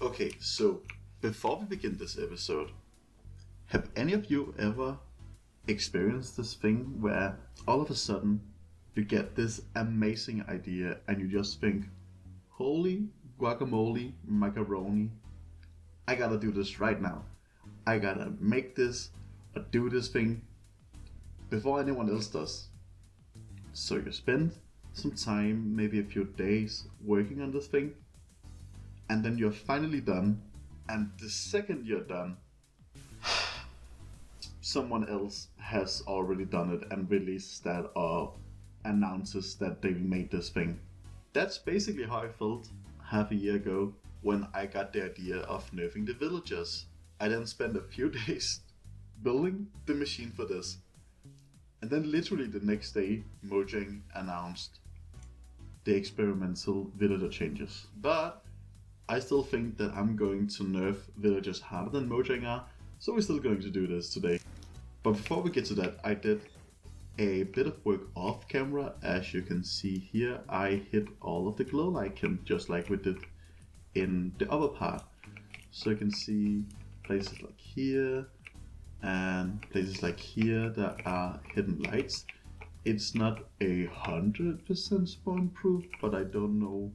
Okay, so before we begin this episode, have any of you ever experienced this thing where all of a sudden you get this amazing idea and you just think, holy guacamole, macaroni, I gotta do this right now. I gotta make this or do this thing before anyone else does. So you spend some time, maybe a few days, working on this thing, and then you're finally done, and the second you're done, someone else has already done it and releases that or announces that they made this thing. That's basically how I felt half a year ago when I got the idea of nerfing the villagers. I then spent a few days building the machine for this. And then literally the next day, Mojang announced the experimental villager changes. But I still think that I'm going to nerf villagers harder than Mojang are, so we're still going to do this today. But before we get to that, I did a bit of work off camera. As you can see here, I hit all of the glow icon just like we did in the other part. So you can see places like here and places like here that are hidden lights. It's not 100% spawn proof, but I don't know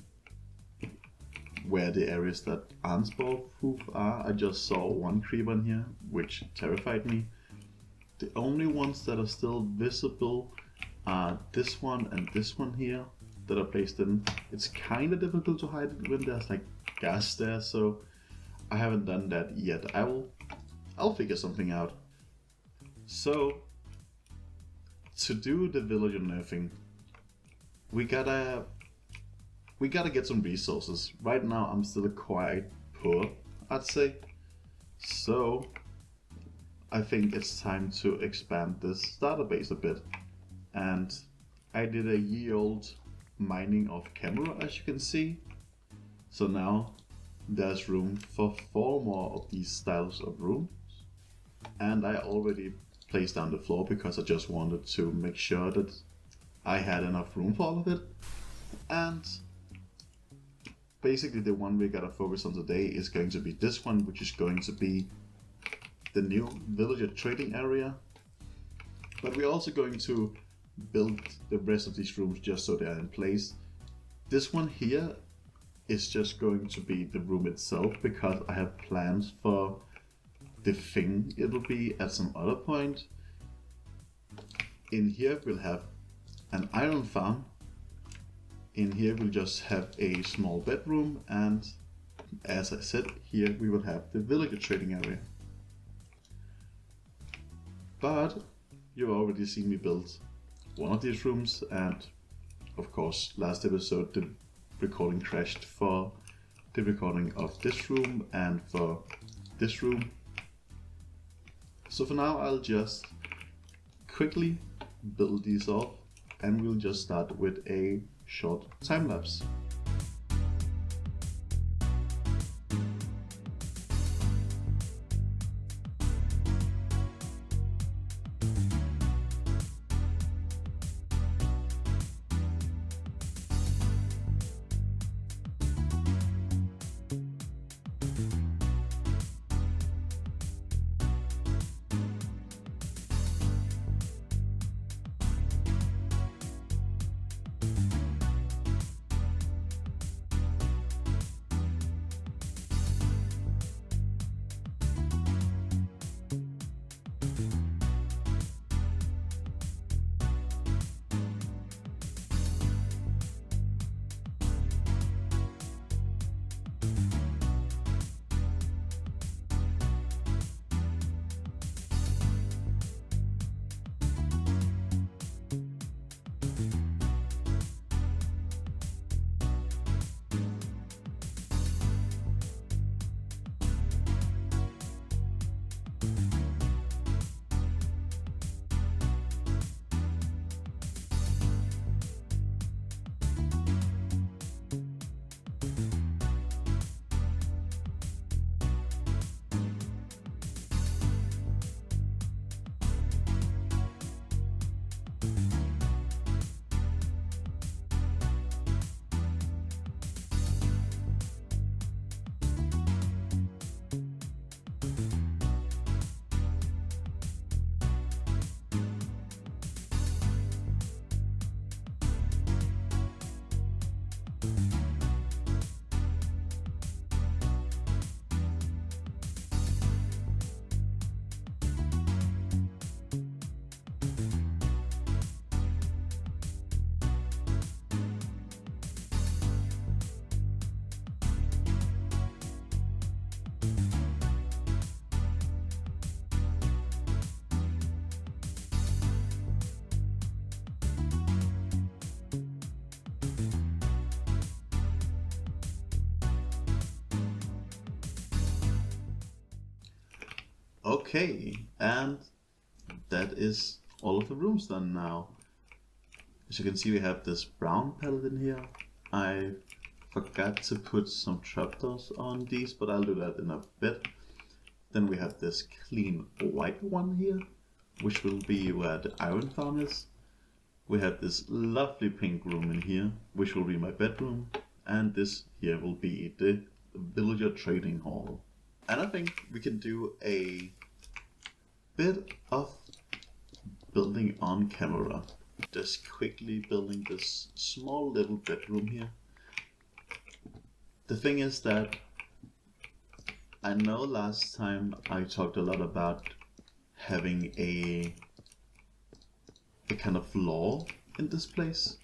where the areas that aren't spawn proof are. I just saw one creeper in here, which terrified me. The only ones that are still visible are this one and this one here that are placed in. It's kind of difficult to hide it when there's like gas there, so I haven't done that yet. I'll figure something out. So to do the villager nerfing, we gotta get some resources. Right now I'm still quite poor, I'd say. So I think it's time to expand this starter base a bit. And I did a ye-old mining of camera, as you can see. So now there's room for 4 more of these styles of rooms. And I already placed down the floor because I just wanted to make sure that I had enough room for all of it. And basically the one we gotta focus on today is going to be this one, which is going to be the new villager trading area. But we're also going to build the rest of these rooms just so they're in place. This one here is just going to be the room itself because I have plans for the thing it will be at some other point. In here we'll have an iron farm. In here we'll just have a small bedroom, and as I said, here we will have the villager trading area. But you've already seen me build one of these rooms, and of course last episode the recording crashed for the recording of this room and for this room. So for now I'll just quickly build these off and we'll just start with a short time lapse. Okay, and that is all of the rooms done now. As you can see, we have this brown palette in here. I forgot to put some trapdoors on these, but I'll do that in a bit. Then we have this clean white one here, which will be where the iron farm is. We have this lovely pink room in here, which will be my bedroom. And this here will be the villager trading hall. And I think we can do a bit of building on camera. Just quickly building this small little bedroom here. The thing is that I know last time I talked a lot about having a kind of floor in this place,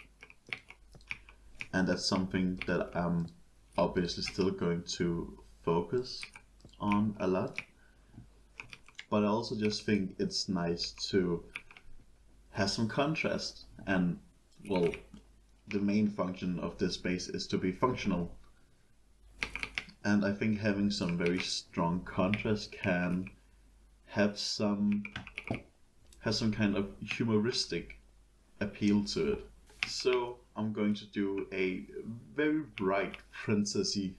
and that's something that I'm obviously still going to focus on a lot, but I also just think it's nice to have some contrast, and well, the main function of this space is to be functional, and I think having some very strong contrast can have some kind of humoristic appeal to it. So I'm going to do a very bright princessy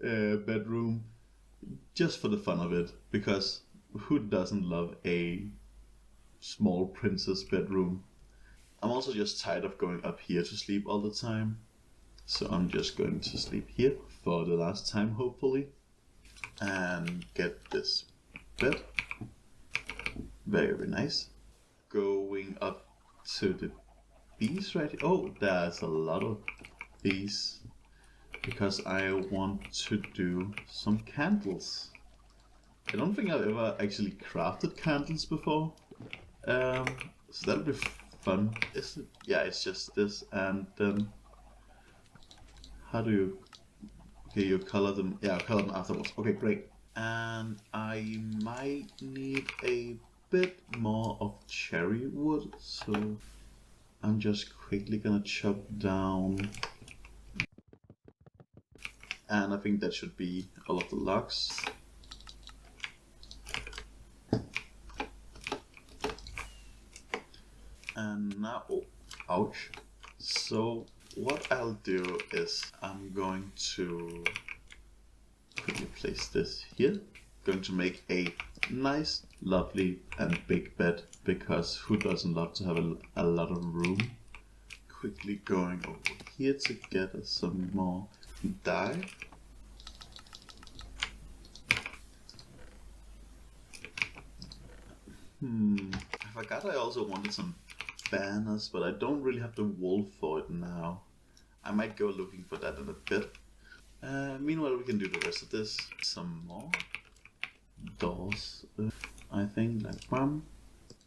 bedroom just for the fun of it, because who doesn't love a small princess bedroom? I'm also just tired of going up here to sleep all the time, so I'm just going to sleep here for the last time, hopefully, and get this bed. Very nice. Going up to the bees right here. Oh, there's a lot of bees, because I want to do some candles. I don't think I've ever actually crafted candles before, so that'll be fun. Is it? Yeah, it's just this, and then how do you? Okay, you color them. Yeah, I'll color them afterwards. Okay, great. And I might need a bit more of cherry wood, so I'm just quickly gonna chop down, and I think that should be all of the logs. And now, oh, ouch. So what I'll do is I'm going to quickly place this here. Going to make a nice, lovely and big bed, because who doesn't love to have a lot of room? Quickly going over here to get us some more dye. I forgot I also wanted some banners, but I don't really have the wool for it now. I might go looking for that in a bit. Meanwhile, we can do the rest of this. Some more doors, I think, like bam,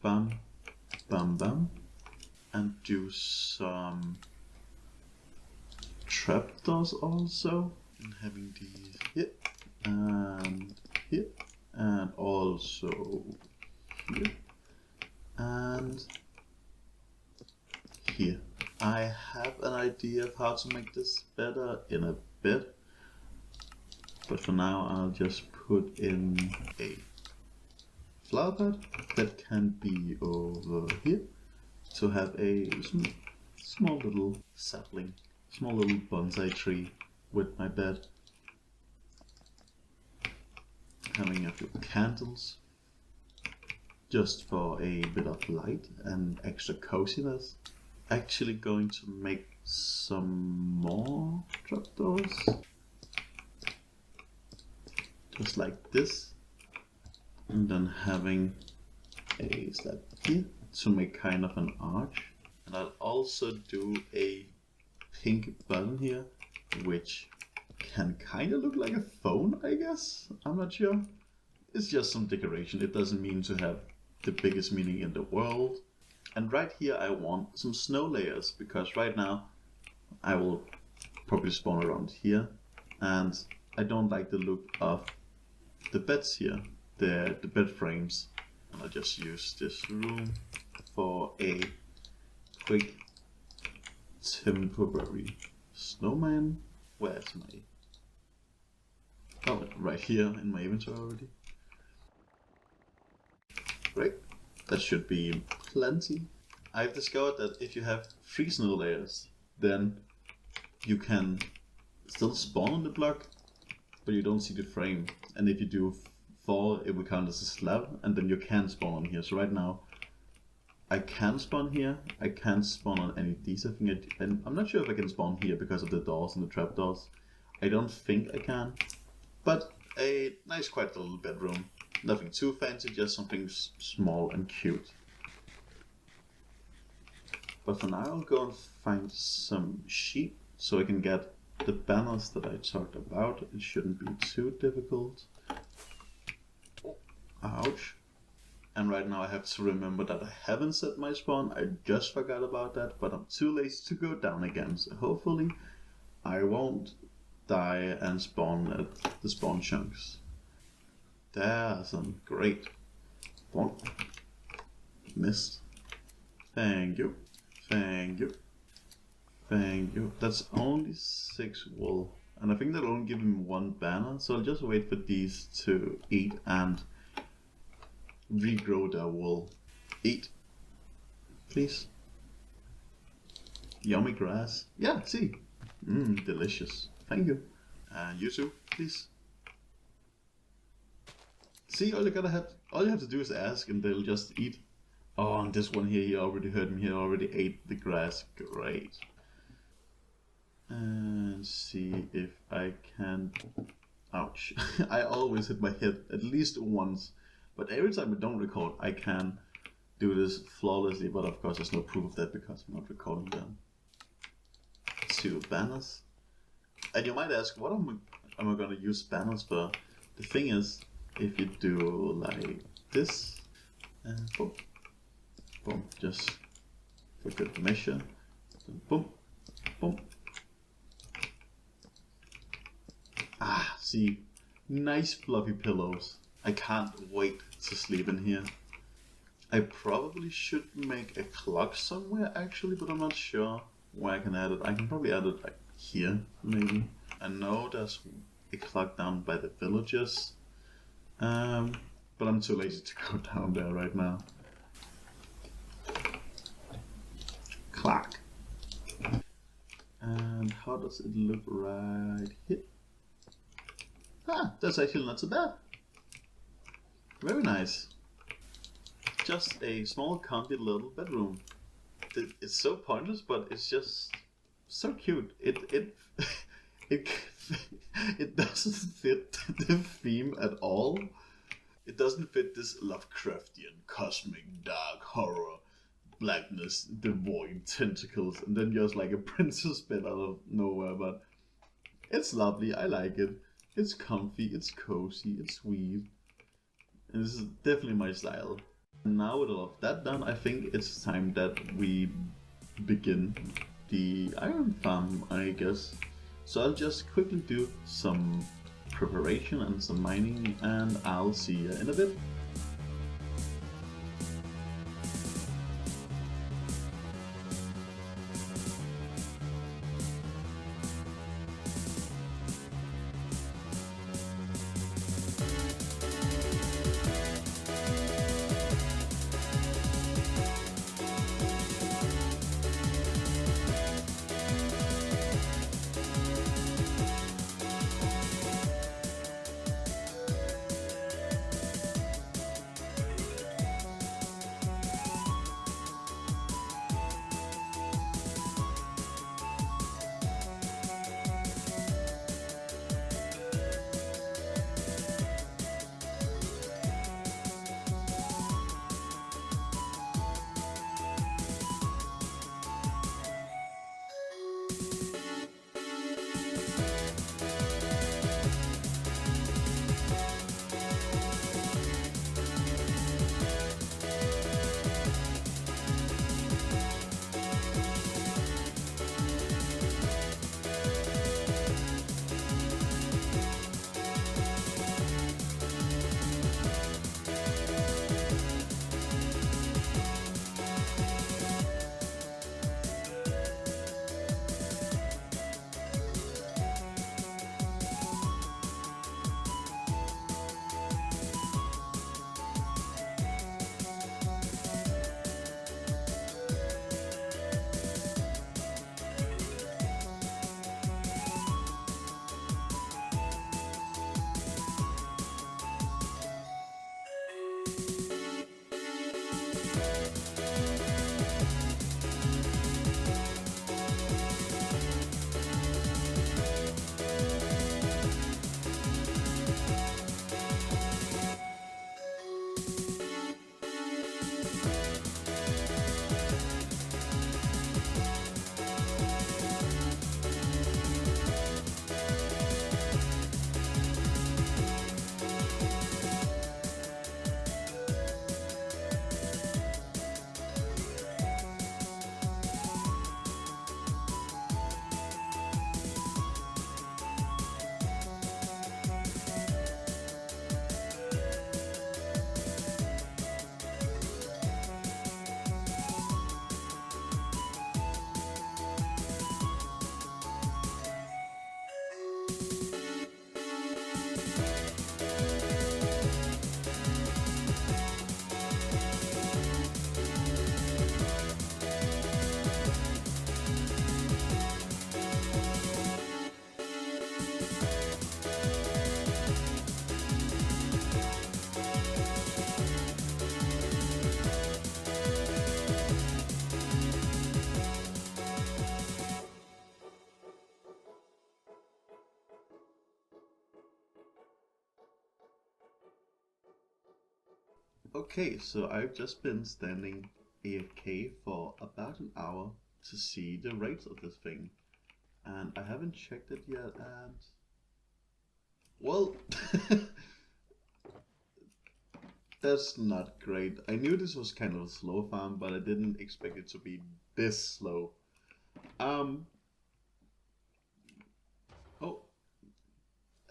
bam, bam, bam, and do some trapdoors also, and having these here and also here and here. I have an idea of how to make this better in a bit, but for now I'll just put in a flower pot that can be over here to have a small little sapling, small little bonsai tree with my bed. Having a few candles just for a bit of light and extra coziness. Actually going to make some more trapdoors, just like this, and then having a slab here to make kind of an arch. And I'll also do a pink button here, which can kind of look like a phone, I guess. I'm not sure. It's just some decoration. It doesn't mean to have the biggest meaning in the world. And right here I want some snow layers, because right now I will probably spawn around here, and I don't like the look of the beds here, the bed frames. And I'll just use this room for a quick temporary snowman. Where's my... Oh, right here in my inventory already. Great. That should be plenty. I've discovered that if you have 3 snow layers, then you can still spawn on the block, but you don't see the frame. And if you do 4, it will count as a slab, and then you can spawn on here. So right now, I can spawn here. I can't spawn on any of these. I think and I'm not sure if I can spawn here because of the doors and the trapdoors. I don't think I can, but a nice, quiet little bedroom. Nothing too fancy, just something small and cute. But for now, I'll go and find some sheep so I can get the banners that I talked about. It shouldn't be too difficult. Ouch. And right now I have to remember that I haven't set my spawn. I just forgot about that, but I'm too lazy to go down again. So hopefully I won't die and spawn at the spawn chunks. There's some great. One. Missed. Thank you. Thank you. Thank you. That's only 6 wool. And I think that'll only give him 1 banner. So I'll just wait for these to eat and regrow their wool. Eat. Please. Yummy grass. Yeah, see. Delicious. Thank you. And you too, please. See, all you have to do is ask and they'll just eat. Oh, and this one here, he already heard me, he already ate the grass. Great. And see if I can... Ouch. I always hit my head at least once. But every time I don't record, I can do this flawlessly. But of course, there's no proof of that because I'm not recording them. 2 banners. And you might ask, what am I going to use banners for? The thing is, if you do like this, and boom, boom, just for good measure, boom, boom. Ah, see, nice fluffy pillows. I can't wait to sleep in here. I probably should make a clock somewhere actually, but I'm not sure where I can add it. I can probably add it like here, maybe. I know there's a clock down by the villagers, but I'm too lazy to go down there right now. Clock. And how does it look right here? Ah, that's actually not so bad. Very nice. Just a small, comfy little bedroom. It's so pointless, but it's just so cute. It doesn't fit the theme at all. It doesn't fit this Lovecraftian, cosmic, dark horror, blackness, devoid tentacles, and then just like a princess bed out of nowhere. But it's lovely. I like it. It's comfy. It's cozy. It's sweet. And this is definitely my style. And now with all of that done, I think it's time that we begin the iron farm, I guess. So I'll just quickly do some preparation and some mining, and I'll see you in a bit. Okay, so I've just been standing AFK for about an hour to see the rates of this thing. And I haven't checked it yet, and... well... that's not great. I knew this was kind of a slow farm, but I didn't expect it to be this slow. Oh,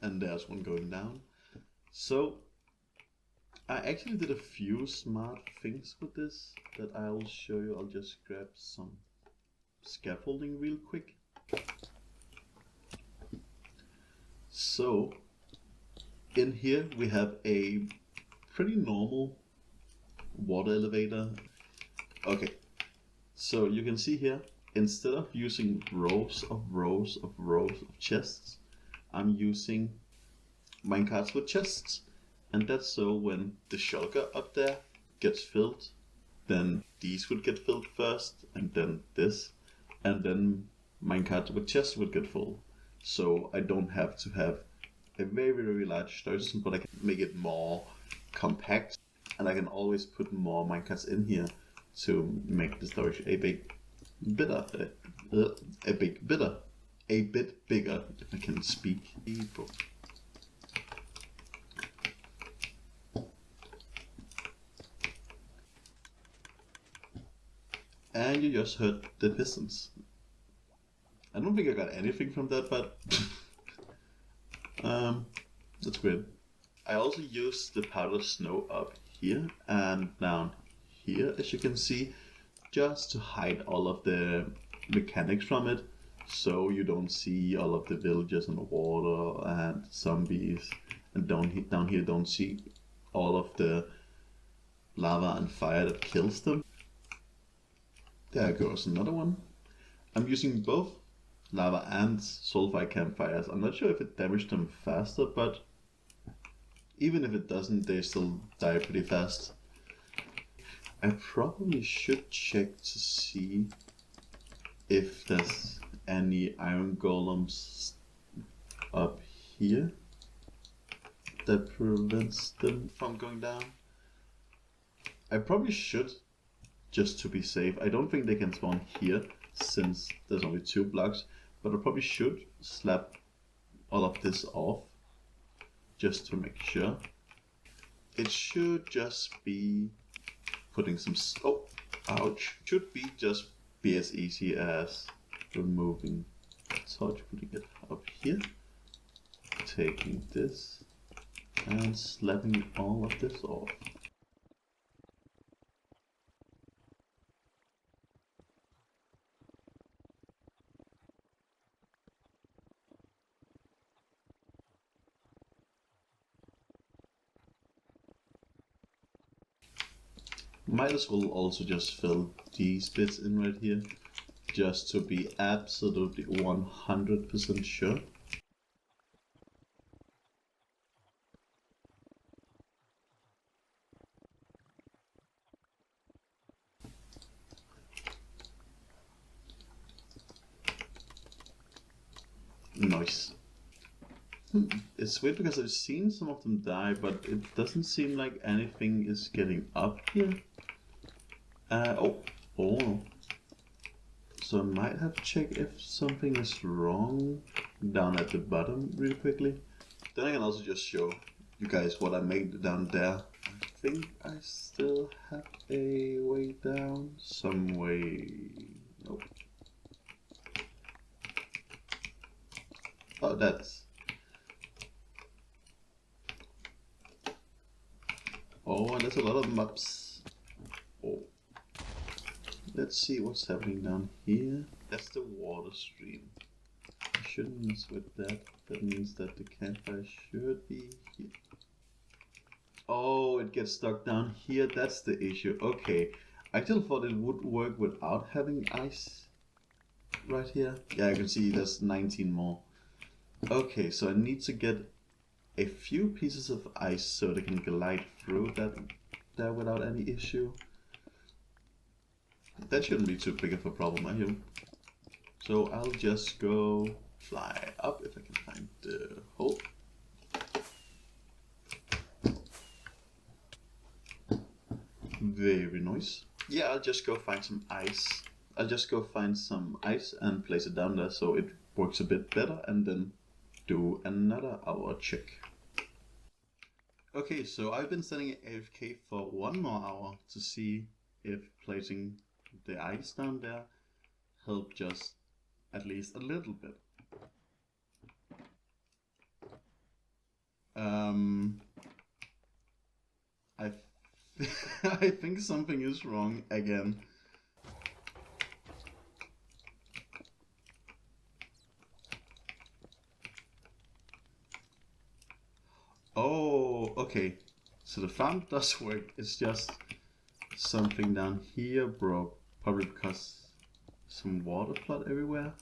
and there's one going down. So, I actually did a few smart things with this that I'll show you. I'll just grab some scaffolding real quick. So, in here we have a pretty normal water elevator. Okay, so you can see here, instead of using rows of chests, I'm using minecarts with chests. And that's so when the shulker up there gets filled, then these would get filled first, and then this, and then minecart with chests would get full. So I don't have to have a very large storage system, but I can make it more compact, and I can always put more minecarts in here to make the storage a bit bigger, if I can speak. And you just heard the pistons. I don't think I got anything from that, but that's weird. I also used the powder snow up here and down here, as you can see, just to hide all of the mechanics from it, so you don't see all of the villagers in the water and zombies, and down here don't see all of the lava and fire that kills them. There goes another one. I'm using both lava and sulfide campfires. I'm not sure if it damaged them faster, but even if it doesn't, they still die pretty fast. I probably should check to see if there's any iron golems up here that prevents them from going down. I probably should, just to be safe. I don't think they can spawn here since there's only 2 blocks, but I probably should slap all of this off just to make sure. It should just be putting some... oh, ouch. Should be just be as easy as removing torch, putting it up here, taking this and slapping all of this off. Might as well also just fill these bits in right here, just to be absolutely 100% sure. Nice. It's weird because I've seen some of them die, but it doesn't seem like anything is getting up here. Oh. So I might have to check if something is wrong down at the bottom real quickly. Then I can also just show you guys what I made down there. I think I still have a way down. Some way... nope. Oh, that's... oh, and there's a lot of maps. Oh. Let's see what's happening down here. That's the water stream. I shouldn't mess with that. That means that the campfire should be here. Oh, it gets stuck down here. That's the issue. Okay. I still thought it would work without having ice right here. Yeah, you can see there's 19 more. Okay, so I need to get a few pieces of ice so they can glide through that there without any issue. That shouldn't be too big of a problem, I hope. So I'll just go fly up if I can find the hole. Very nice. Yeah, I'll just go find some ice. I'll just go find some ice and place it down there so it works a bit better, and then do another hour check. Okay, so I've been setting AFK for 1 more hour to see if placing the ice down there helped just at least a little bit. I think something is wrong again. Oh, okay. So the farm does work. It's just something down here broke. Probably because some water flood everywhere.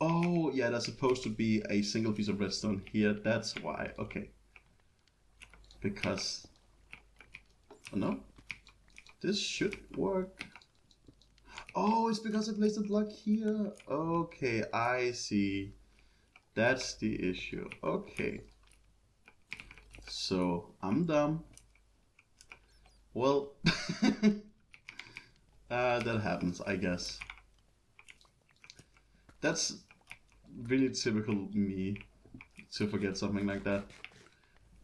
Oh, yeah, there's supposed to be a single piece of redstone here. That's why. Okay. Because... oh, no. This should work. Oh, it's because I placed a block here. Okay, I see. That's the issue. Okay. So, I'm dumb. Well, that happens, I guess. That's really typical me to forget something like that.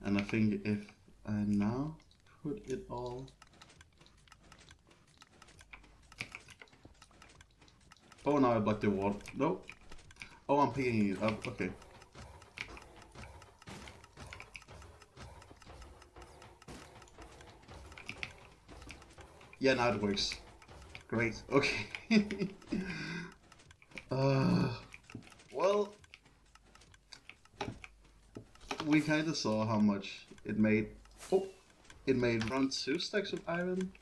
And I think if I now put it all... oh, now I blocked the water. No. Oh, I'm picking it up. Okay. Yeah, now it works. Great. Okay. Well, we kind of saw how much it made. Oh, it made around 2 stacks of iron.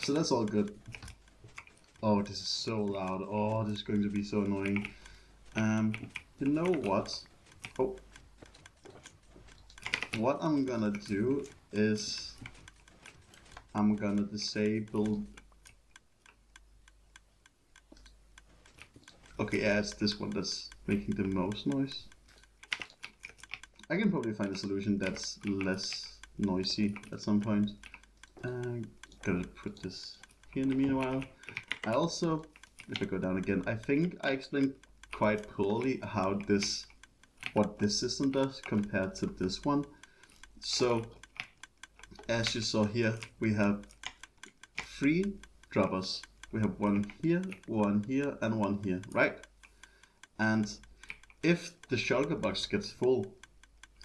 So that's all good. Oh, this is so loud. Oh, this is going to be so annoying. You know what? Oh. What I'm gonna do is I'm gonna disable... okay, yeah, it's this one that's making the most noise. I can probably find a solution that's less noisy at some point. Gotta put this here in the meanwhile. I also, if I go down again, I think I explained quite poorly how this, what this system does compared to this one. So, as you saw here, we have 3 droppers. We have one here, and one here, right? And if the shulker box gets full,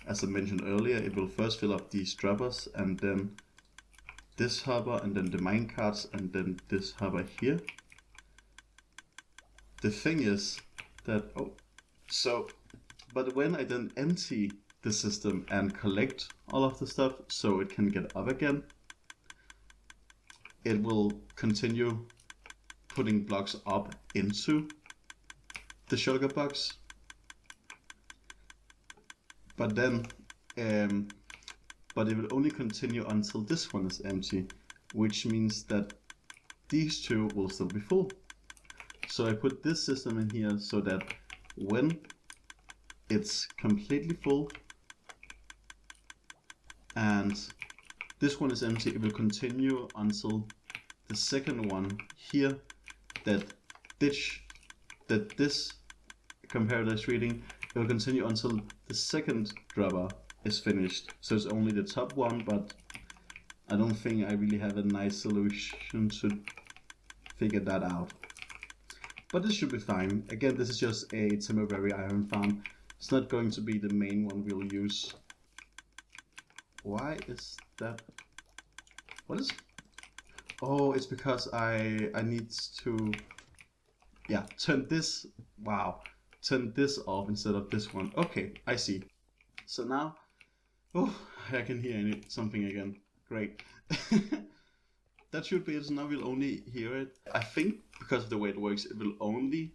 as I mentioned earlier, it will first fill up these droppers, and then this hopper, and then the minecarts, and then this hopper here. The thing is that, but when I then empty the system and collect all of the stuff so it can get up again, it will continue putting blocks up into the shulker box. But then, but it will only continue until this one is empty, which means that these 2 will still be full. So I put this system in here so that when it's completely full and this one is empty, it will continue until the second one here that this comparator is reading. It will continue until the second dropper is finished. So it's only the top one, but I don't think I really have a nice solution to figure that out. But this should be fine. Again, this is just a temporary iron farm. It's not going to be the main one we'll use. Why is that? What is? Oh, it's because I need to, yeah, turn this. Wow. Turn this off instead of this one. Okay, I see. So now, oh, I can hear something again. Great. That should be it. So now we'll only hear it. I think because of the way it works, it will only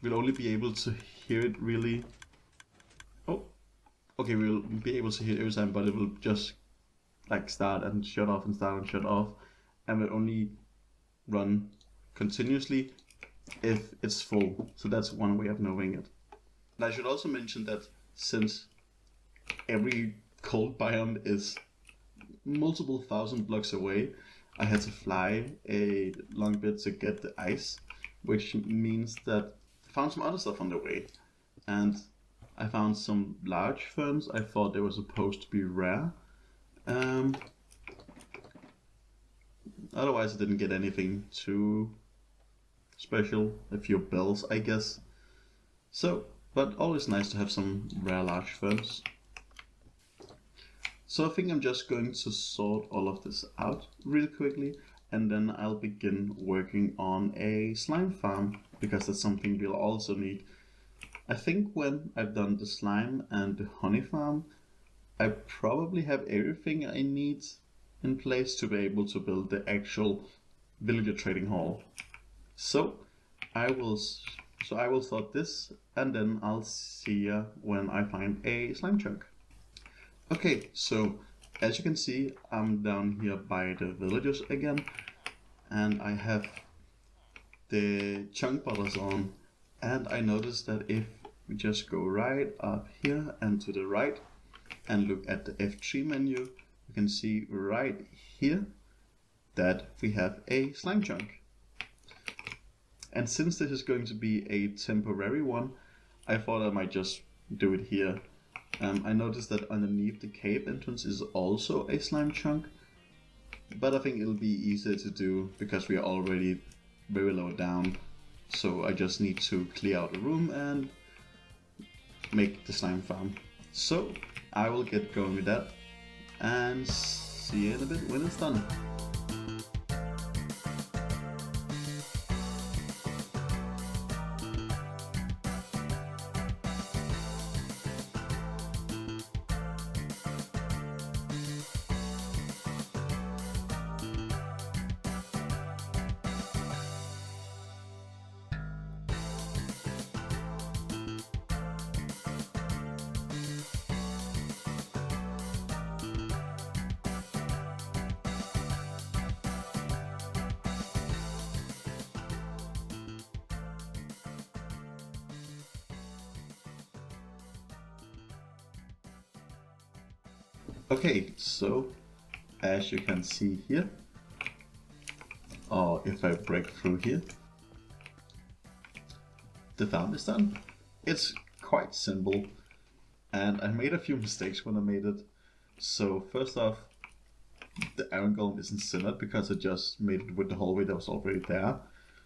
be able to hear it really. Oh, okay, we'll be able to hear it every time, but it will just like start and shut off and start and shut off, and will only run continuously if it's full. So that's one way of knowing it. And I should also mention that since every cold biome is multiple thousand blocks away. I had to fly a long bit to get the ice, which means that I found some other stuff on the way. And I found some large ferns. I thought they were supposed to be rare. Otherwise I didn't get anything too special. A few bells, I guess. So, but always nice to have some rare large ferns. So I think I'm just going to sort all of this out real quickly, and then I'll begin working on a slime farm, because that's something we'll also need. I think when I've done the slime and the honey farm, I probably have everything I need in place to be able to build the actual villager trading hall. So I will start this, and then I'll see you when I find a slime chunk. Okay, so as you can see, I'm down here by the villagers again, and I have the chunk butters on, and I noticed that if we just go right up here and to the right and look at the F3 menu, you can see right here that we have a slime chunk. And since this is going to be a temporary one, I thought I might just do it here. I noticed that underneath the cave entrance is also a slime chunk, but I think it'll be easier to do because we are already very low down. So I just need to clear out a room and make the slime farm. So I will get going with that and see you in a bit when it's done. Okay, so as you can see here, or if I break through here, the farm is done. It's quite simple, and I made a few mistakes when I made it. So first off, the iron golem isn't centered because I just made it with the hallway that was already there.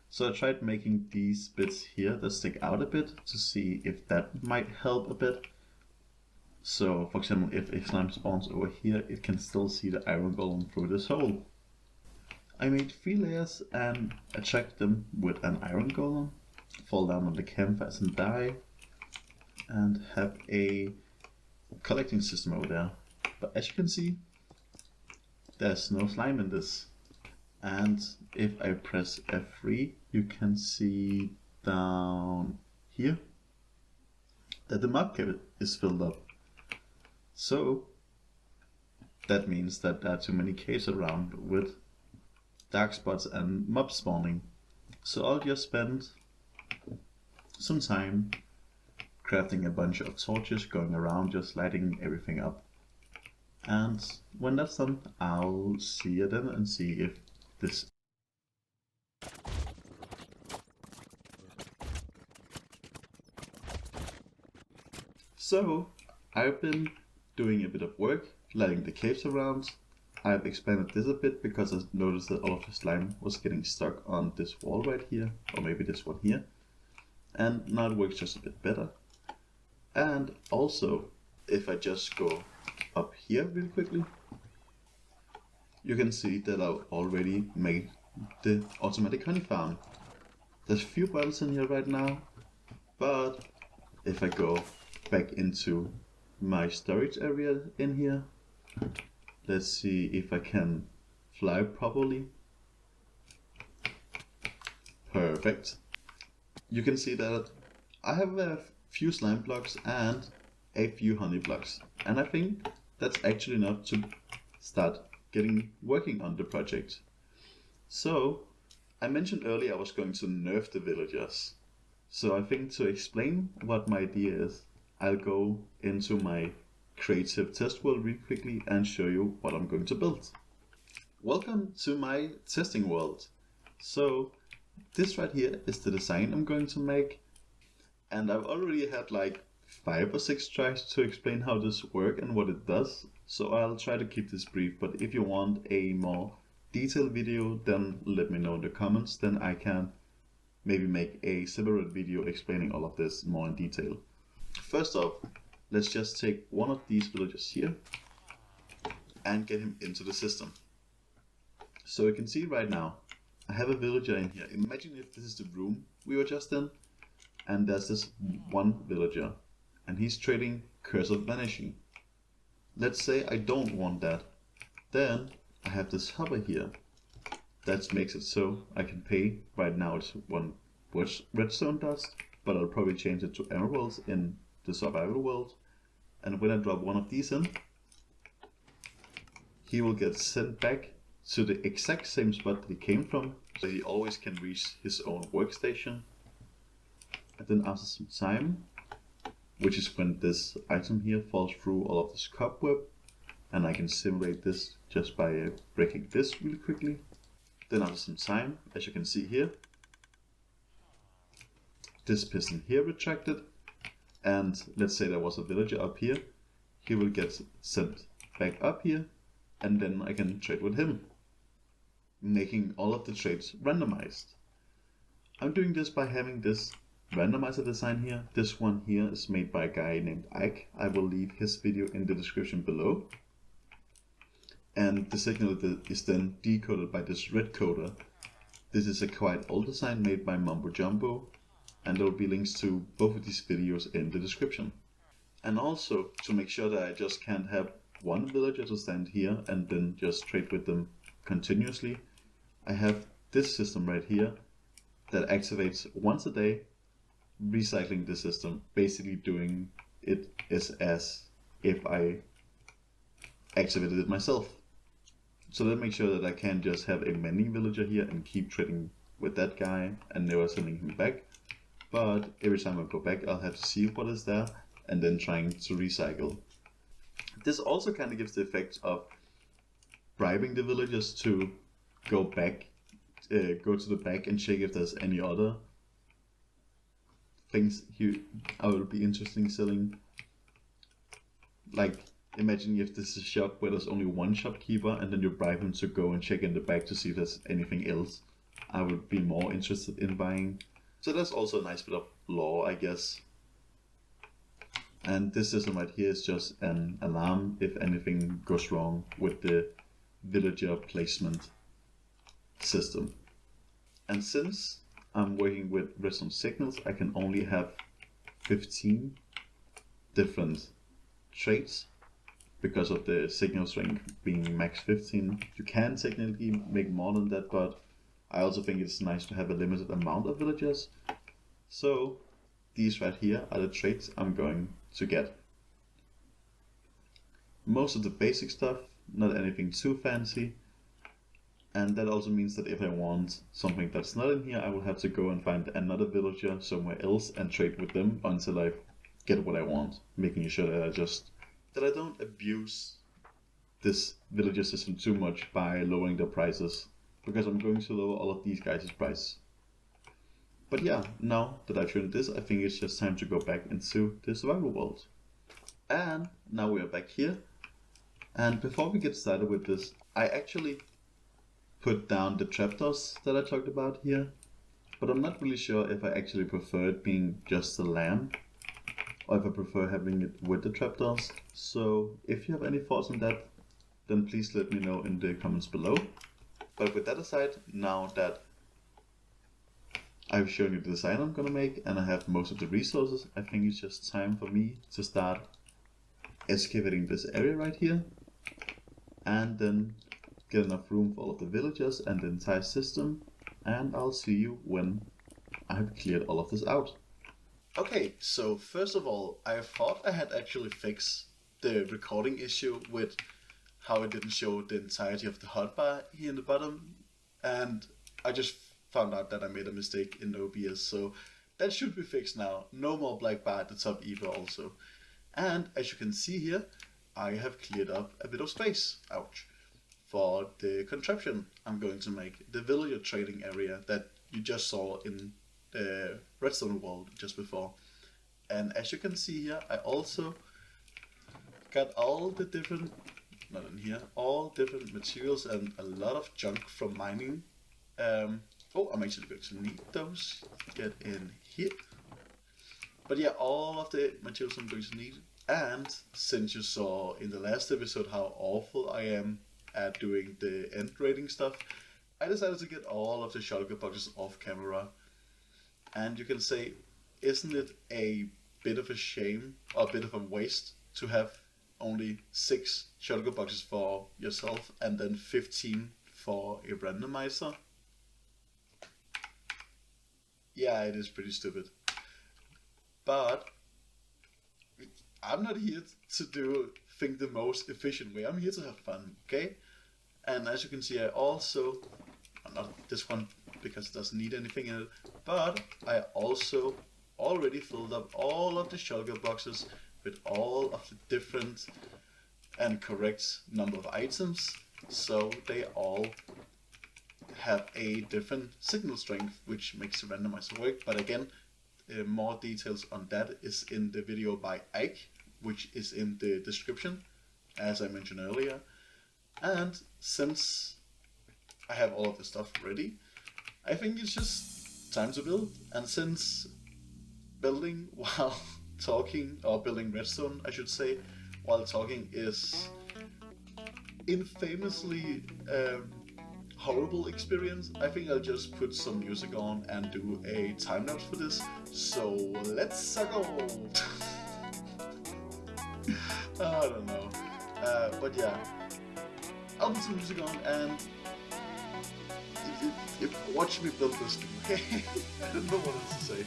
So I tried making these bits here that stick out a bit to see if that might help a bit. So, for example, if a slime spawns over here, it can still see the iron golem through this hole. I made 3 layers and attract them with an iron golem, fall down on the campfires and die, and have a collecting system over there. But as you can see, there's no slime in this. And if I press F3, you can see down here that the map cave is filled up. So that means that there are too many caves around with dark spots and mob spawning. So I'll just spend some time crafting a bunch of torches, going around just lighting everything up. And when that's done, I'll see you then and see if this. So I've been doing a bit of work, lighting the caves around. I've expanded this a bit because I noticed that all of the slime was getting stuck on this wall right here, or maybe this one here. And now it works just a bit better. And also, if I just go up here really quickly, you can see that I've already made the automatic honey farm. There's a few bottles in here right now, but if I go back into my storage area in here, let's see if I can fly properly. Perfect. You can see that I have a few slime blocks and a few honey blocks, and I think that's actually enough to start working on the project. So I mentioned earlier I was going to nerf the villagers. So I think to explain what my idea is, I'll go into my creative test world really quickly and show you what I'm going to build. Welcome to my testing world. So this right here is the design I'm going to make, and I've already had like 5 or 6 tries to explain how this works and what it does, so I'll try to keep this brief. But if you want a more detailed video, then let me know in the comments, then I can maybe make a separate video explaining all of this more in detail. First off, let's just take one of these villagers here and get him into the system. So you can see right now, I have a villager in here. Imagine if this is the room we were just in, and there's this one villager, and he's trading Curse of Vanishing. Let's say I don't want that. Then I have this hover here. That makes it so I can pay. Right now it's 1 redstone dust, but I'll probably change it to emeralds in the survival world. And when I drop one of these in, he will get sent back to the exact same spot that he came from, so he always can reach his own workstation. And then after some time, which is when this item here falls through all of this cobweb, and I can simulate this just by breaking this really quickly. Then after some time, as you can see here, this piston here retracted, and let's say there was a villager up here, he will get sent back up here, and then I can trade with him, making all of the trades randomized. I'm doing this by having this randomizer design here. This one here is made by a guy named Ike. I will leave his video in the description below. And the signal is then decoded by this Redcoder. This is a quite old design made by Mumbo, and there will be links to both of these videos in the description. And also, to make sure that I just can't have one villager to stand here and then just trade with them continuously, I have this system right here that activates once a day, recycling the system, basically doing it as if I activated it myself. So that makes sure that I can't just have a mini villager here and keep trading with that guy and never sending him back. But every time I go back, I'll have to see what is there and then trying to recycle. This also kind of gives the effect of bribing the villagers to go back, go to the back and check if there's any other things here I will be interested in selling. Like, imagine if this is a shop where there's only one shopkeeper and then you bribe him to go and check in the back to see if there's anything else I would be more interested in buying. So that's also a nice bit of lore, I guess. And this system right here is just an alarm if anything goes wrong with the villager placement system. And since I'm working with redstone signals, I can only have 15 different traits because of the signal strength being max 15. You can technically make more than that, but I also think it's nice to have a limited amount of villagers. So these right here are the traits I'm going to get. Most of the basic stuff, not anything too fancy. And that also means that if I want something that's not in here, I will have to go and find another villager somewhere else and trade with them until I get what I want, making sure that I don't abuse this villager system too much by lowering the prices, because I'm going to lower all of these guys' prices. But yeah, now that I've shown this, I think it's just time to go back into the survival world. And now we are back here. And before we get started with this, I actually put down the trapdoors that I talked about here, but I'm not really sure if I actually prefer it being just a lamp or if I prefer having it with the trapdoors. So if you have any thoughts on that, then please let me know in the comments below. But with that aside, now that I've shown you the design I'm gonna make and I have most of the resources, I think it's just time for me to start excavating this area right here and then get enough room for all of the villagers and the entire system, and I'll see you when I have cleared all of this out. Okay, so first of all, I thought I had actually fixed the recording issue with how it didn't show the entirety of the hotbar here in the bottom, and I just found out that I made a mistake in OBS, so that should be fixed now. No more black bar at the top either also. And as you can see here, I have cleared up a bit of space, ouch, for the contraption I'm going to make, the villager trading area that you just saw in the redstone world just before. And as you can see here, I also got all the different, not in here, all different materials and a lot of junk from mining. Oh, I'm actually going to need those. Get in here. But yeah, all of the materials I'm going to need. And since you saw in the last episode how awful I am at doing the end rating stuff, I decided to get all of the shulker boxes off camera. And you can say, isn't it a bit of a shame or a bit of a waste to have only 6 shulker boxes for yourself and then 15 for a randomizer? Yeah, it is pretty stupid. But I'm not here to think the most efficient way. I'm here to have fun, okay? And as you can see, I also, not this one because it doesn't need anything in it, but I also already filled up all of the shulker boxes with all of the different and correct number of items, so they all have a different signal strength, which makes the randomizer work. But again, more details on that is in the video by Ike, which is in the description, as I mentioned earlier. And since I have all of the stuff ready, I think it's just time to build. And since building while talking, or building redstone I should say, while talking is infamously horrible experience, I think I'll just put some music on and do a time lapse for this. So let's go! I don't know. But yeah, I'll put some music on and watch me build this thing, okay? I don't know what else to say.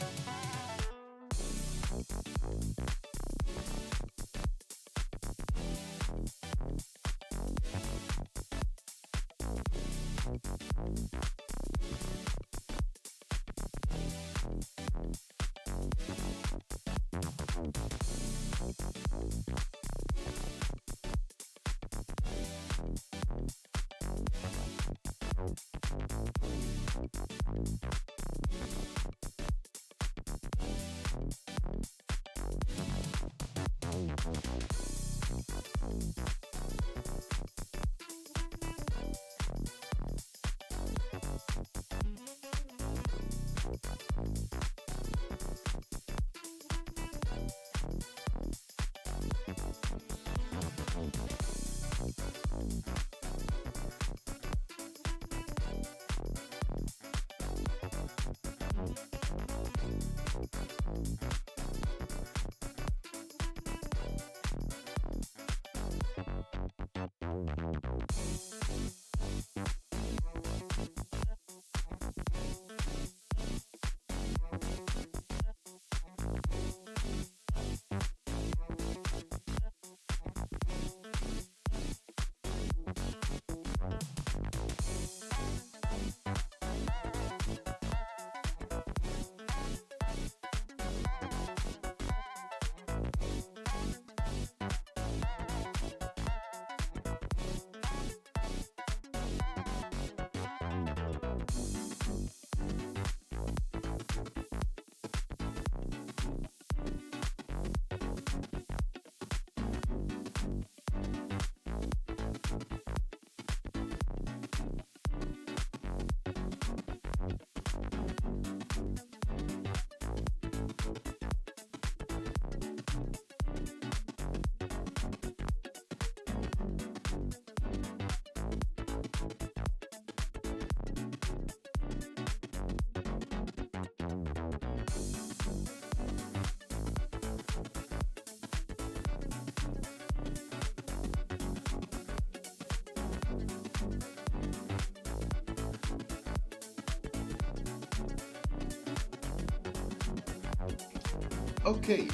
Okay,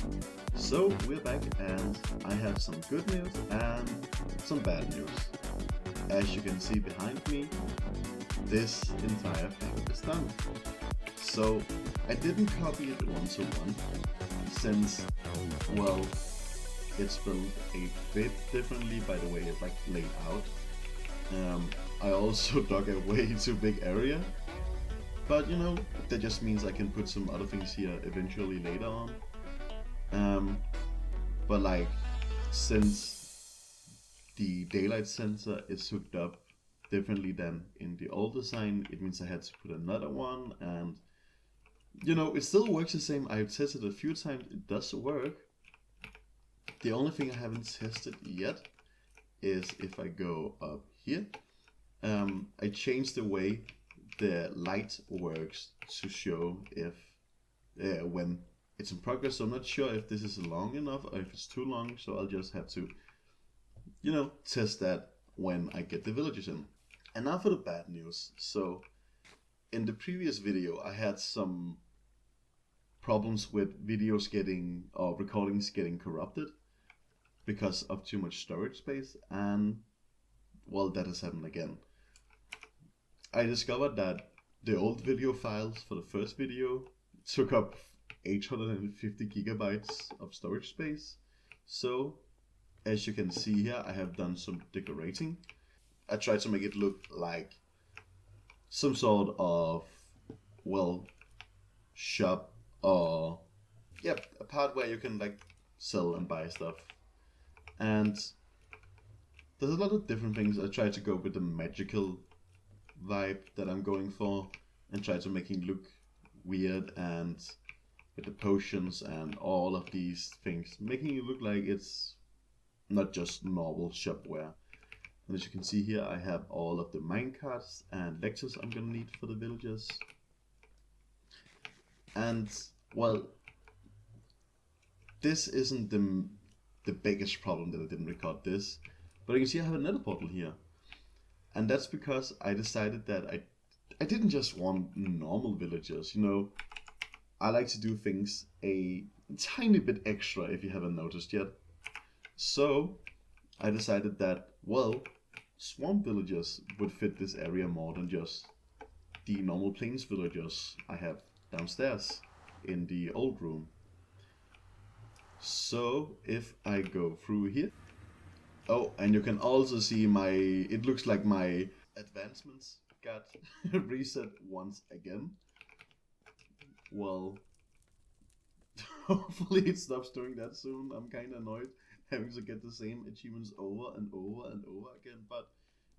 so we're back and I have some good news and some bad news. As you can see behind me, this entire thing is done. So I didn't copy it one to one since, well, it's built a bit differently by the way it's like laid out. I also dug a way too big area, but you know, that just means I can put some other things here eventually later on. But like, since the daylight sensor is hooked up differently than in the old design, it means I had to put another one, and you know, it still works the same. I've tested it a few times, it does work. The only thing I haven't tested yet is if I go up here. I changed the way the light works to show if when it's in progress. So I'm not sure if this is long enough or if it's too long, so I'll just have to, you know, test that when I get the villagers in. And now for the bad news. So in the previous video I had some problems with videos getting or recordings getting corrupted because of too much storage space, and well, that has happened again. I discovered that the old video files for the first video took up 850 gigabytes of storage space. So as you can see here, I have done some decorating. I tried to make it look like some sort of, well, shop, or yeah, a part where you can like sell and buy stuff. And there's a lot of different things. I try to go with the magical vibe that I'm going for and try to make it look weird, and with the potions and all of these things, making it look like it's not just normal shopware. And as you can see here, I have all of the minecarts and lectures I'm gonna need for the villagers. And well, this isn't the biggest problem that I didn't record this, but you can see I have another portal here. And that's because I decided that I didn't just want normal villagers, you know. I like to do things a tiny bit extra, if you haven't noticed yet. So I decided that, well, swamp villagers would fit this area more than just the normal plains villagers I have downstairs in the old room. So if I go through here, oh, and you can also see it looks like my advancements got reset once again. Well, hopefully it stops doing that soon. I'm kind of annoyed having to get the same achievements over and over and over again, but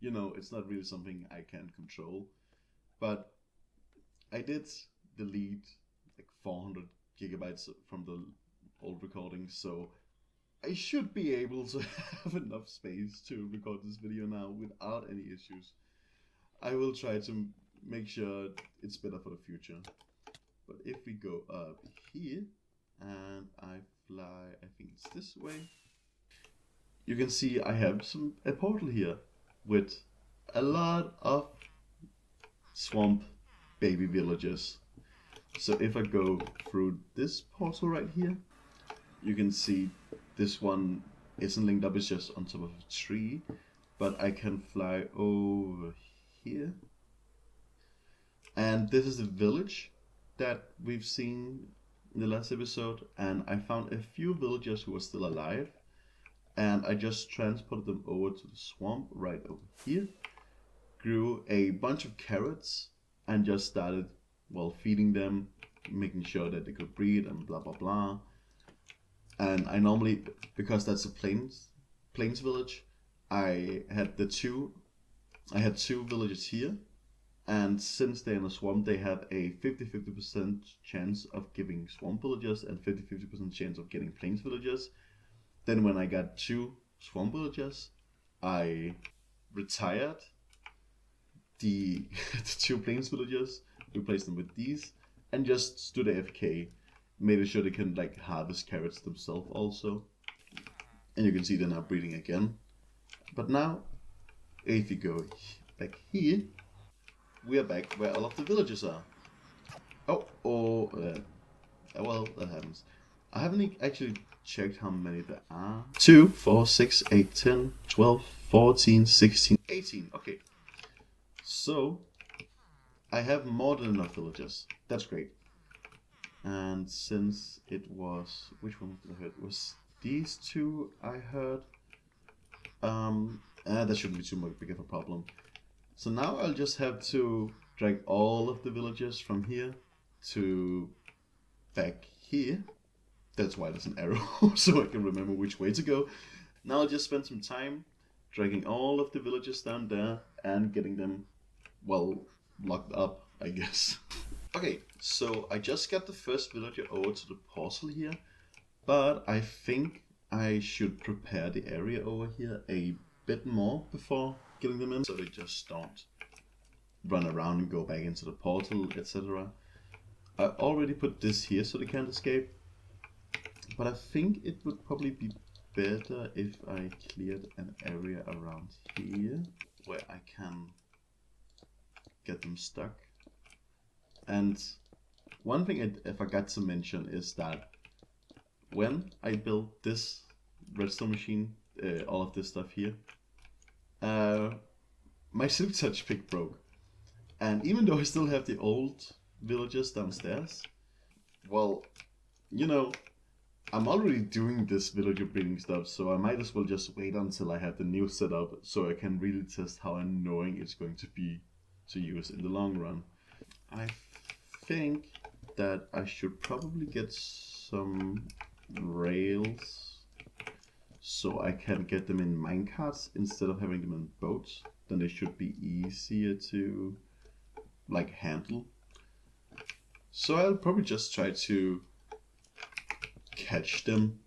you know, it's not really something I can control. But I did delete like 400 gigabytes from the old recording, so I should be able to have enough space to record this video now without any issues. I will try to make sure it's better for the future. But if we go up here and I fly, I think it's this way, you can see I have a portal here with a lot of swamp baby villagers. So if I go through this portal right here, you can see this one isn't linked up, it's just on top of a tree, but I can fly over here. And this is the village that we've seen in the last episode, and I found a few villagers who are still alive, and I just transported them over to the swamp right over here, grew a bunch of carrots, and just started, well, feeding them, making sure that they could breed and blah blah blah. And I normally, because that's a plains village, I had two villages here, and since they're in a swamp, they have a 50-50% chance of giving swamp villagers and 50-50% chance of getting plains villagers. Then when I got 2 swamp villagers, I retired the 2 plains villagers, replaced them with these, and just stood AFK, made sure they can like harvest carrots themselves also. And you can see they're now breeding again. But now, if you go back here, we are back where all of the villagers are. Well, that happens. I haven't actually checked how many there are. 2, 4, 6, 8, 10, 12, 14, 16, 18. Okay. So, I have more than enough villagers. That's great. And since it was, which one did I hurt? It was these two I heard. That shouldn't be too much big of a problem. So now I'll just have to drag all of the villagers from here to back here. That's why there's an arrow, so I can remember which way to go. Now I'll just spend some time dragging all of the villagers down there and getting them, well, locked up, I guess. Okay, so I just got the first villager over to the portal here, but I think I should prepare the area over here a bit more before getting them in, so they just don't run around and go back into the portal, etc. I already put this here so they can't escape, but I think it would probably be better if I cleared an area around here where I can get them stuck. And one thing I forgot to mention is that when I built this redstone machine, all of this stuff here, my silk touch pick broke. And even though I still have the old villagers downstairs, well, you know, I'm already doing this villager breeding stuff, so I might as well just wait until I have the new setup so I can really test how annoying it's going to be to use in the long run. I think that I should probably get some rails so I can get them in minecarts instead of having them in boats. Then they should be easier to like handle. So I'll probably just try to catch them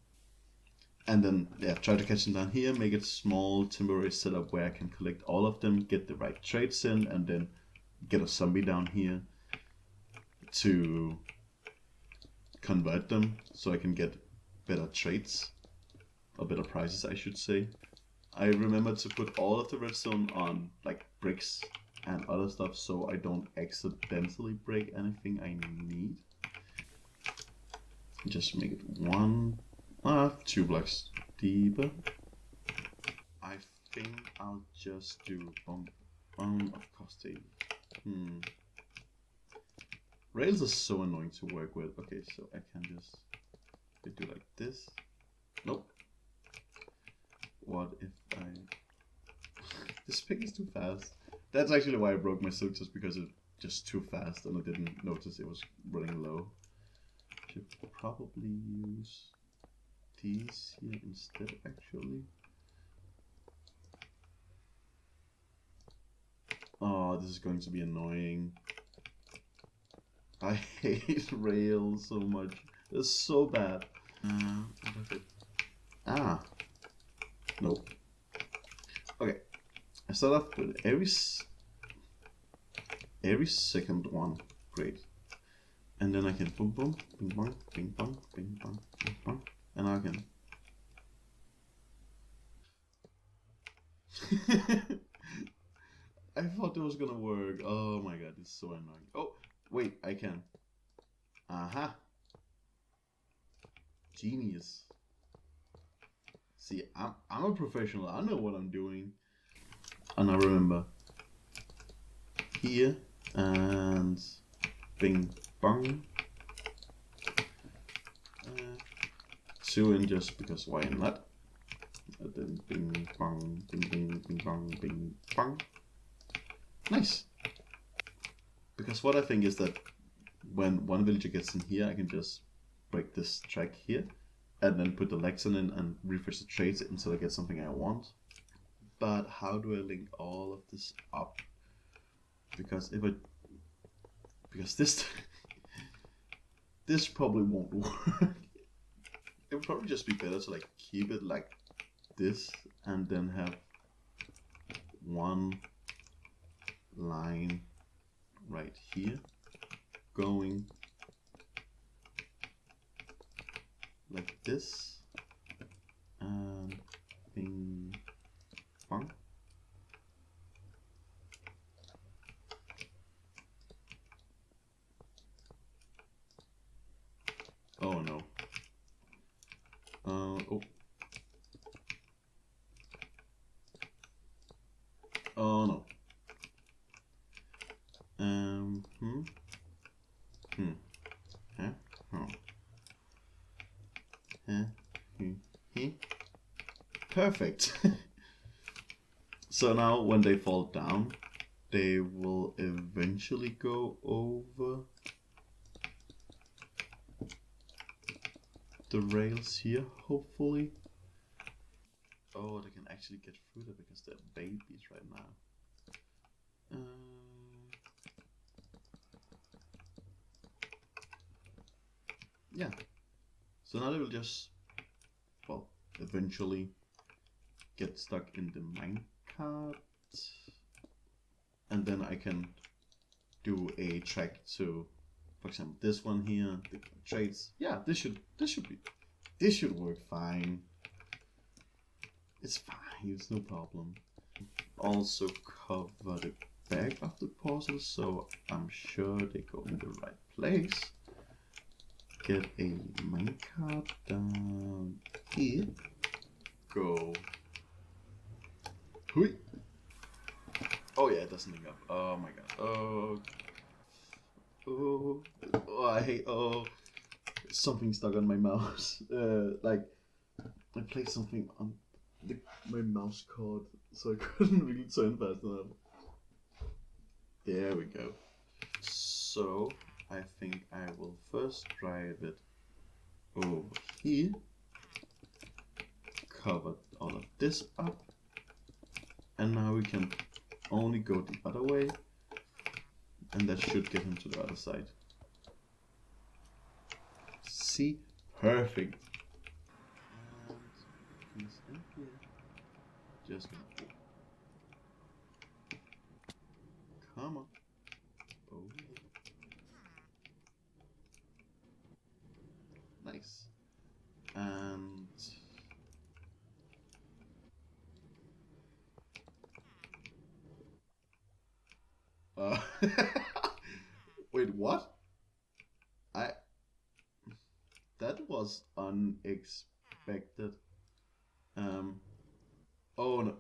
and then try to catch them down here, make it a small temporary setup where I can collect all of them, get the right traits in, and then get a zombie down here to convert them so I can get better traits, or better prices I should say. I remember to put all of the redstone on like bricks and other stuff so I don't accidentally break anything I need. Just make it 2 blocks deeper. I think I'll just do of course they rails are so annoying to work with. Okay, so I can just do like this. Nope. What if I this pick is too fast. That's actually why I broke my silk, just because it's just too fast and I didn't notice it was running low. Should probably use these here instead actually. Oh, this is going to be annoying. I hate rails so much. It's so bad. Nope. Okay. I start off with every second one. Great. And then I can boom boom, bing bong, bing bong, bing bong, bing bong. And I can I thought that was gonna work. Oh my god, it's so annoying. Oh, wait, I can. Aha. Genius. See, I'm a professional. I know what I'm doing. And I remember here and bing bong. 2 in just because why not? And then bing bong, bing bing bing bong, bing bong. Nice. Because what I think is that when one villager gets in here, I can just break this track here and then put the Lexan in and refresh the traits until I get something I want. But how do I link all of this up? Because this this probably won't work. It would probably just be better to like keep it like this and then have one line right here going like this and bing bong. Oh no. Oh. Oh no. Huh? Oh. Huh? Perfect. So now when they fall down, they will eventually go over the rails here, hopefully. Oh, they can actually get through there because they're babies right now. Yeah. So now they will just, well, eventually get stuck in the minecart. And then I can do a track to, for example, this one here, the traits. Yeah, this should work fine. It's fine, it's no problem. Also cover the back of the puzzle, so I'm sure they go in the right place. Get a minecart down here. Go. Hui. Oh yeah, it doesn't link up. Oh my god. Oh, I hate. Oh, something stuck on my mouse. Like I played something on my mouse cord, so I couldn't really turn fast enough. There we go. So I think I will first drive it over here, cover all of this up, and now we can only go the other way, and that should get him to the other side. See? Perfect. And he's in here. Just gonna go. Come on. Oh. Nice. And wait, what? That was unexpected. Oh no.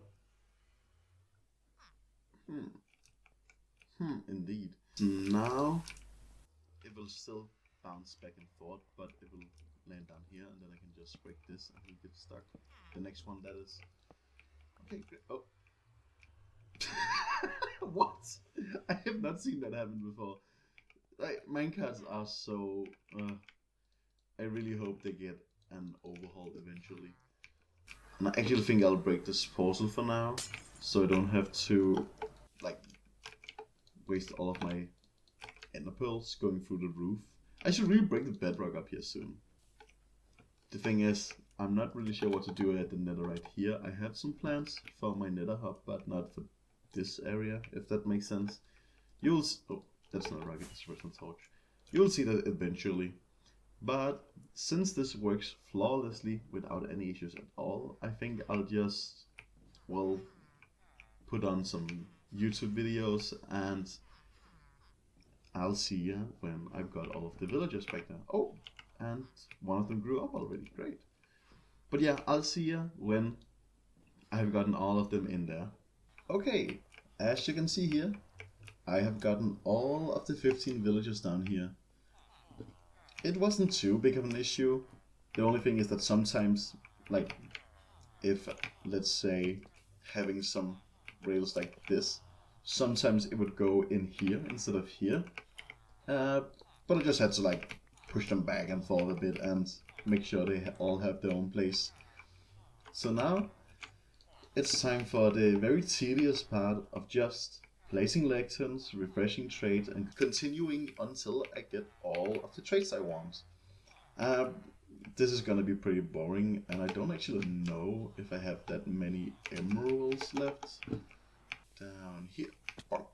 Indeed. Now it will still bounce back and forth, but it will land down here, and then I can just break this and he'll get stuck. The next one, that is. Okay, great. Oh. What? I have not seen that happen before. Like, minecarts are so. I really hope they get an overhaul eventually. And I actually think I'll break this puzzle for now, so I don't have to like waste all of my ender pearls going through the roof. I should really break the bedrock up here soon. The thing is, I'm not really sure what to do at the netherite here. I have some plans for my nether hub, but not for this area, if that makes sense. Oh, that's not a rocket, that's a redstone torch. You'll see that eventually. But since this works flawlessly without any issues at all, I think I'll just, well, put on some YouTube videos and I'll see you when I've got all of the villagers back there. Oh, and one of them grew up already, great. But yeah, I'll see you when I've gotten all of them in there. Okay, as you can see here, I have gotten all of the 15 villagers down here. It wasn't too big of an issue. The only thing is that sometimes, like, if, let's say, having some rails like this, sometimes it would go in here instead of here. But I just had to, like, push them back and forth a bit and make sure they all have their own place. So now, it's time for the very tedious part of just placing lecterns, refreshing trades, and continuing until I get all of the traits I want. This is gonna be pretty boring, and I don't actually know if I have that many emeralds left. Down here. Bonk.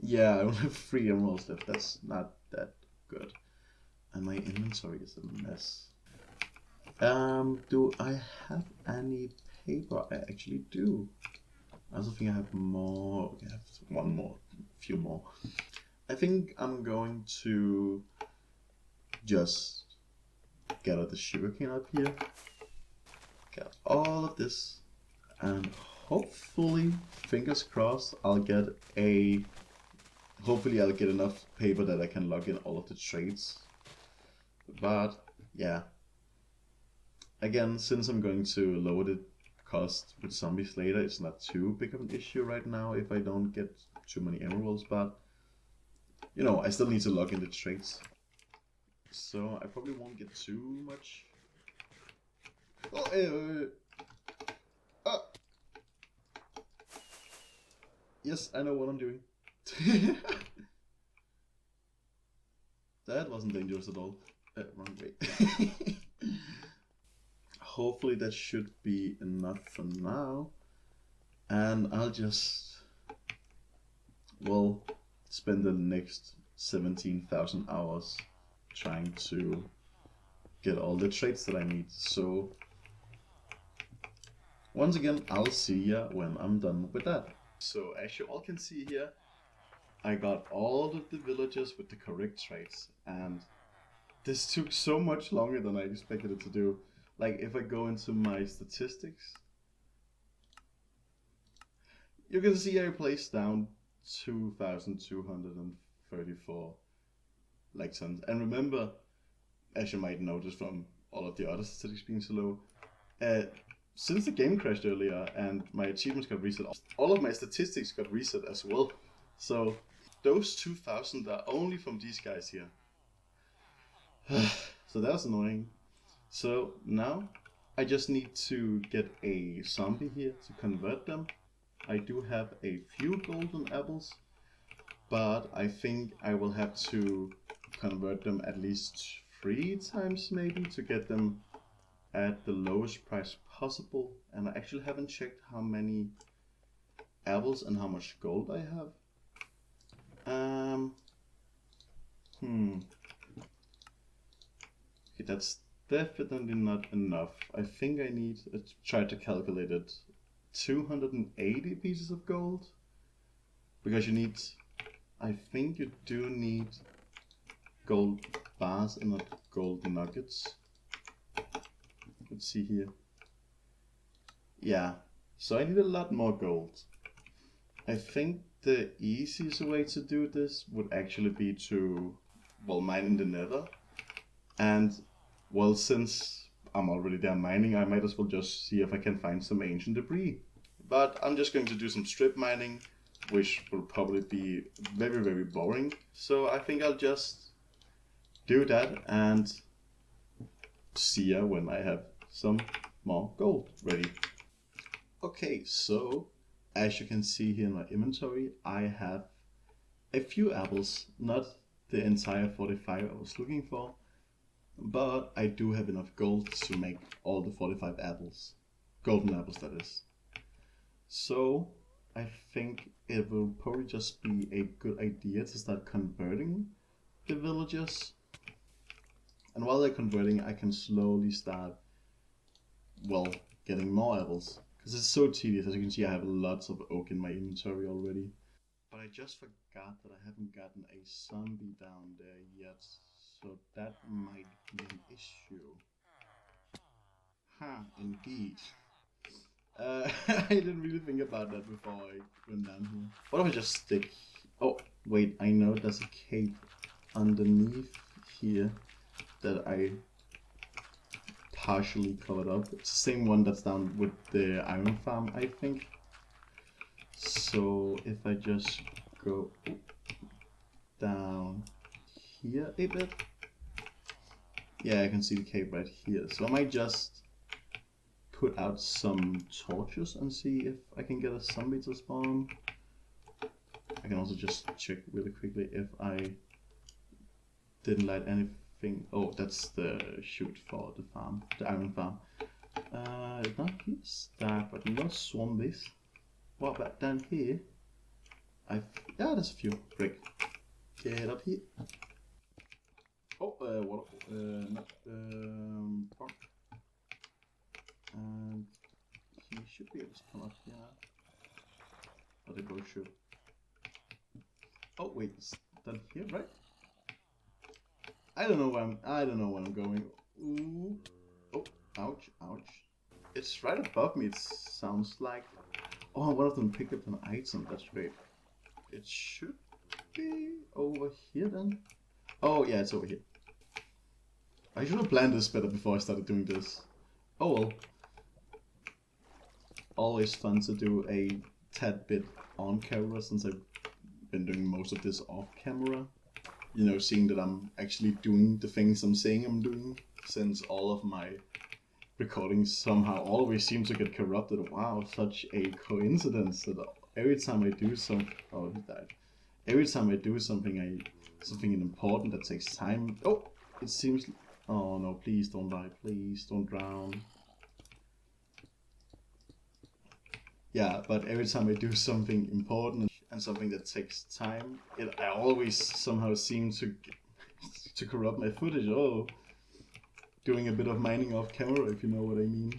Yeah, I only have 3 emeralds left. That's not that good. And my inventory is a mess. Do I have any paper? I actually do. I also think I have more. Okay, I have one more, a few more. I think I'm going to just gather the sugarcane up here, get all of this, and hopefully, fingers crossed, hopefully I'll get enough paper that I can log in all of the trades. But yeah, Again, since I'm going to lower the cost with zombies later, it's not too big of an issue right now if I don't get too many emeralds, but you know, I still need to log in the traits. So I probably won't get too much. Oh, yes, I know what I'm doing. That wasn't dangerous at all. Wrong way. Hopefully that should be enough for now. And I'll just, well, spend the next 17,000 hours trying to get all the traits that I need. So, once again, I'll see ya when I'm done with that. So, as you all can see here, I got all of the villagers with the correct traits, and this took so much longer than I expected it to do. Like, if I go into my statistics, you can see I placed down 2,234 lectons. And remember, as you might notice from all of the other statistics being so low, since the game crashed earlier and my achievements got reset, all of my statistics got reset as well. So those 2,000 are only from these guys here. So that's annoying. So now I just need to get a zombie here to convert them. I do have a few golden apples, but I think I will have to convert them at least 3 times maybe to get them at the lowest price possible. And I actually haven't checked how many apples and how much gold I have. Okay, that's definitely not enough. I think I need to try to calculate it. 280 pieces of gold, because you need, I think you do need gold bars and not gold nuggets. Let's see here. Yeah, so I need a lot more gold. I think the easiest way to do this would actually be to, well, mine in the nether. And, well, since I'm already there mining, I might as well just see if I can find some ancient debris. But I'm just going to do some strip mining, which will probably be very, very boring. So I think I'll just do that and see ya when I have some more gold ready. Okay, so as you can see here in my inventory, I have a few apples, not the entire 45 I was looking for, but I do have enough gold to make all the 45 apples. Golden apples, that is. So I think it will probably just be a good idea to start converting the villagers. And while they're converting, I can slowly start, well, getting more apples. Because it's so tedious. As you can see, I have lots of oak in my inventory already. But I just forgot that I haven't gotten a zombie down there yet. So that might be an issue. Ha, indeed. I didn't really think about that before I went down here. What if I just stick... Oh, wait, I know there's a cave underneath here that I partially covered up. It's the same one that's down with the iron farm, I think. So if I just go down here a bit. Yeah, I can see the cave right here. So I might just put out some torches and see if I can get a zombie to spawn. I can also just check really quickly if I didn't light anything. Oh, that's the chute for the farm, the iron farm. Not here, dark, but no zombies. What about down here? Yeah, there's a few. Break. Get up here. Oh, what? Not pump. And he should be able to come up here. But they both should. Oh wait, it's down here, right? I don't know where I'm going. Ooh. Oh, ouch, ouch. It's right above me, it sounds like. Oh, one of them picked up an item, that's great. It should be over here then. Oh yeah, it's over here. I should have planned this better before I started doing this. Oh well. Always fun to do a tad bit on camera since I've been doing most of this off camera. You know, seeing that I'm actually doing the things I'm saying I'm doing, since all of my recordings somehow always seem to get corrupted. Wow, such a coincidence that every time I do something, oh, he died. Every time I do something, something important that takes time. Oh, it seems. Oh no! Please don't die. Please don't drown. Yeah, but every time I do something important and something that takes time, I always somehow seem to corrupt my footage. Oh, doing a bit of mining off camera, if you know what I mean.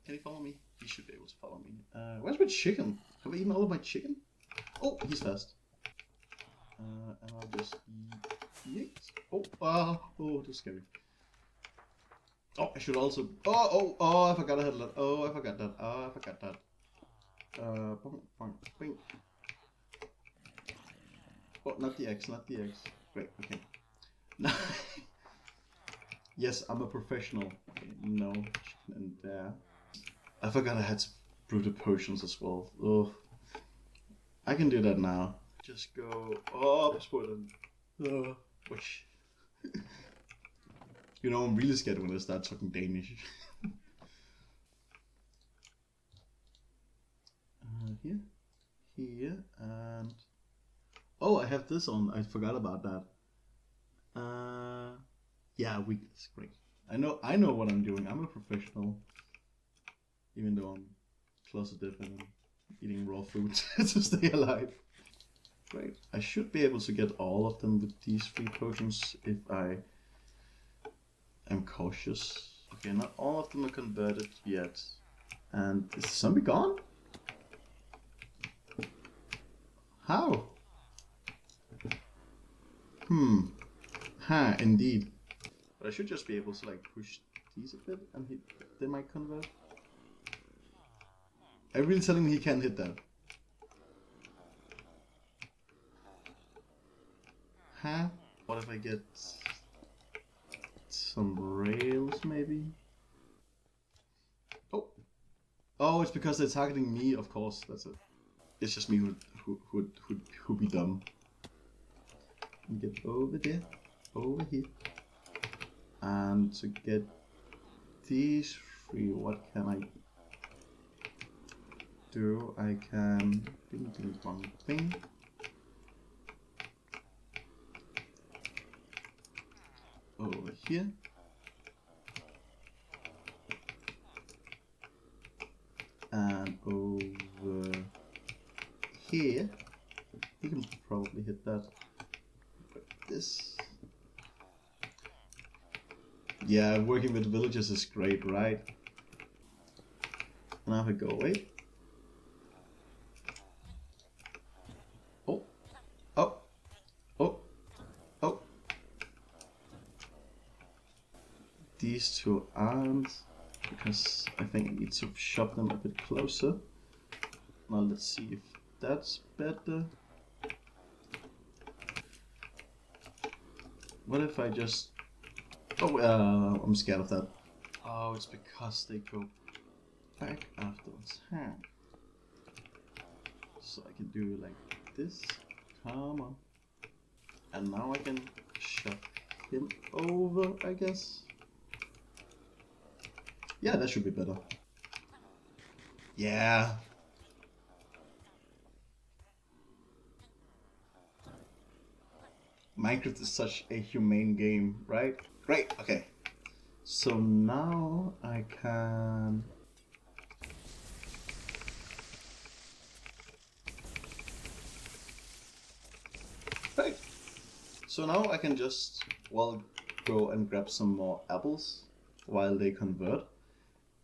Can he follow me? He should be able to follow me. Where's my chicken? Have I eaten all of my chicken? Oh, he's fast. And I'll just eat. Oh, that's scary. Oh, I should also. Oh, I forgot I had that. Oh, I forgot that. Bing. Oh, not the X. Great, okay. Yes, I'm a professional. Okay, no, and I forgot I had to brew the potions as well. Oh, I can do that now. Just go up, which. You know, I'm really scared when I start talking Danish. Here, and oh, I have this on. I forgot about that. Yeah, weakness, great. I know what I'm doing. I'm a professional, even though I'm closeted and eating raw food to stay alive. Great. I should be able to get all of them with these 3 potions if I am cautious. Okay, not all of them are converted yet. And is the zombie gone? How? Indeed. But I should just be able to like push these a bit and they might convert. Are you really telling me he can't hit that? What if I get some rails maybe? Oh, it's because they're targeting me, of course, that's it. It's just me who be dumb. Get over there, over here. And to get these 3, what can I do? I can bing. Over here. And over here. You can probably hit that. But this. Yeah, working with villagers is great, right? Now if I go away. Oh. These 2 aren't, because I think I need to shove them a bit closer. Now let's see if that's better. What if I just... I'm scared of that. Oh, it's because they go back afterwards. So I can do like this. Come on. And now I can shove him over, I guess. Yeah, that should be better. Yeah. Minecraft is such a humane game, right? Great, okay. So now I can... Right. So now I can just, well, go and grab some more apples while they convert.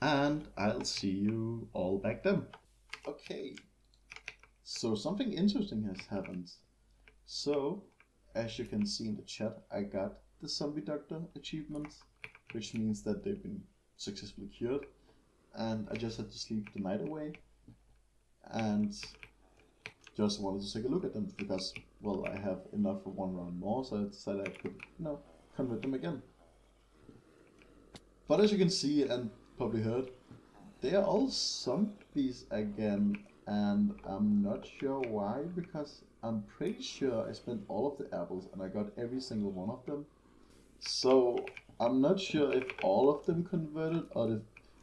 And I'll see you all back then. Okay. So something interesting has happened. So, as you can see in the chat, I got the Zombie Doctor achievement, which means that they've been successfully cured. And I just had to sleep the night away. And just wanted to take a look at them because, well, I have enough for 1 round more, so I decided I could, convert them again. But as you can see, and probably heard. They are all zombies again, and I'm not sure why, because I'm pretty sure I spent all of the apples and I got every single one of them. So I'm not sure if all of them converted or if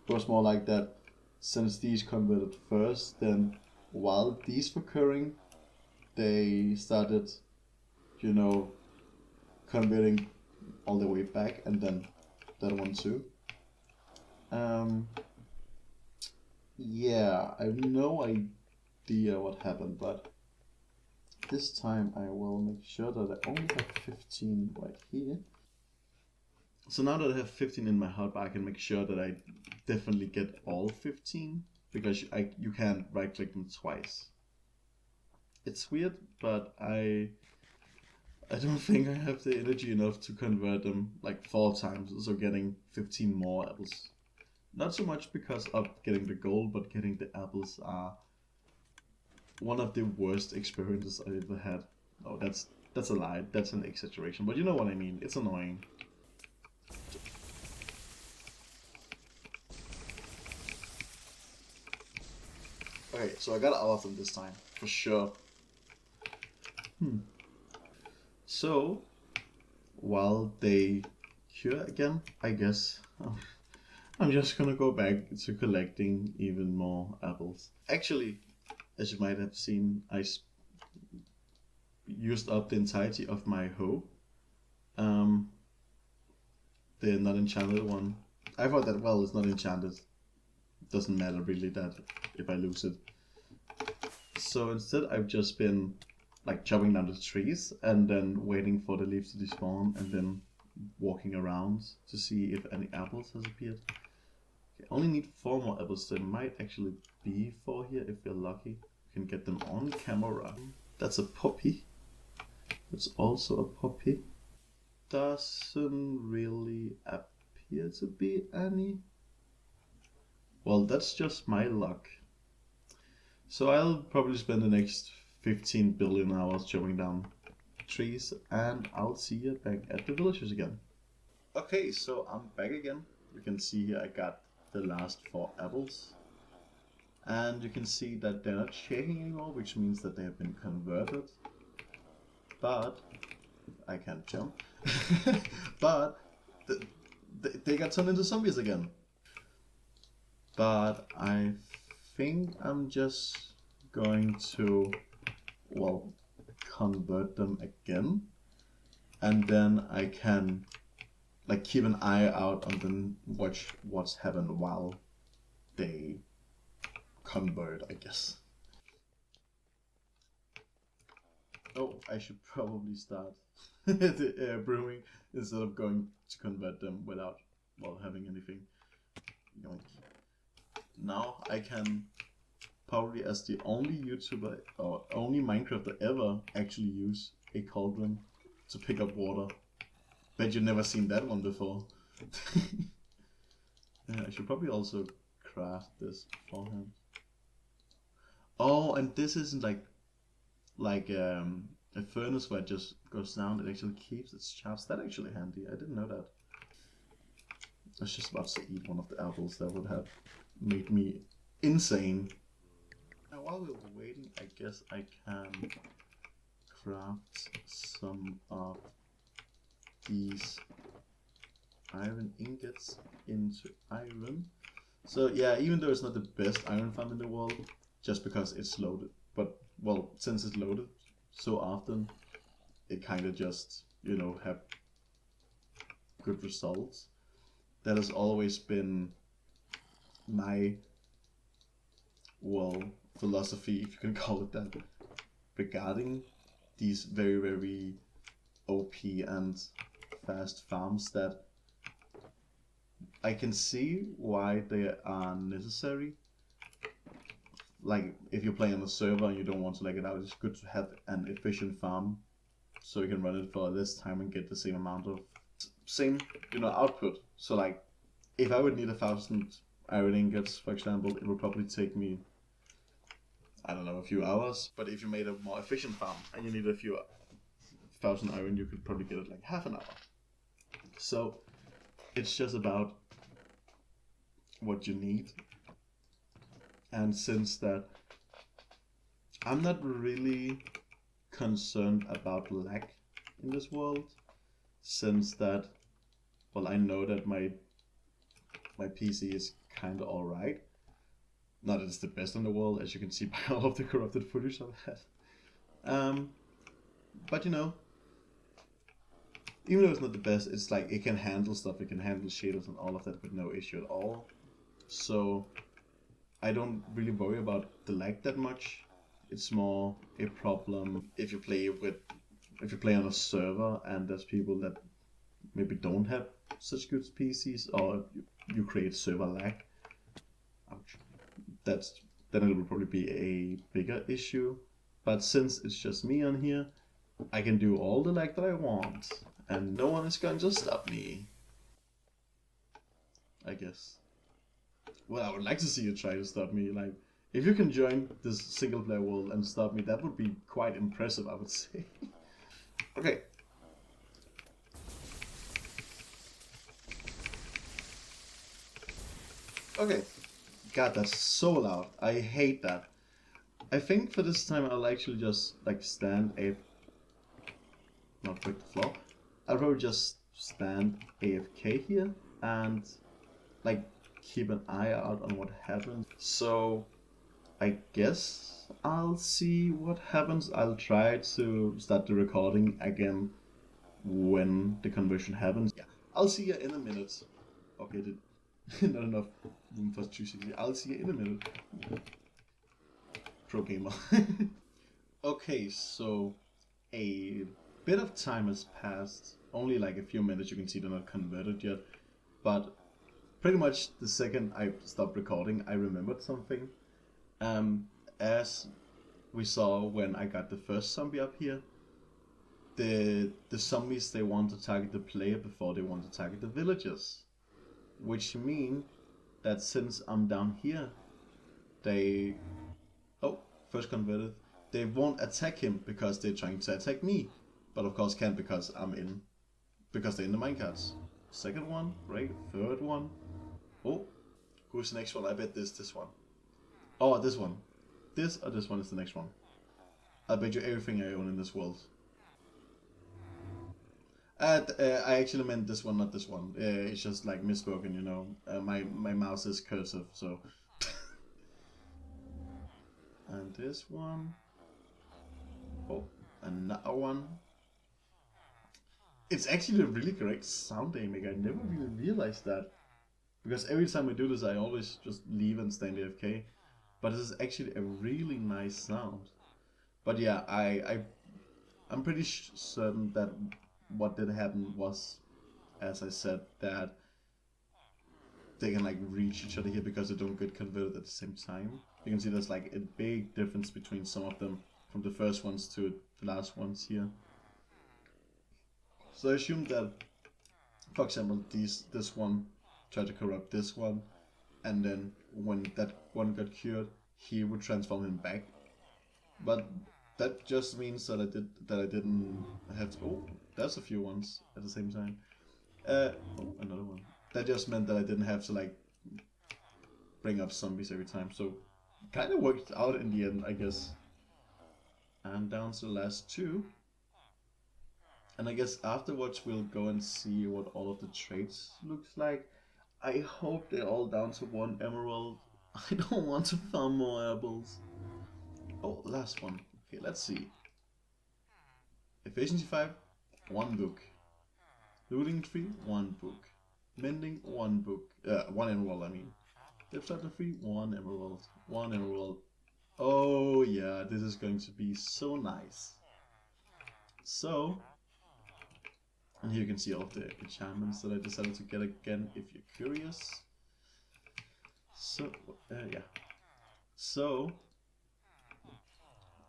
it was more like that since these converted first, then while these were occurring, they started, you know, converting all the way back and then that one too. Yeah, I have no idea what happened, but this time I will make sure that I only have 15 right here. So now that I have 15 in my hotbar, I can make sure that I definitely get all 15, because you can right click them twice. It's weird, but I don't think I have the energy enough to convert them like 4 times, so getting 15 more apples. Not so much because of getting the gold, but getting the apples are one of the worst experiences I ever had. Oh, that's a lie. That's an exaggeration, but you know what I mean. It's annoying. Okay, so I got all of them this time for sure. So while they cure again, I guess I'm just gonna go back to collecting even more apples. Actually, as you might have seen, I used up the entirety of my hoe. The not enchanted one. I thought that, well, it's not enchanted. It doesn't matter really that if I lose it. So instead I've just been like chopping down the trees and then waiting for the leaves to despawn and then walking around to see if any apples has appeared. Okay, I only need 4 more apples. There might actually be 4 here if we're lucky. We can get them on camera. That's a poppy. It's also a poppy. Doesn't really appear to be any. Well, that's just my luck. So I'll probably spend the next 15 billion hours chopping down trees, and I'll see you back at the villages again. Okay, so I'm back again. You can see here I got the last 4 apples. And you can see that they're not shaking anymore, which means that they have been converted. But I can't jump. But they got turned into zombies again. But I think I'm just going to, well, convert them again, and then I can like keep an eye out on them, watch what's happened while they convert, I guess. Oh, I should probably start the brewing instead of going to convert them without, well, having anything. Yoink. Now I can probably, as the only YouTuber or only Minecrafter ever, actually use a cauldron to pick up water. Bet you've never seen that one before. Yeah, I should probably also craft this beforehand. Oh, and this isn't like a furnace where it just goes down. It actually keeps its shafts. That's actually handy. I didn't know that. I was just about to eat one of the apples. That would have made me insane. Now, while we're waiting, I guess I can craft some of these iron ingots into iron. So yeah, even though it's not the best iron farm in the world, just because it's loaded, but well, since it's loaded so often, it kind of just, you know, have good results. That has always been my, well, philosophy, if you can call it that, regarding these very, very OP and fast farms, that I can see why they are necessary. Like, if you're playing on a server and you don't want to lag it out, it's good to have an efficient farm so you can run it for less time and get the same amount of output. So like, if I would need 1,000 iron ingots, for example, it would probably take me, I don't know, a few hours. But if you made a more efficient farm and you need a few 1,000 iron, you could probably get it like half an hour. So it's just about what you need. And since that I'm not really concerned about lag in this world, since that, well, I know that my PC is kind of alright. Not that it's the best in the world, as you can see by all of the corrupted footage I've had. But you know, even though it's not the best, it's like it can handle stuff, it can handle shaders and all of that with no issue at all. So I don't really worry about the lag that much. It's more a problem if you play on a server and there's people that maybe don't have such good PCs, or you create server lag. Ouch. Then it will probably be a bigger issue. But since it's just me on here, I can do all the lag that I want, and no one is going to stop me, I guess. Well, I would like to see you try to stop me. Like, if you can join this single player world and stop me, that would be quite impressive, I would say. Okay. Okay. God, that's so loud. I hate that. I think for this time I'll actually just like not break the floor. I'll probably just stand AFK here and like keep an eye out on what happens. So I guess I'll see what happens. I'll try to start the recording again when the conversion happens. Yeah, I'll see you in a minute. Okay, not enough room for choosing. I'll see you in a minute. Pro gamer. Okay, so a bit of time has passed. Only like a few minutes. You can see they're not converted yet, but pretty much the second I stopped recording, I remembered something. As we saw when I got the first zombie up here, the zombies, they want to target the player before they want to target the villagers, which mean that since I'm down here, they first converted, they won't attack him because they're trying to attack me, but of course can't because they're in the minecarts. Second one, right? Third one. Oh, who's the next one? I bet this one. Oh, this one. This or this one is the next one. I bet you everything I own in this world. I actually meant this one, not this one. It's just like misspoken, you know. My mouse is cursive, so. And this one. Oh, another one. It's actually a really great sound aiming. I never really realized that. Because every time I do this, I always just leave and stand AFK. But this is actually a really nice sound. But yeah, I'm pretty certain that what did happen was, as I said, that they can like reach each other here because they don't get converted at the same time. You can see there's like a big difference between some of them, from the first ones to the last ones here. So I assume that, for example, this one tried to corrupt this one, and then when that one got cured, he would transform him back. But that just means that I didn't have to. Oh, that's a few ones at the same time. Oh, another one. That just meant that I didn't have to like bring up zombies every time. So kind of worked out in the end, I guess. And down to the last two. And I guess afterwards we'll go and see what all of the traits looks like. I hope they're all down to 1 emerald. I don't want to farm more apples. Oh, last one. Okay, let's see. Efficiency 5, 1 book. Looting 3, 1 book. Mending, 1 book. 1 emerald, I mean. Depth starter 3, 1 emerald. 1 emerald. Oh yeah, this is going to be so nice. So, and here you can see all of the enchantments that I decided to get again, if you're curious. So, yeah. So,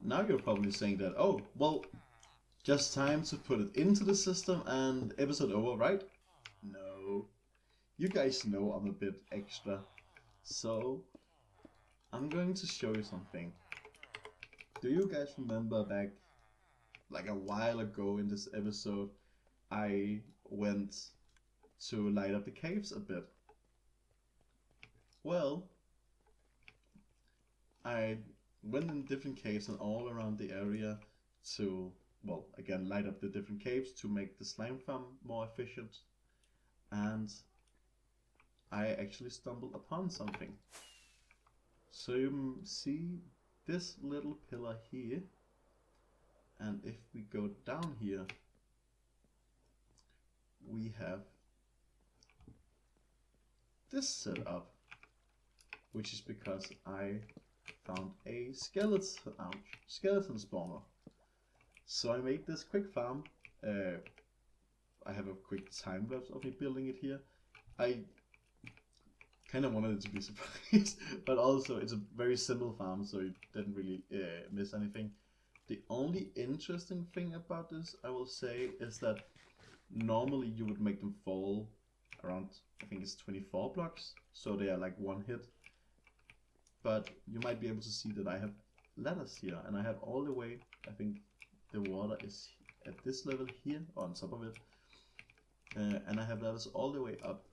now you're probably saying that, oh, well, just time to put it into the system and episode over, right? No. You guys know I'm a bit extra. So, I'm going to show you something. Do you guys remember back, like a while ago in this episode, I went to light up the caves a bit? Well, I went in different caves and all around the area to, well, again, light up the different caves to make the slime farm more efficient. And I actually stumbled upon something. So you see this little pillar here, and if we go down here, we have this set up, which is because I found a skeleton spawner. So I made this quick farm. I have a quick time lapse of me building it here. I kind of wanted it to be a surprise, but also it's a very simple farm, so you didn't really miss anything. The only interesting thing about this, I will say, is that normally you would make them fall around, I think it's 24 blocks, so they are like one hit. But you might be able to see that I have ladders here, and I have all the way, I think the water is at this level here, on top of it, and I have ladders all the way up.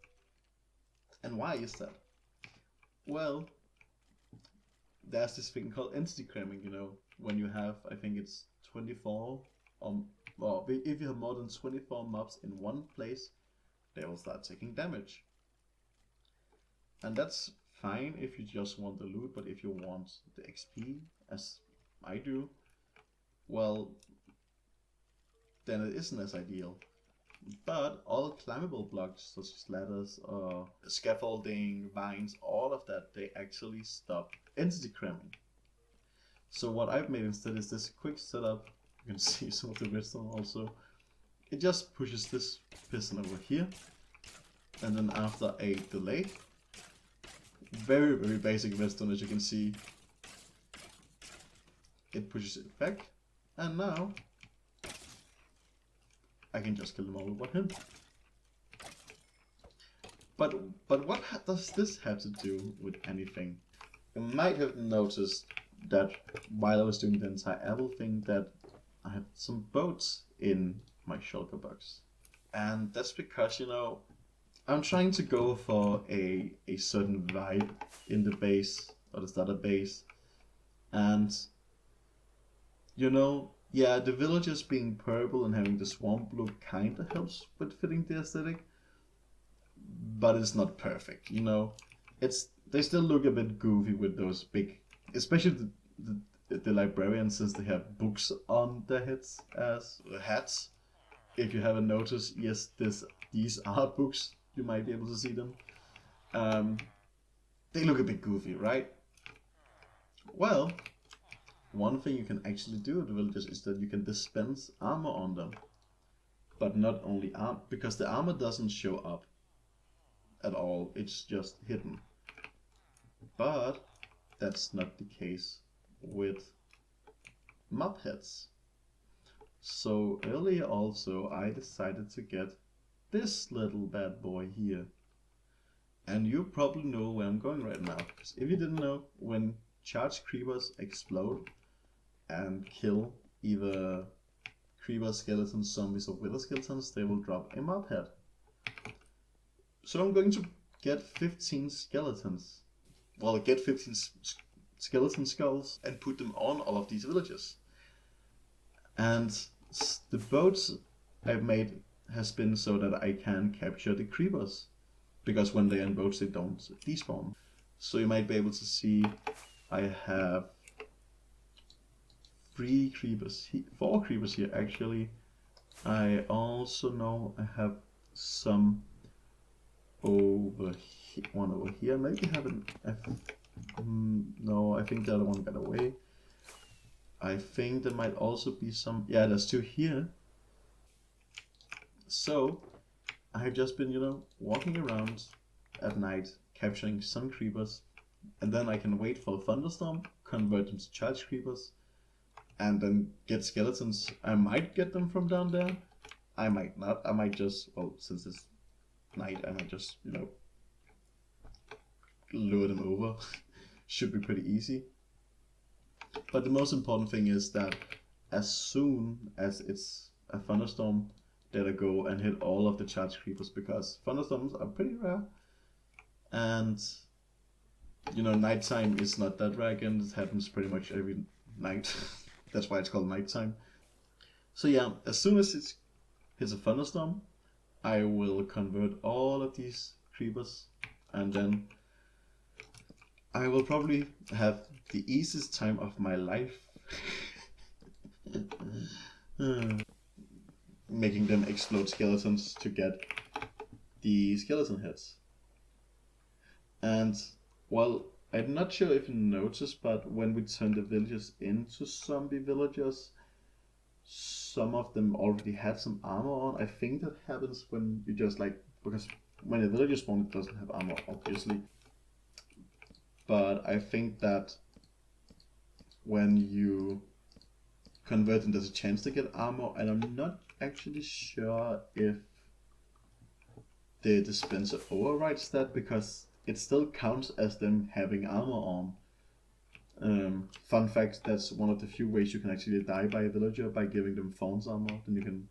And why is that? Well, there's this thing called entity cramming, you know, when you have, I think it's 24, well, if you have more than 24 mobs in one place, they will start taking damage. And that's fine if you just want the loot, but if you want the XP, as I do, well, then it isn't as ideal. But all climbable blocks, such as ladders, scaffolding, vines, all of that, they actually stop entity cramming. So what I've made instead is this quick setup. You can see some of the redstone also. It just pushes this piston over here, and then after a delay, very basic redstone, as you can see, it pushes it back, and now I can just kill them all with one hit. But what does this have to do with anything? You might have noticed that while I was doing the entire apple thing, that I had some boats in my shulker box. And that's because, you know, I'm trying to go for a certain vibe in the base, or the starter base. And, you know, yeah, the villagers being purple and having the swamp look kinda helps with fitting the aesthetic, but it's not perfect, you know. They still look a bit goofy with those big, especially the librarians, since they have books on their heads as hats. If you haven't noticed, yes, these are books. You might be able to see them. They look a bit goofy, right? Well, one thing you can actually do with the villagers is that you can dispense armor on them. But not only armor, because the armor doesn't show up at all, it's just hidden. But that's not the case with mob heads. So earlier also I decided to get this little bad boy here. And you probably know where I'm going right now, because if you didn't know, when charged creepers explode and kill either creeper skeletons, zombies, or wither skeletons, they will drop a mob head. So I'm going to get 15 skeletons. Well, get 15 skeleton skulls and put them on all of these villages. And the boats I've made has been so that I can capture the creepers, because when they're in boats they don't despawn. So you might be able to see I have 4 creepers here actually. I also know I have some over here, one over here. Maybe I haven't. No, I think the other one got away. I think there might also be some. Yeah, there's 2 here. So I've just been, you know, walking around at night, capturing some creepers, and then I can wait for a thunderstorm, convert them to charged creepers, and then get skeletons. I might get them from down there. I might not. I might just, well, since it's night, I might just, you know, lure them over. Should be pretty easy. But the most important thing is that as soon as it's a thunderstorm, that I go and hit all of the charged creepers, because thunderstorms are pretty rare. And You know, nighttime is not that rare again. It happens pretty much every night. That's why it's called nighttime. So yeah, as soon as it hits a thunderstorm, I will convert all of these creepers, and then I will probably have the easiest time of my life making them explode skeletons to get the skeleton heads. And well, I'm not sure if you noticed, but when we turn the villagers into zombie villagers, some of them already had some armor on. I think that happens when you just like, because when a villager spawns, it doesn't have armor, obviously. But I think that when you convert them, there's a chance to get armor, and I'm not actually sure if the dispenser overrides that, because it still counts as them having armor on. Fun fact, that's one of the few ways you can actually die by a villager, by giving them Fawn's armor. Then you can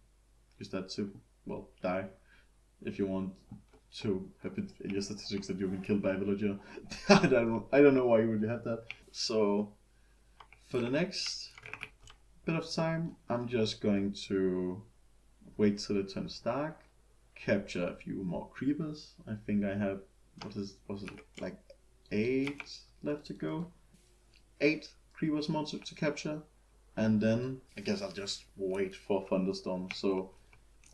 use that to, well, die if you want to have it in your statistics that you've been killed by a villager. I don't know why you would have that. So for the next bit of time, I'm just going to wait till it turns dark, capture a few more creepers. I think I have, was it like 8 left to go? 8 creepers more to capture, and then I guess I'll just wait for thunderstorm. So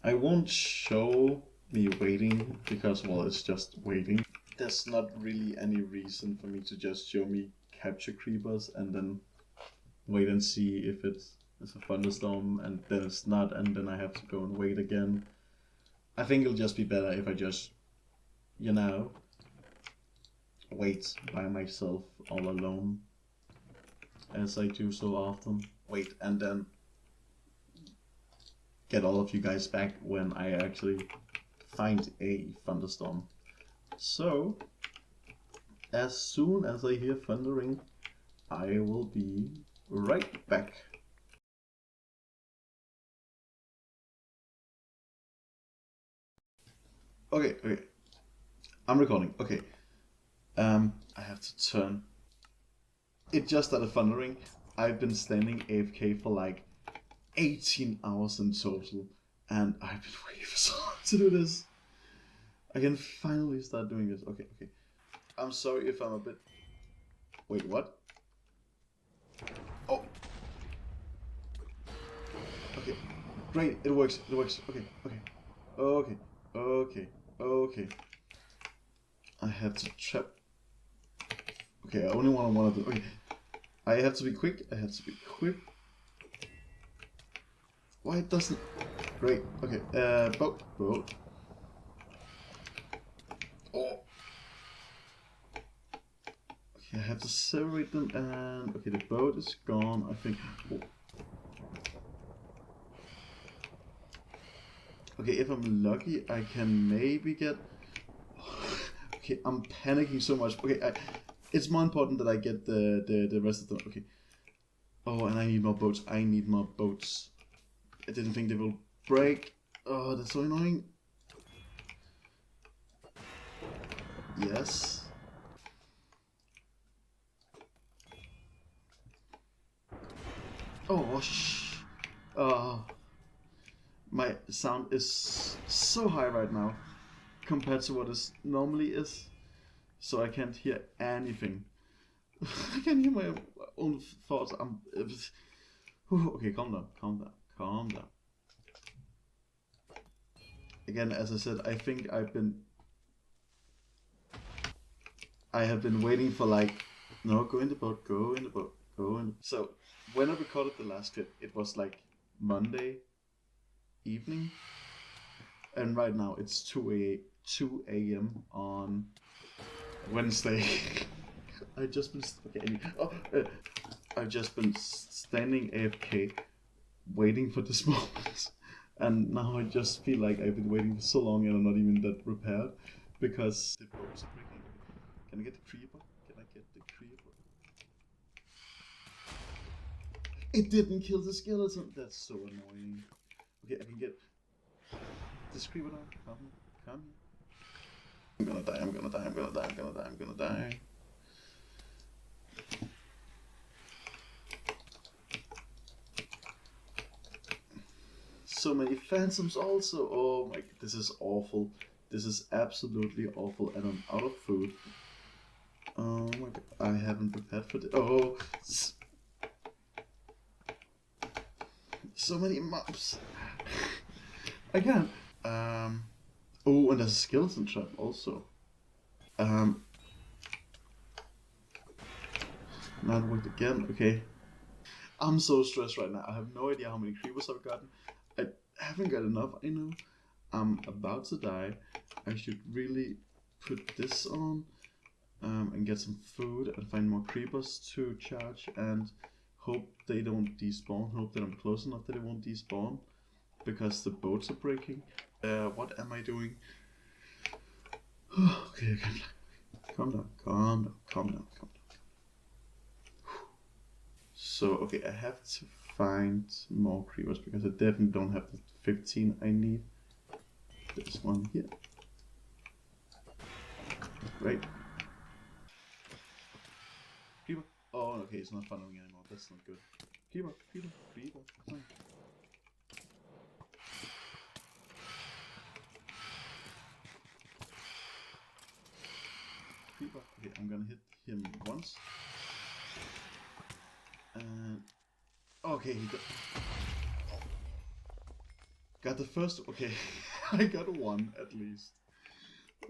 I won't show me waiting, because well, it's just waiting. There's not really any reason for me to just show me capture creepers and then wait and see if it's a thunderstorm, and then it's not, and then I have to go and wait again. I think it'll just be better if I just, you know, wait by myself all alone, as I do so often. Wait and then get all of you guys back when I actually find a thunderstorm. So as soon as I hear thundering, I will be right back. Okay, I'm recording. Okay, I have to turn. It just started thundering. I've been standing AFK for like 18 hours in total, and I've been waiting for so long to do this. I can finally start doing this. Okay. I'm sorry if I'm a bit... Wait, what? Oh! Okay, great, it works. Okay. I have to trap... Okay, I only want one of them. Okay, I have to be quick. Why it doesn't... Great, okay, boat. Oh! Okay, I have to separate them, and... Okay, the boat is gone, I think. Oh. Okay, if I'm lucky, I can maybe get... Okay, I'm panicking so much. Okay, it's more important that I get the rest of them. Okay. Oh, and I need more boats. I didn't think they will break. Oh, that's so annoying. Yes. Oh, my sound is so high right now compared to what it normally is, so I can't hear anything. I can't hear my own thoughts. Okay, calm down. Again, as I said, I think I have been waiting for like, no, go in the boat. So when I recorded the last clip, it was like Monday evening, and right now it's 2 a.m. on Wednesday. I've just been standing AFK waiting for this moment, and now I just feel like I've been waiting for so long and I'm not even that prepared, because the boats are breaking. Can I get the creeper? It didn't kill the skeleton. That's so annoying. Okay, I can get this creeper down. Come here. I'm gonna die. So many phantoms also. Oh my, this is awful. This is absolutely awful, and I'm out of food. Oh my god, I haven't prepared for this. Oh, so many mobs. I can't. Oh, and there's a skeleton trap also. Not worked again. Okay. I'm so stressed right now. I have no idea how many creepers I've gotten. I haven't got enough, I know. I'm about to die. I should really put this on and get some food and find more creepers to charge and hope they don't despawn. Hope that I'm close enough that they won't despawn because the boats are breaking. What am I doing? Okay. Calm down, calm down, calm down, calm down. So, okay, I have to find more creepers because I definitely don't have the 15 I need. There's one here. Right. Creeper. Oh, okay, it's not following anymore. That's not good. Creeper. No. Creeper. Okay, I'm gonna hit him once. And okay, he got the first. Okay, I got one at least.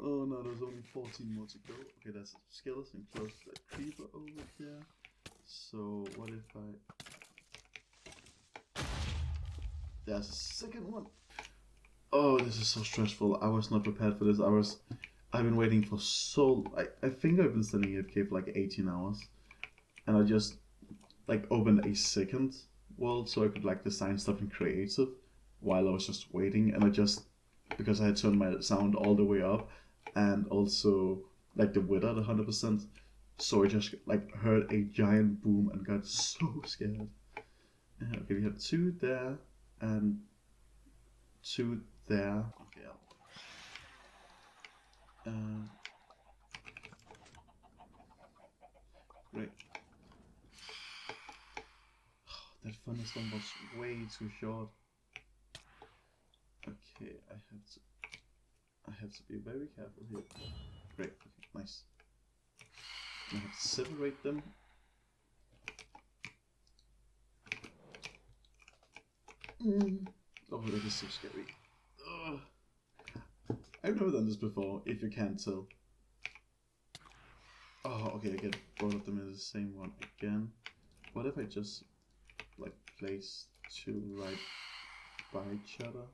Oh no, there's only 14 more to go. Okay, that's a skeleton close to that creeper over there. So what if there's a second one. Oh, this is so stressful. I was not prepared for this. I've been waiting for I think I've been standing in AFK for like 18 hours. And I just like opened a second world so I could like design stuff in creative while I was just waiting, and because I had turned my sound all the way up and also like the width at 100%, so I just like heard a giant boom and got so scared. Okay, we have 2 there and 2 there. Okay. Great. That thunderstorm was way too short. Okay, I have to be very careful here. Great, okay, nice. I have to separate them. Oh, that is so scary. Ugh. I've never done this before, if you can't tell. Oh, okay, I get both of them in the same one again. What if I just like place 2 right by each other?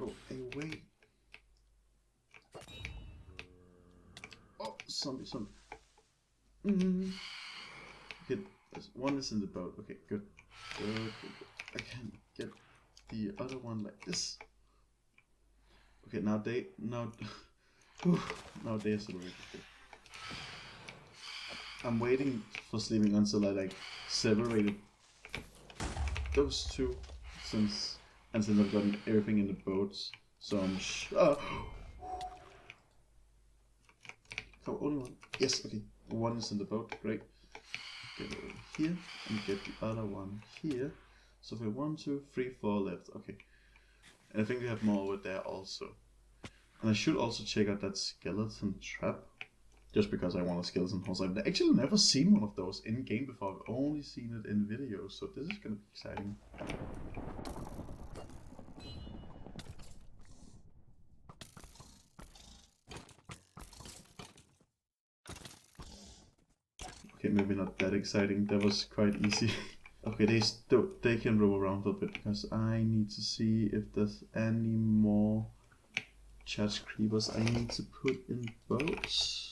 Oh, hey, wait. Oh, zombie. Okay, one is in the boat. Okay, good. I can get the other one like this. Okay, now they're separated. I'm waiting for sleeping until I like separated those 2 since I've gotten everything in the boats. So I'm oh, only one. Yes, okay. One is in the boat. Great. Get over here and get the other one here. So we have 1, 2, 3, 4 left. Okay. And I think we have more over there also. And I should also check out that skeleton trap. Just because I want a skeleton horse. I've actually never seen one of those in game before. I've only seen it in videos. So this is gonna be exciting. Okay, maybe not that exciting. That was quite easy. Okay, they can roll around a bit because I need to see if there's any more charged creepers I need to put in boats.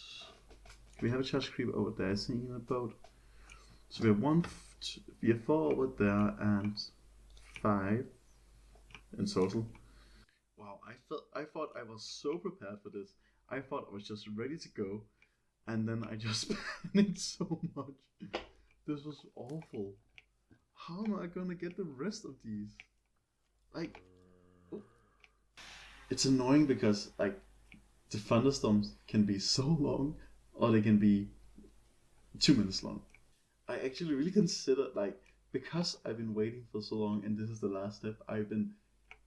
We have a charged creeper over there, sitting in a boat. So we have 4 over there and 5 in total. Wow, I thought I was so prepared for this. I thought I was just ready to go, and then I just panicked so much. This was awful. How am I gonna get the rest of these? Like, oh. It's annoying because like the thunderstorms can be so long, or they can be 2 minutes long. I actually really considered like because I've been waiting for so long and this is the last step,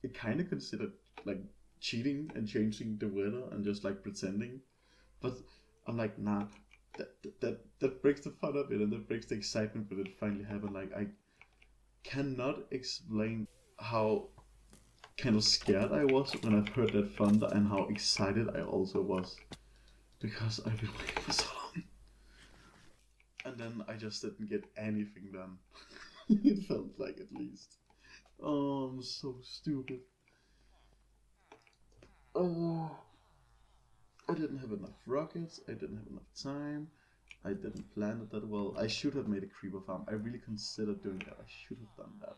it kind of considered like cheating and changing the weather and just like pretending. But I'm like, nah, that breaks the fun of it and that breaks the excitement when it finally happened. Like, I cannot explain how kind of scared I was when I heard that thunder and how excited I also was because I've been waiting for so long. And then I just didn't get anything done. It felt like, at least. Oh, I'm so stupid. Oh, I didn't have enough rockets, I didn't have enough time, I didn't plan it that well. I should have made a creeper farm. I really considered doing that. I should have done that.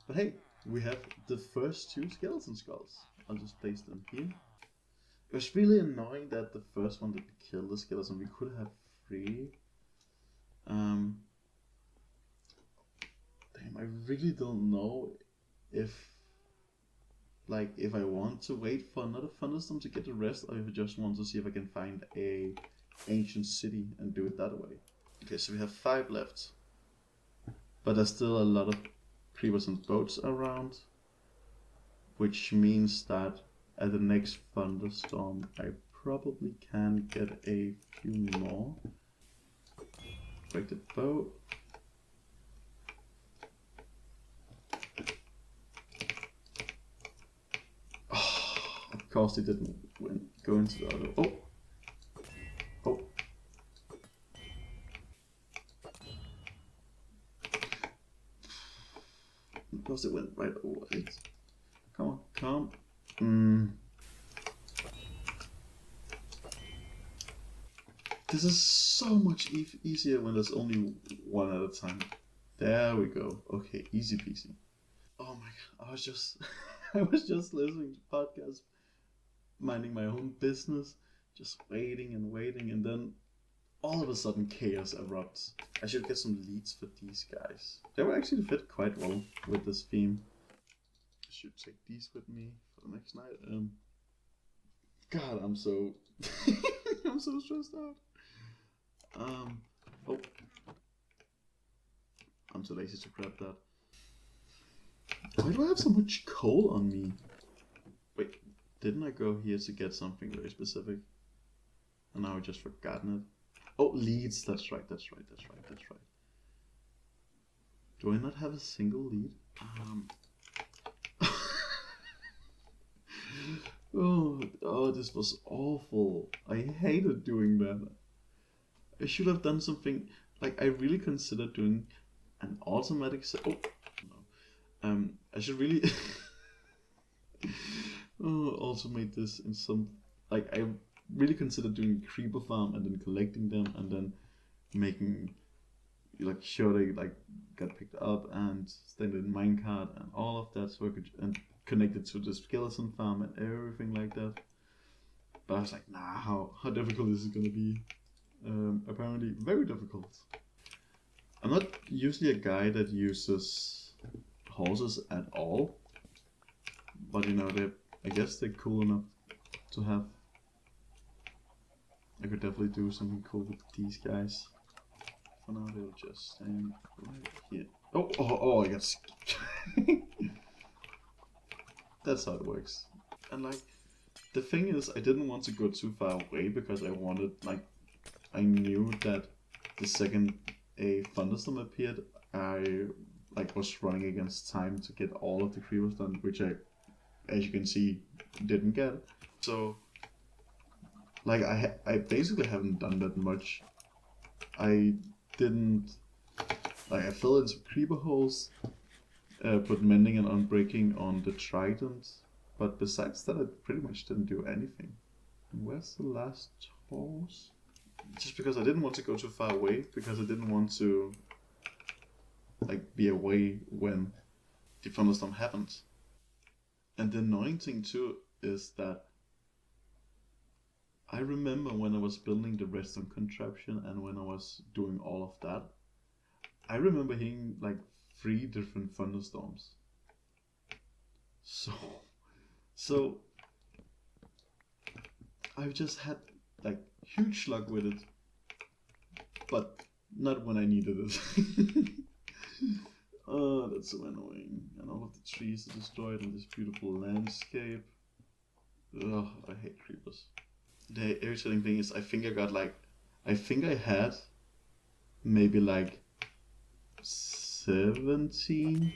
But hey, we have the first 2 skeleton skulls. I'll just place them here. It was really annoying that the first one didn't kill the skeleton. We could have 3. Damn, I really don't know if I want to wait for another thunderstorm to get the rest, or if I just want to see if I can find a ancient city and do it that way. Okay, so we have 5 left. But there's still a lot of creepers and boats around, which means that at the next thunderstorm I probably can get a few more. Break the boat. Oh, of course they didn't go into the other. Oh! Oh! Of course it went right over it. Come on, come. This is so much easier when there's only one at a time. There we go. Okay, easy peasy. Oh my god, I was just I was just listening to podcasts, minding my own business, just waiting and waiting, and then all of a sudden chaos erupts. I should get some leads for these guys. They will actually fit quite well with this theme. I should take these with me for the next night. God, I'm so I'm so stressed out. Oh, I'm too lazy to grab that. Why do I have so much coal on me? Wait, didn't I go here to get something very specific? And now I just forgotten it. Oh, leads, that's right. Do I not have a single lead? Oh, this was awful. I hated doing that. I should have done something, like I really considered doing an automatic oh, no. I should really automate this in some, like I really considered doing creeper farm and then collecting them and then making, like, sure they like got picked up and stayed in minecart and all of that, so I could and connect it to the skeleton farm and everything like that. But I was like, nah, how difficult is it gonna be? Apparently very difficult. I'm not usually a guy that uses horses at all, but you know, I guess they're cool enough to have. I could definitely do something cool with these guys. For now, they'll just stand right here. Oh, I got skipped. That's how it works. And like, the thing is, I didn't want to go too far away because I wanted, like, I knew that the second a thunderstorm appeared, I like was running against time to get all of the creepers done, which I, as you can see, didn't get. So, like, I basically haven't done that much. I didn't, like, I filled in some creeper holes, put mending and unbreaking on the trident, but besides that, I pretty much didn't do anything. And where's the last horse? Just because I didn't want to go too far away, because I didn't want to, like, be away when the thunderstorm happens. And the annoying thing too is that I remember when I was building the redstone contraption and when I was doing all of that, I remember hearing like 3 different thunderstorms. So I've just had like huge luck with it, but not when I needed it. Oh, that's so annoying. And all of the trees are destroyed in this beautiful landscape. Ugh, I hate creepers. The irritating thing is I think I had maybe like 17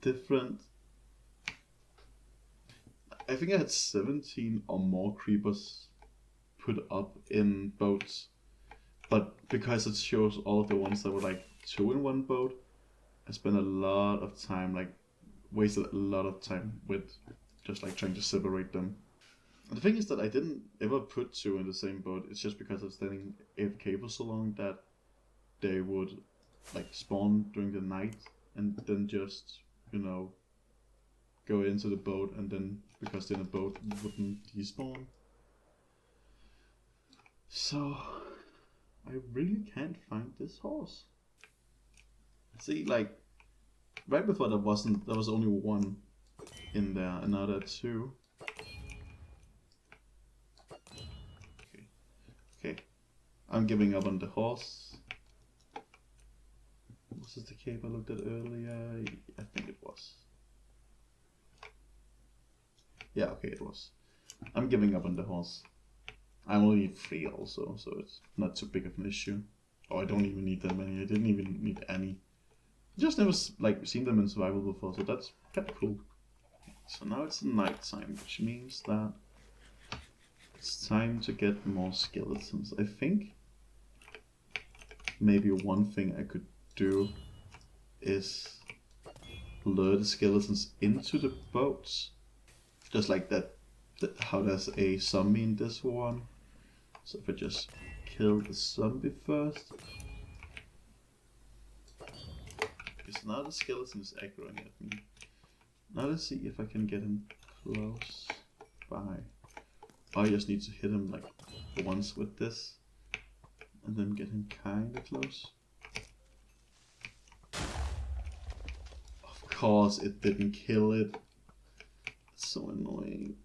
different. I think I had 17 or more creepers put up in boats. But because it shows all of the ones that were like 2 in one boat, I spent a lot of time, like wasted a lot of time with just like trying to separate them. And the thing is that I didn't ever put 2 in the same boat. It's just because I was standing AFK for so long that they would like spawn during the night and then just, you know, go into the boat, and then because they're in a boat wouldn't despawn. So I really can't find this horse. See, like right before there was only 1 in there, and now there are 2. Okay. I'm giving up on the horse. Was this the cave I looked at earlier? I think it was. Yeah, okay, it was. I'm giving up on the horse. I only need 3 also, so it's not too big of an issue. Oh, I don't even need that many. I didn't even need any. Just never like seen them in survival before, so that's kind of cool. So now it's nighttime, which means that it's time to get more skeletons. I think maybe one thing I could do is lure the skeletons into the boats, just like that. How there's a zombie in this one. So if I just kill the zombie first. Because now the skeleton is aggroing at me. Now let's see if I can get him close by. Oh, I just need to hit him like once with this. And then get him kinda close. Of course it didn't kill it. It's so annoying.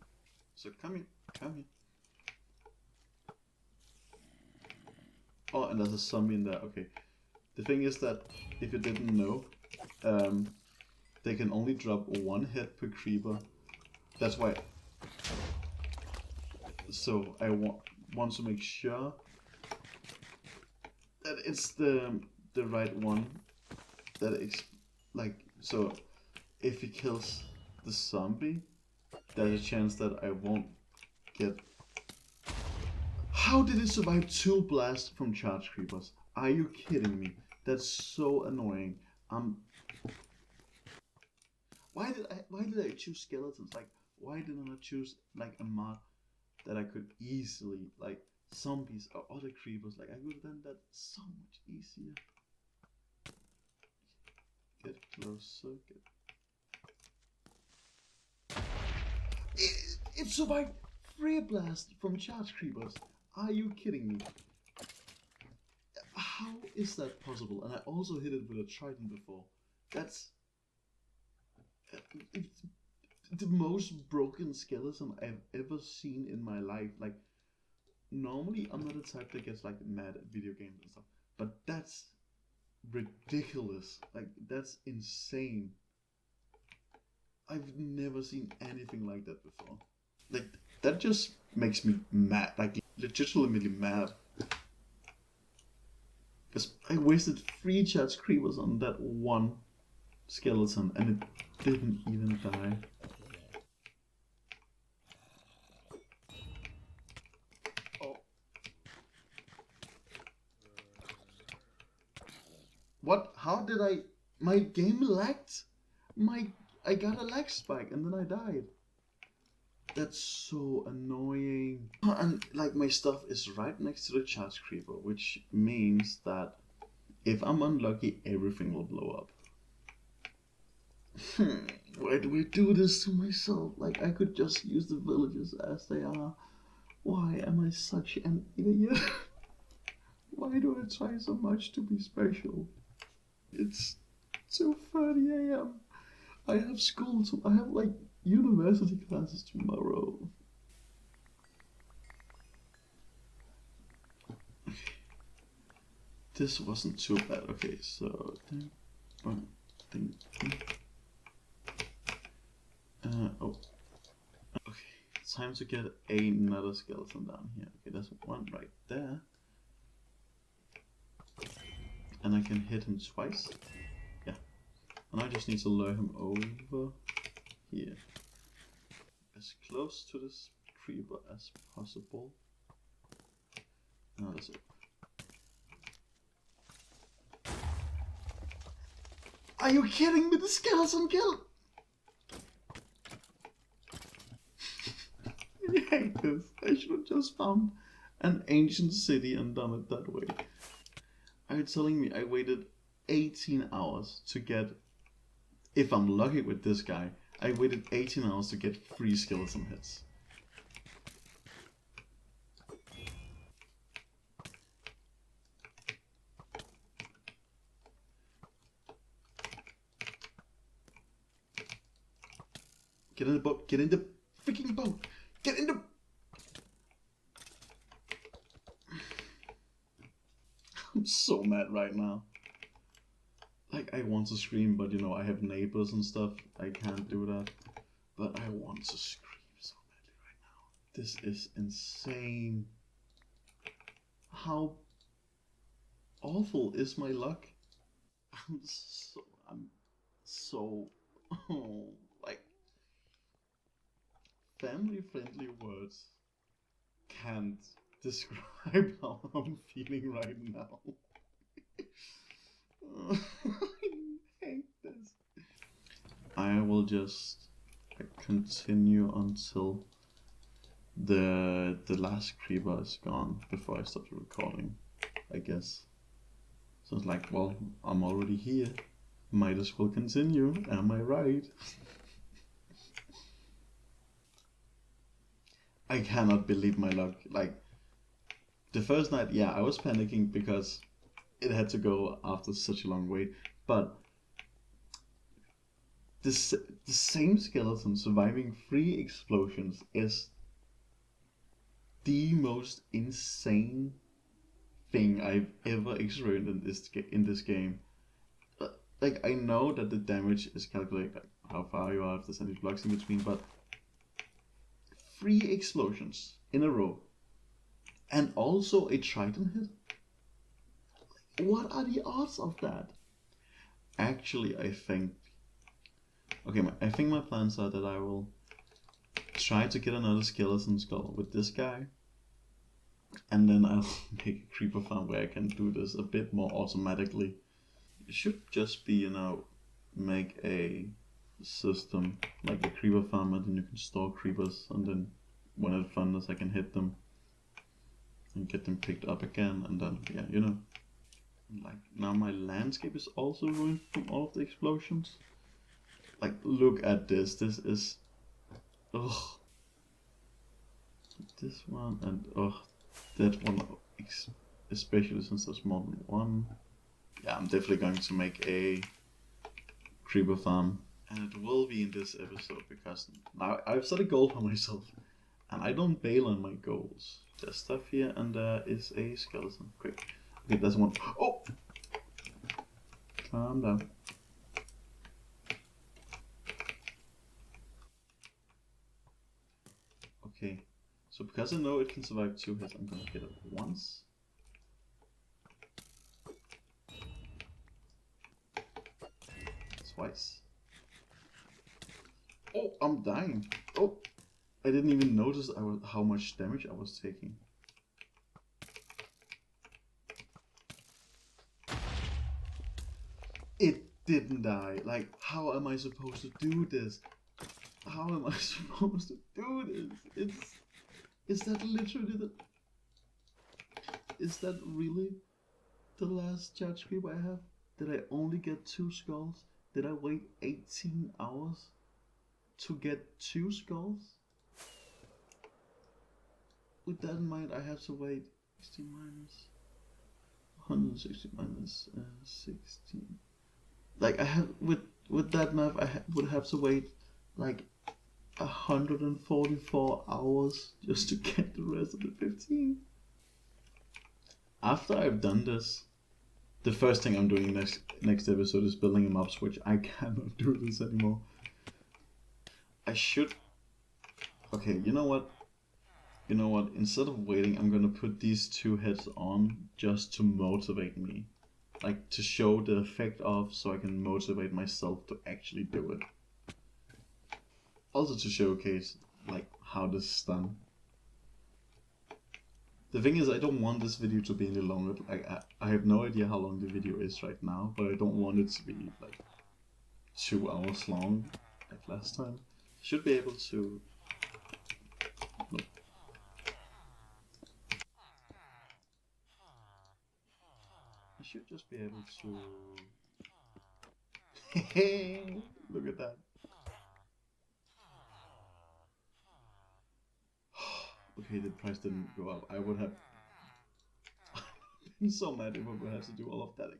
So come here, come here. Oh, and there's a zombie in there. Okay. The thing is that if you didn't know, they can only drop 1 head per creeper. That's why. So I want to make sure that it's the right one. That it's like, so if he kills the zombie, there's a chance that I won't get. How did it survive 2 blasts from charge creepers? Are you kidding me? That's so annoying. Why did I choose skeletons? Like, why didn't I choose like a mod that I could easily, like zombies or other creepers? Like, I would have done that so much easier. Get closer. It survived 3 blasts from charge creepers. Are you kidding me? How is that possible? And I also hit it with a trident before. That's the most broken skeleton I've ever seen in my life. Like, normally I'm not the type that gets like mad at video games and stuff, but that's ridiculous. Like, that's insane. I've never seen anything like that before. Like, that just makes me mad. Like, legitimately mad. Because I wasted 3 charge creepers on that 1 skeleton and it didn't even die. Oh. What? How did my game lagged? I got a lag spike and then I died. That's so annoying. And like, my stuff is right next to the charge creeper, which means that if I'm unlucky, everything will blow up. Why do I do this to myself? Like, I could just use the villagers as they are. Why am I such an idiot? Why do I try so much to be special? It's 2:30 a.m. I have school, I have like university classes tomorrow. This wasn't too bad. Okay, so thing. Oh. Okay, time to get another skeleton down here. Okay, there's one right there. And I can hit him twice. Yeah. And I just need to lure him over here. As close to this creeper as possible. Now that's it. Are you kidding me? The skeleton kill! I hate this. I should have just found an ancient city and done it that way. Are you telling me I waited 18 hours to get, if I'm lucky with this guy, I waited 18 hours to get 3 skeleton hits. Get in the boat, get in the freaking boat, get in the... I'm so mad right now. Like, I want to scream, but you know, I have neighbors and stuff. I can't do that. But I want to scream so badly right now. This is insane. How awful is my luck? I'm so, oh, like, family-friendly words can't describe how I'm feeling right now. I hate this. I will just continue until the last creeper is gone before I stop the recording, I guess. So it's like, well, I'm already here. Might as well continue. Am I right? I cannot believe my luck. Like, the first night, yeah, I was panicking because it had to go after such a long wait. But the same skeleton surviving 3 explosions is the most insane thing I've ever experienced in this game. Like, I know that the damage is calculated, like how far you are, if there's any blocks in between, but 3 explosions in a row, and also a trident hit. What are the odds of that? Actually, I think my plans are that I will try to get another skeleton skull with this guy, and then I'll make a creeper farm where I can do this a bit more automatically. It should just be, you know, make a system like a creeper farm, and then you can store creepers, and then when it thunders I can hit them and get them picked up again, and then, yeah, you know. Like, now my landscape is also ruined from all of the explosions. Like, look at this. This is... ugh. This one and that one, especially since there's more than one. Yeah, I'm definitely going to make a creeper farm. And it will be in this episode because now I've set a goal for myself. And I don't bail on my goals. There's stuff here and there is a skeleton. Quick. Okay, there's one. Oh! Calm down. Okay. So because I know it can survive 2 hits, I'm gonna hit it once. Twice. Oh, I'm dying. Oh! I didn't even notice how much damage I was taking. It didn't die. Like, how am I supposed to do this? How am I supposed to do this? Is that literally the... Is that really the last charge creep I have? Did I only get 2 skulls? Did I wait 18 hours to get 2 skulls? With that in mind, I have to wait 60 minus 160 minus 16. Like, I have with that math, would have to wait like 144 hours just to get the rest of the 15. After I've done this, The first thing I'm doing next episode is building a mob switch. I cannot do this anymore. I should... Okay, you know what? You know what? Instead of waiting, I'm gonna put these 2 heads on just to motivate me. Like, to show the effect of, so I can motivate myself to actually do it. Also to showcase, like, how this is done. The thing is, I don't want this video to be any longer. Like, I have no idea how long the video is right now, but I don't want it to be, like, 2 hours long, like last time. Should be able to... Look. I should just be able to... Look at that. Okay, the price didn't go up. I would have been so mad if I would have to do all of that again.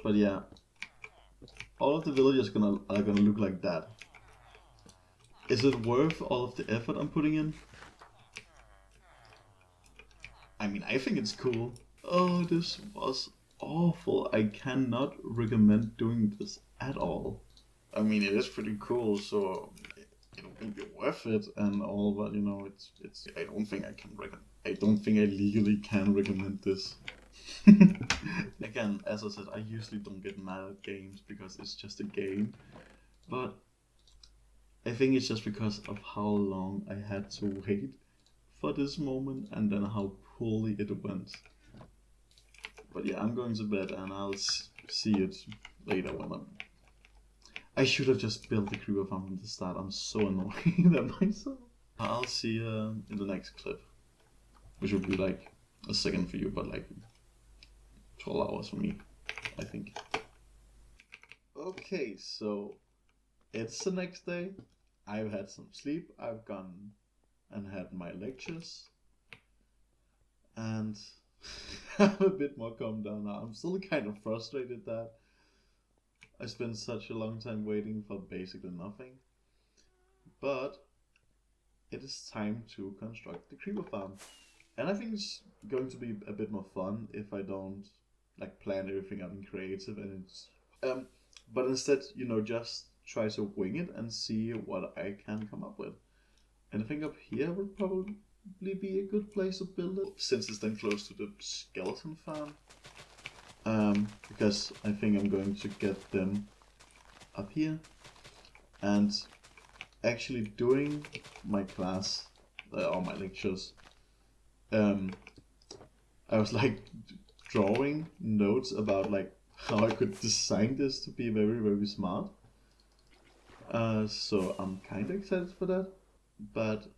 But yeah, all of the villagers are gonna look like that. Is it worth all of the effort I'm putting in? I mean, I think it's cool. Oh, this was awful. I cannot recommend doing this at all. I mean, it is pretty cool, so it will be worth it and all, but you know, it's. I don't think I can recommend. I don't think I legally can recommend this. Again, as I said, I usually don't get mad at games because it's just a game, but I think it's just because of how long I had to wait for this moment and then how poorly it went. But yeah, I'm going to bed and I'll see it later when I should have just built the creeper farm from the start. I'm so annoyed at myself. I'll see you in the next clip, which will be like a second for you, but like 12 hours for me, I think. Okay, so it's the next day. I've had some sleep. I've gone and had my lectures, and I'm a bit more calmed down now. I'm still kind of frustrated that I spent such a long time waiting for basically nothing, but it is time to construct the creeper farm. And I think it's going to be a bit more fun if I don't like plan everything out in creative and it's but instead, you know, just try to wing it and see what I can come up with. And I think up here would probably be a good place to build it, since it's then close to the skeleton farm. Because I think I'm going to get them up here. And actually during my class, or my lectures, I was like drawing notes about like how I could design this to be very, very smart. So I'm kind of excited for that. But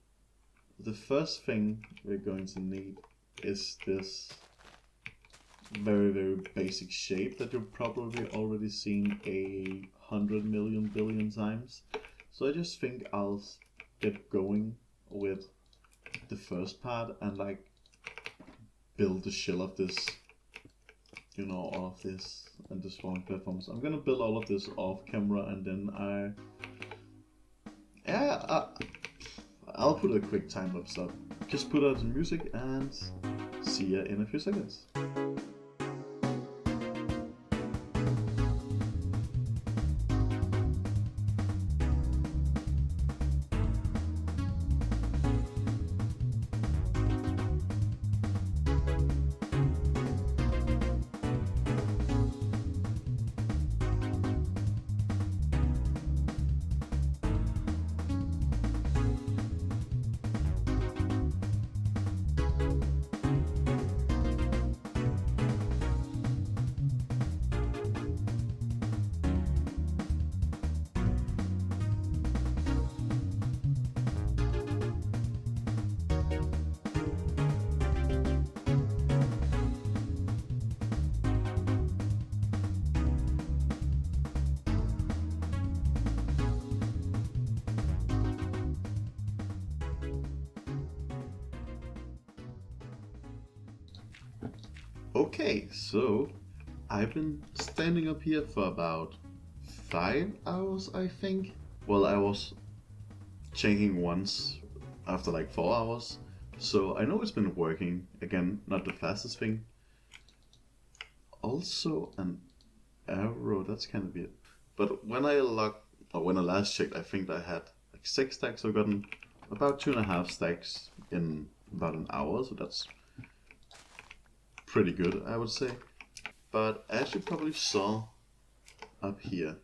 the first thing we're going to need is this very, very basic shape that you've probably already seen 100 million billion times. So I just think I'll get going with the first part and like build the shell of this, you know, all of this and the spawn platforms. I'm gonna build all of this off camera and then I'll put a quick time lapse up. Just put out the music and see ya in a few seconds. Okay, so I've been standing up here for about 5 hours, I think. Well, I was checking once after like 4 hours, So I know it's been working. Again, not the fastest thing. Also an arrow, that's kind of weird. But when I last checked, I think I had like 6 stacks. So I've gotten about 2.5 stacks in about an hour, so that's pretty good, I would say. But as you probably saw up here,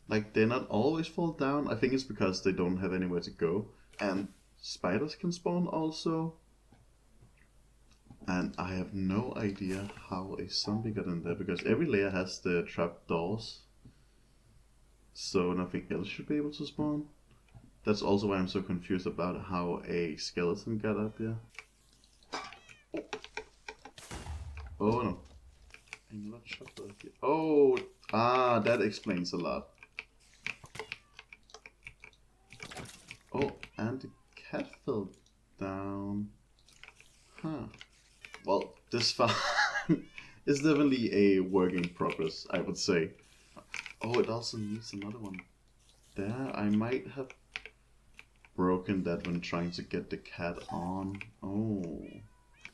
like they're not always fall down. I think it's because they don't have anywhere to go. And spiders can spawn also. And I have no idea how a zombie got in there, because every layer has the trap doors. So nothing else should be able to spawn. That's also why I'm so confused about how a skeleton got up here. Oh no. I'm not sure about here. Oh, that explains a lot. Oh, and the cat fell down. Huh. Well, this farm is definitely a work in progress, I would say. Oh, it also needs another one there. I might have broken that when trying to get the cat on. Oh.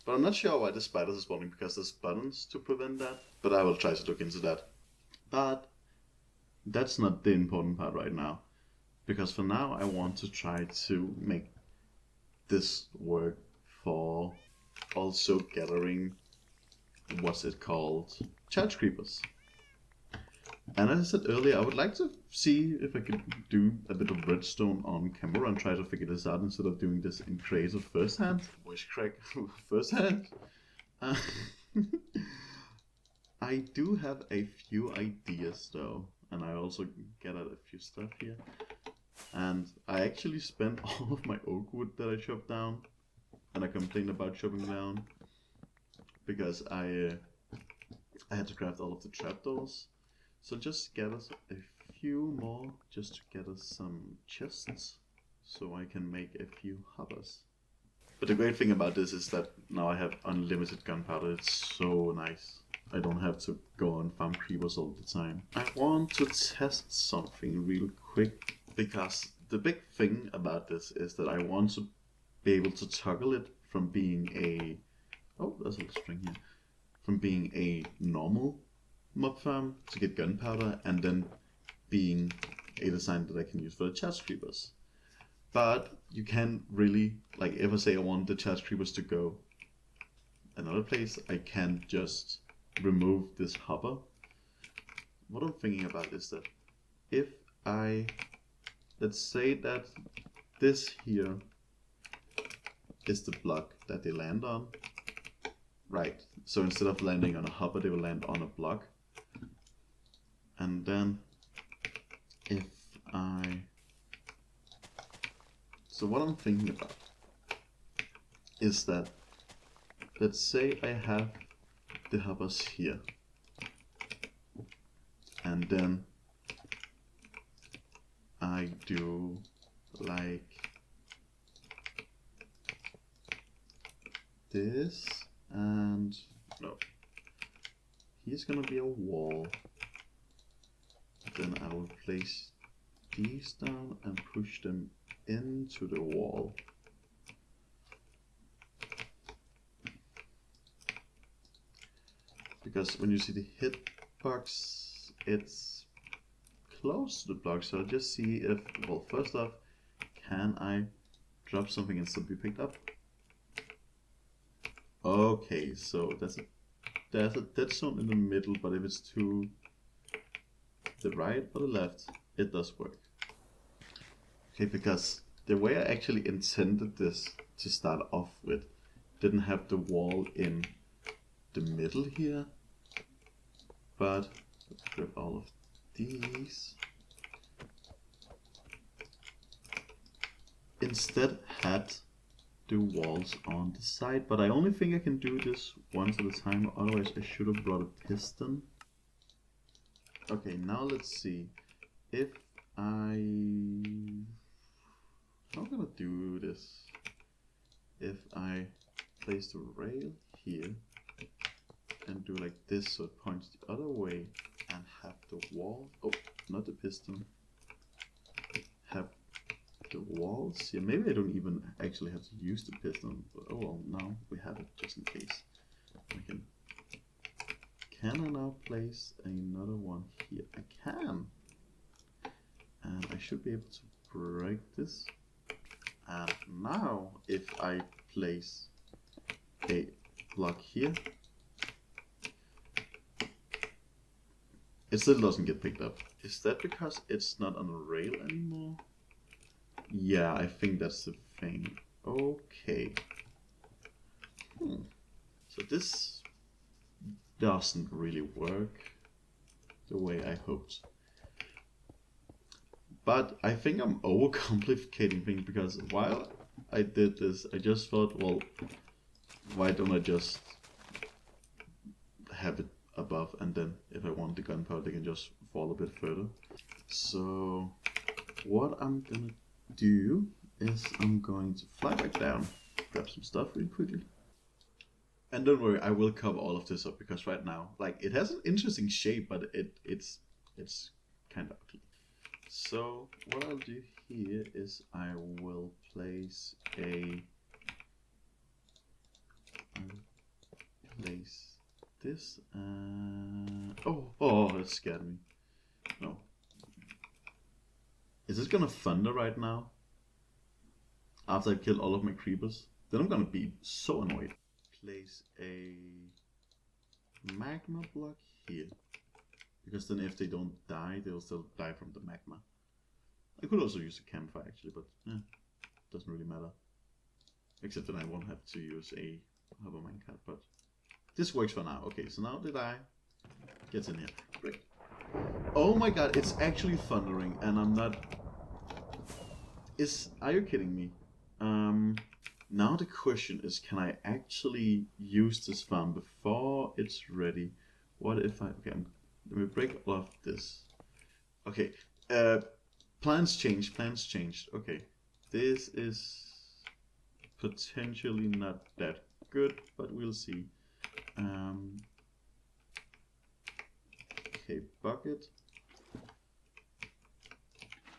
But I'm not sure why the spiders are spawning, because there's buttons to prevent that. But I will try to look into that. But that's not the important part right now. Because for now I want to try to make this work for also gathering, what's it called? Charge creepers. And as I said earlier, I would like to see if I could do a bit of redstone on camera and try to figure this out instead of doing this in creative firsthand. Voice crack firsthand. I do have a few ideas though, and I also gathered a few stuff here. And I actually spent all of my oak wood that I chopped down, and I complained about chopping down because I had to craft all of the trapdoors. So just gather a few more just to gather some chests so I can make a few hoppers. But the great thing about this is that now I have unlimited gunpowder. It's so nice. I don't have to go and farm creepers all the time. I want to test something real quick, because the big thing about this is that I want to be able to toggle it from being a... Oh, there's a little string here. From being a normal mob farm to get gunpowder, and then being a design that I can use for the charge creepers. But you can't really, like if I say I want the charge creepers to go another place, I can't just remove this hopper. What I'm thinking about is that if I, let's say that this here is the block that they land on, right? So instead of landing on a hopper, they will land on a block. And then if I... So what I'm thinking about is that, let's say I have the hoppers here. And then I do like this, and no, here's gonna be a wall. Then I will place these down and push them into the wall. Because when you see the hitbox, it's close to the block, so I'll just see if, well, first off, can I drop something and still be picked up? Okay, so there's a dead zone in the middle, but if it's to the right or the left, it does work. Okay, because the way I actually intended this to start off with didn't have the wall in the middle here, but let's grab all of these. Instead had the walls on the side, but I only think I can do this once at a time, otherwise I should have brought a piston. Okay, now let's see if I'm gonna do this. If I place the rail here and do like this so it points the other way, and have the wall, oh, not the piston, have the walls here. Maybe I don't even actually have to use the piston. Oh well, now we have it just in case. Can I now place another one here? I can. And I should be able to break this. And now if I place a block here, it still doesn't get picked up. Is that because it's not on a rail anymore? Yeah, I think that's the thing. Okay. So this doesn't really work the way I hoped. But I think I'm overcomplicating things, because while I did this, I just thought, well, why don't I just have it above, and then if I want the gunpowder, they can just fall a bit further. So what I'm gonna do is I'm going to fly back down, grab some stuff really quickly. And don't worry, I will cover all of this up, because right now, like, it has an interesting shape, but it's kind of ugly. So what I'll do here is I will place this. Oh, that scared me. No. Is this gonna thunder right now? After I kill all of my creepers? Then I'm gonna be so annoyed. Place a magma block here. Because then if they don't die, they'll still die from the magma. I could also use a campfire actually, but doesn't really matter. Except that I won't have to use a hover minecart, but this works for now. Okay, so now the die gets in here. Great. Oh my god, it's actually thundering, and I'm not... Are you kidding me? Now the question is, can I actually use this farm before it's ready? What if I... Okay, let me break all of this. Okay, plans changed. Okay, this is potentially not that good, but we'll see. Okay, bucket.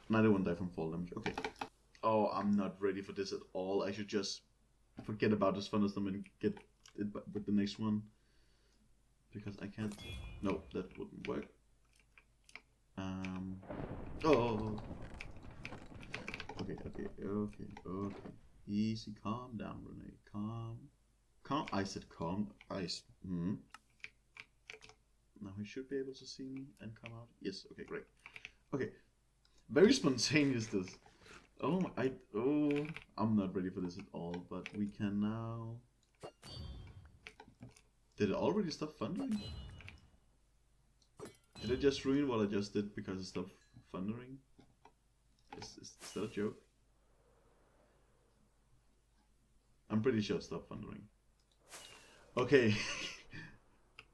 Neither one die from fall damage. Okay. Oh, I'm not ready for this at all. I should just forget about this thunderstorm and get it with the next one. Because I can't... No, that wouldn't work. Oh. Okay. Easy, calm down, Renee. Calm. I said calm. Now he should be able to see me and come out. Yes. Okay. Great. Okay. Very spontaneous this. I'm not ready for this at all. But we can now. Did it already stop thundering? Did it just ruin what I just did because it stopped thundering? Is that a joke? I'm pretty sure it stopped thundering. Okay.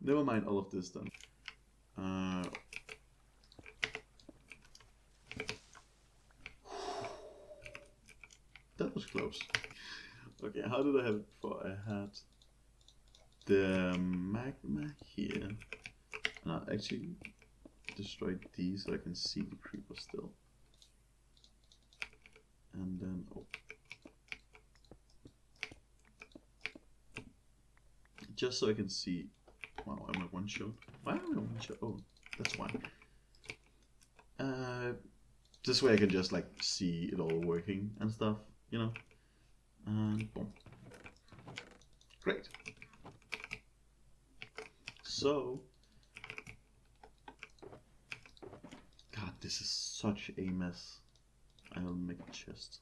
Never mind all of this then. That was close. Okay, how did I have it before? I had the magma here. And I'll actually destroy these so I can see the creeper still. And then, just so I can see. Wow, am I one shot? Why am I one shot? Oh, that's why. This way I can just like see it all working and stuff, you know. And boom. Great. So, God, this is such a mess. I'll make a chest.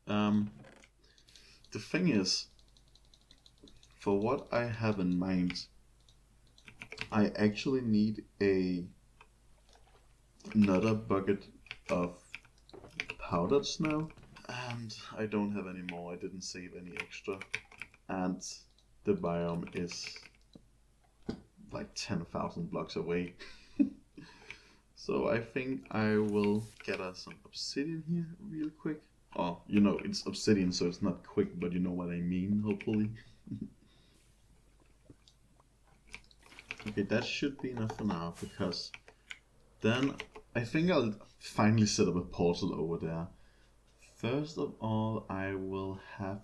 The thing is, for what I have in mind, I actually need another bucket of powdered snow, and I don't have any more. I didn't save any extra, and the biome is like 10,000 blocks away. So I think I will get us some obsidian here real quick. Oh, you know, it's obsidian, so it's not quick, but you know what I mean, hopefully. Okay, that should be enough for now, because then I think I'll finally set up a portal over there. First of all, I will have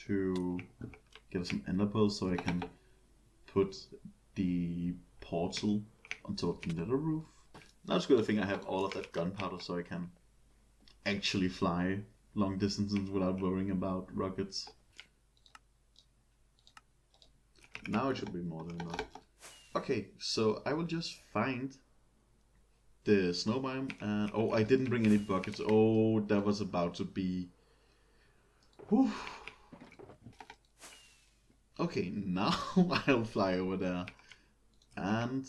to get some ender pearls so I can put the portal on top of the nether roof. Now it's good I think I have all of that gunpowder so I can actually fly long distances without worrying about rockets. Now it should be more than enough. Okay, so I will just find the snow biome and oh, I didn't bring any buckets. Oh, that was about to be. Whew. Okay, now I'll fly over there and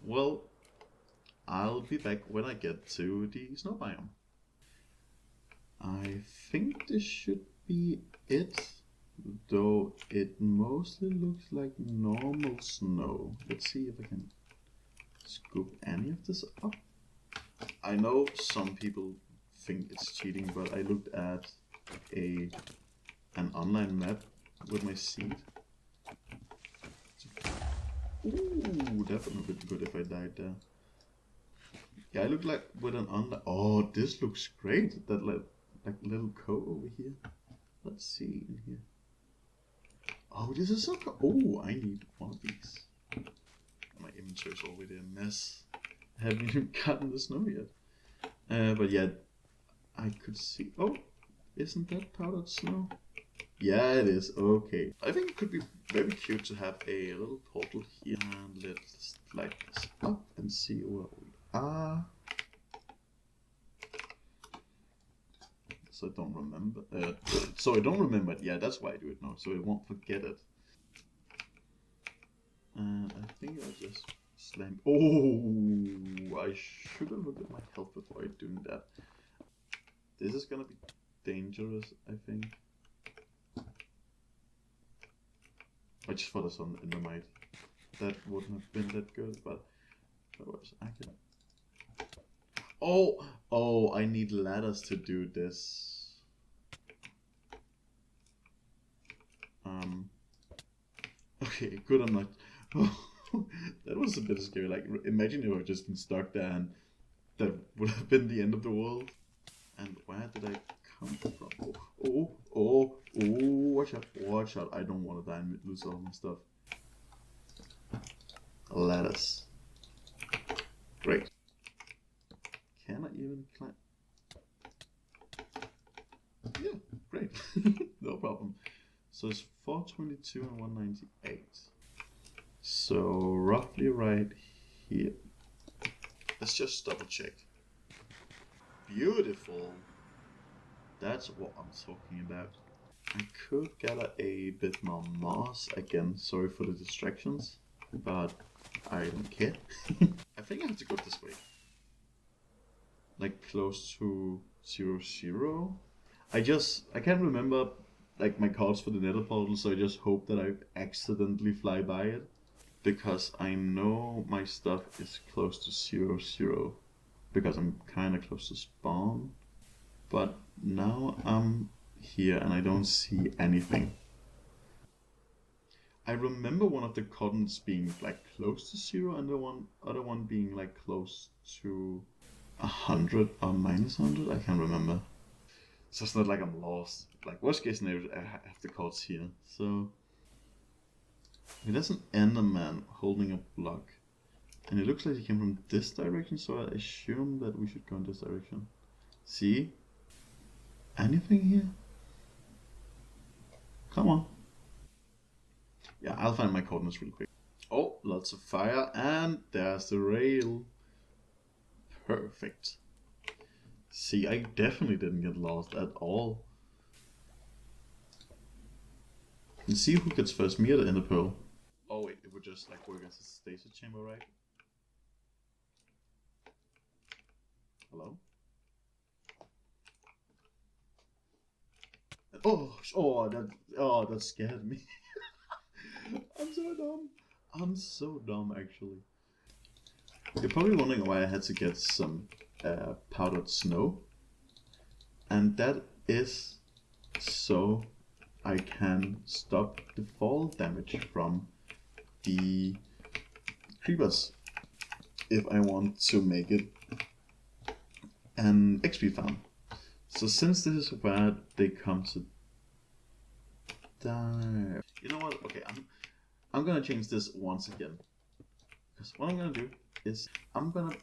well, I'll be back when I get to the snow biome. I think this should be it, though it mostly looks like normal snow. Let's see if I can scoop any of this up. I know some people think it's cheating, but I looked at an online map with my seed. Ooh, that would have been good if I died there. Yeah, I look like with an online. Oh, this looks great. That like little cove over here. Let's see in here. Oh, this is so cool. Oh, I need one of these. My inventory is already a mess. I haven't even gotten the snow yet. But yeah, I could see. Oh, isn't that powdered snow? Yeah, it is. Okay. I think it could be very cute to have a little portal here. And let's light this up and see where we are. So I don't remember. So I don't remember it. Yeah, that's why I do it now. So I won't forget it. And I think I'll just slam. Oh, I should have looked at my health before I doing that. This is gonna be dangerous, I think. I just thought I saw an endermite. That wouldn't have been that good, but otherwise I can. Oh, I need ladders to do this. Okay, good. I'm not. Oh, that was a bit scary. Like, imagine if I just been stuck there, and that would have been the end of the world. And where did I come from? Oh! Watch out! I don't want to die and lose all my stuff. Ladders. Great. Can I even climb? Yeah, great. No problem. So it's 422 and 198. So roughly right here. Let's just double check. Beautiful. That's what I'm talking about. I could gather a bit more moss again. Sorry for the distractions, but I don't care. I think I have to go this way. Like close to 0, 0. I can't remember like my cards for the nether portal, so I just hope that I accidentally fly by it. Because I know my stuff is close to 0, 0. Because I'm kinda close to spawn. But now I'm here and I don't see anything. I remember one of the coordinates being like close to 0 and the other one being like close to 100 or -100. I can't remember. So it's not like I'm lost. Like worst case scenario, I have the cards here. So there's an enderman holding a block. And it looks like he came from this direction, so I assume that we should go in this direction. See? Anything here? Come on. Yeah, I'll find my coordinates real quick. Oh, lots of fire, and there's the rail. Perfect. See, I definitely didn't get lost at all. And see who gets first, me or the ender pearl. Oh wait, it would just like work as a stasis chamber, right? Hello? That scared me. I'm so dumb. I'm so dumb, actually. You're probably wondering why I had to get some powdered snow. And that is so I can stop the fall damage from the creepers if I want to make it an XP farm. So since this is where they come to die, you know what? Okay, I'm gonna change this once again, because what I'm gonna do is I'm gonna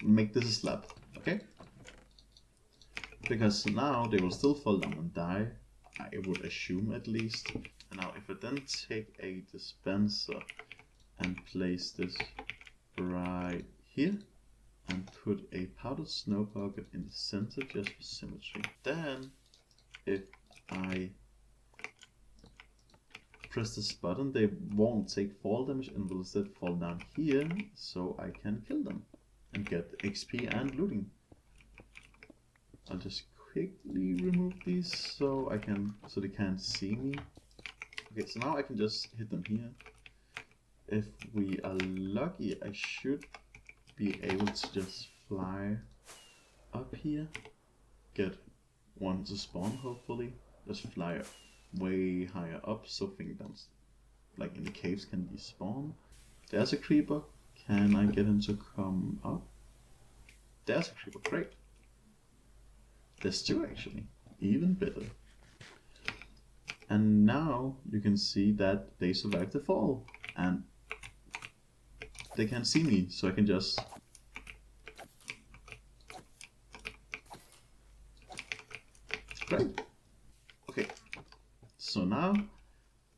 make this a slab, okay? Because now they will still fall down and die, I would assume at least. And now if I then take a dispenser and place this right here and put a powdered snow bucket in the center just for symmetry, then if I press this button, they won't take fall damage and will instead fall down here, so I can kill them and get XP and looting. I'll just quickly remove these so they can't see me. Okay, so now I can just hit them here. If we are lucky, I should be able to just fly up here, get one to spawn hopefully, just fly way higher up so things like in the caves can be spawned. There's a creeper. Can I get him to come up? There's a creeper, great. There's two actually, even better. And now you can see that they survived the fall and they can't see me, so I can just great. Okay, so now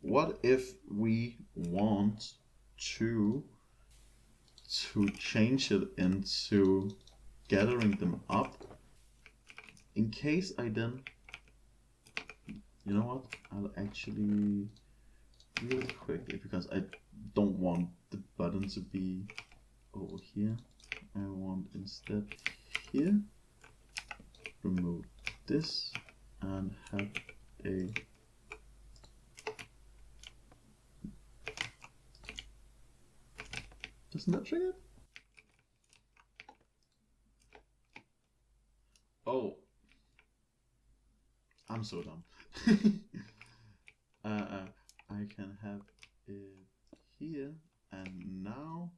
what if we want to change it into gathering them up? In case I then, you know what, I'll actually really quickly, because I don't want the button to be over here, I want instead here, remove this and have a doesn't that trigger it? Oh, I'm so dumb. I can have it here, and now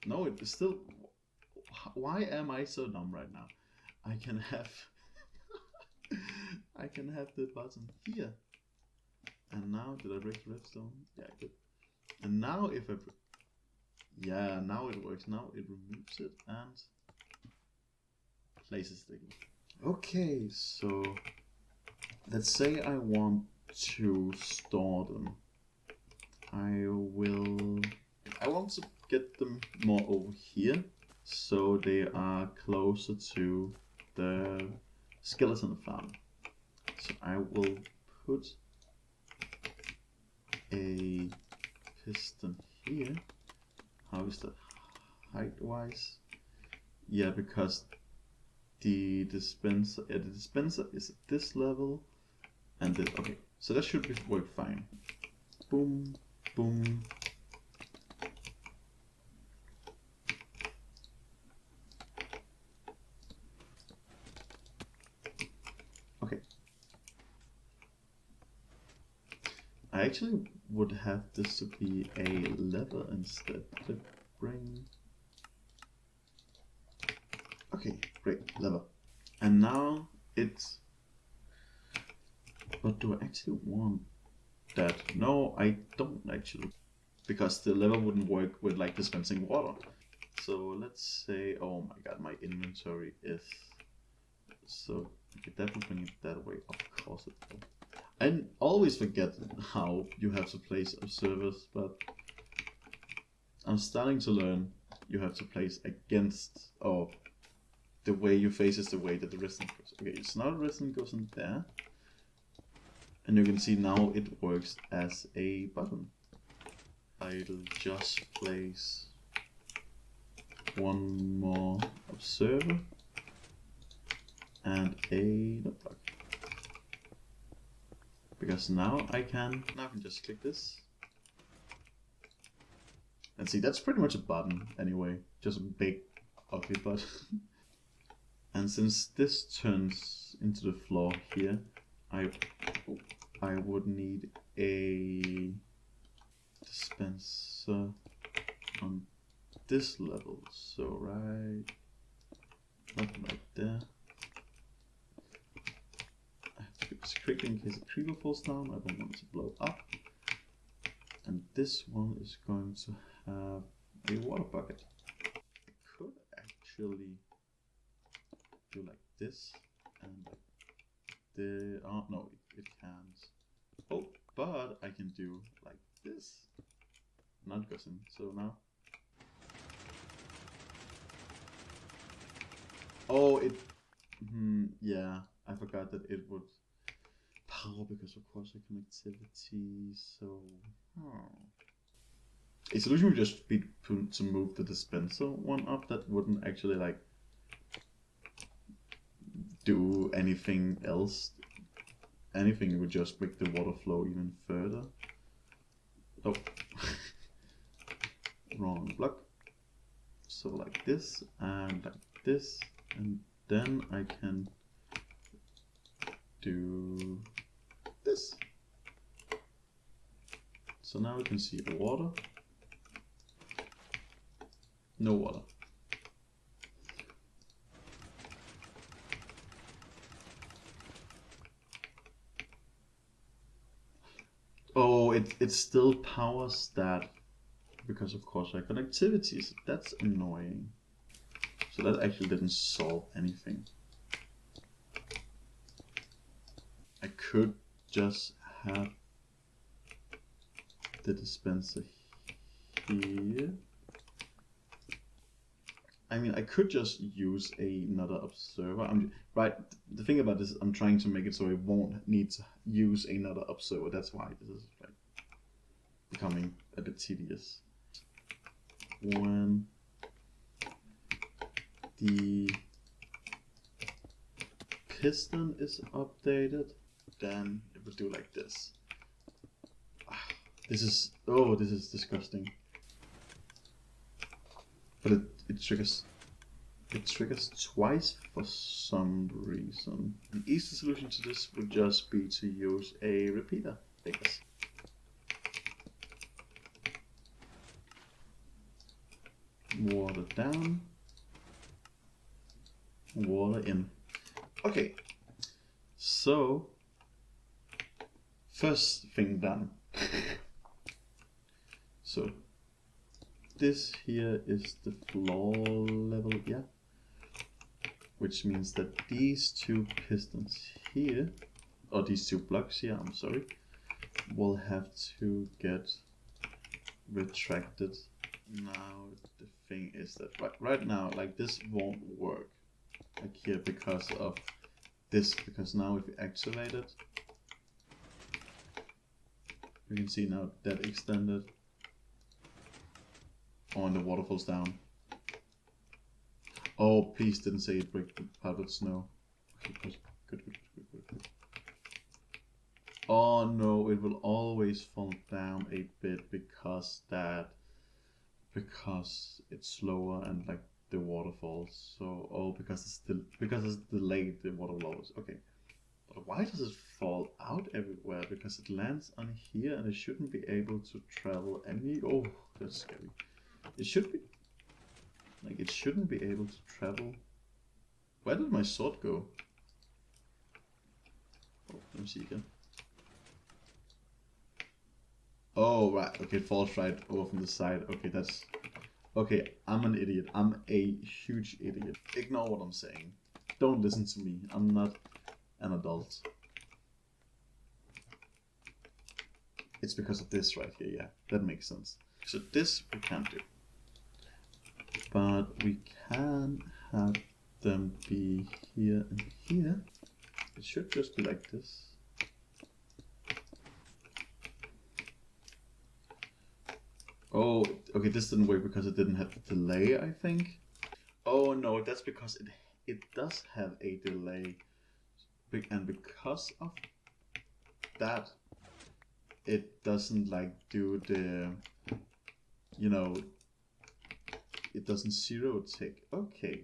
no, it is still. Why am I so dumb right now? I can have I can have the button here, and now did I break the redstone? Yeah, I did. And now if I yeah, now it works. Now it removes it and places it again. Okay, so let's say I want to store them. I want to get them more over here, so they are closer to the skeleton farm. So I will put a piston here. How is that height wise? Yeah, because the dispenser is at this level and this. Okay, so that should work fine. Boom, boom. Okay. I actually would have this to be a lever instead. Bring. Okay, great, lever. And now it's. But do I actually want that? No, I don't actually. Because the lever wouldn't work with like dispensing water. So let's say, oh my god, my inventory is. So okay, that will bring it that way, of course it will. I always forget how you have to place observers, but I'm starting to learn you have to place against, or the way you face is the way that the resin goes. Okay, so now the resin goes in there, and you can see now it works as a button. I'll just place one more observer and a notebook. Because now I can just click this. And see, that's pretty much a button anyway, just a big ugly button. And since this turns into the floor here, I would need a dispenser on this level. So right, not right there. I have to do this quickly in case the creeper falls down. I don't want it to blow up. And this one is going to have a water bucket. I could actually do like this and like the oh no, it can't. Oh, but I can do like this. Not guessing. So now. Oh, it. Yeah, I forgot that it would power because of course the connectivity. So. A solution would just be to move the dispenser one up. That wouldn't actually like do anything else. Anything would just make the water flow even further. Oh. Wrong block. So like this and like this, and then I can do this. So now we can see the water. No water. Oh, it still powers that because of course our connectivity, so that's annoying. So that actually didn't solve anything. I could just have the dispenser here. I mean, I could just use another observer. Right. The thing about this is I'm trying to make it so it won't need to use another observer. That's why this is like becoming a bit tedious. When the piston is updated, then it would do like this. This is disgusting. But it triggers twice for some reason. The easy solution to this would just be to use a repeater, I guess. Water down, water in. Okay, so first thing done. So this here is the floor level, yeah, which means that these two pistons here, or these two blocks here, I'm sorry, will have to get retracted. Now the thing is that right now, like this won't work, like here, because of this, because now if we activate it, you can see now that extended. Oh, and the water falls down. Oh, please didn't say it break the powdered snow. Okay, good. Oh no, it will always fall down a bit because it's slower and like the water falls. So because it's delayed, the water will always. Okay, but why does it fall out everywhere? Because it lands on here and it shouldn't be able to travel any. Oh, that's scary. It should be, like, it shouldn't be able to travel. Where did my sword go? Oh, let me see again. Oh, right. Okay, it falls right over from the side. Okay, that's... Okay, I'm an idiot. I'm a huge idiot. Ignore what I'm saying. Don't listen to me. I'm not an adult. It's because of this right here, yeah. That makes sense. So this we can't do. But we can have them be here and here. It should just be like this. Oh, okay, this didn't work because it didn't have the delay, I think. Oh no, that's because it does have a delay. And because of that, it doesn't like do the, you know, it doesn't zero tick. Okay,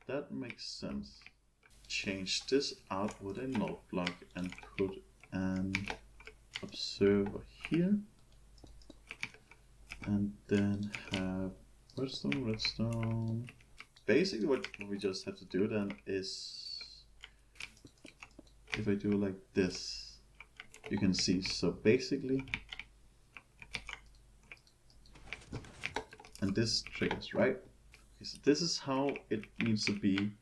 that makes sense. Change this out with a node block and put an observer here. And then have redstone redstone. Basically what we just have to do then is, if I do like this, you can see, so basically, and this triggers, right? Okay, so this is how it needs to be.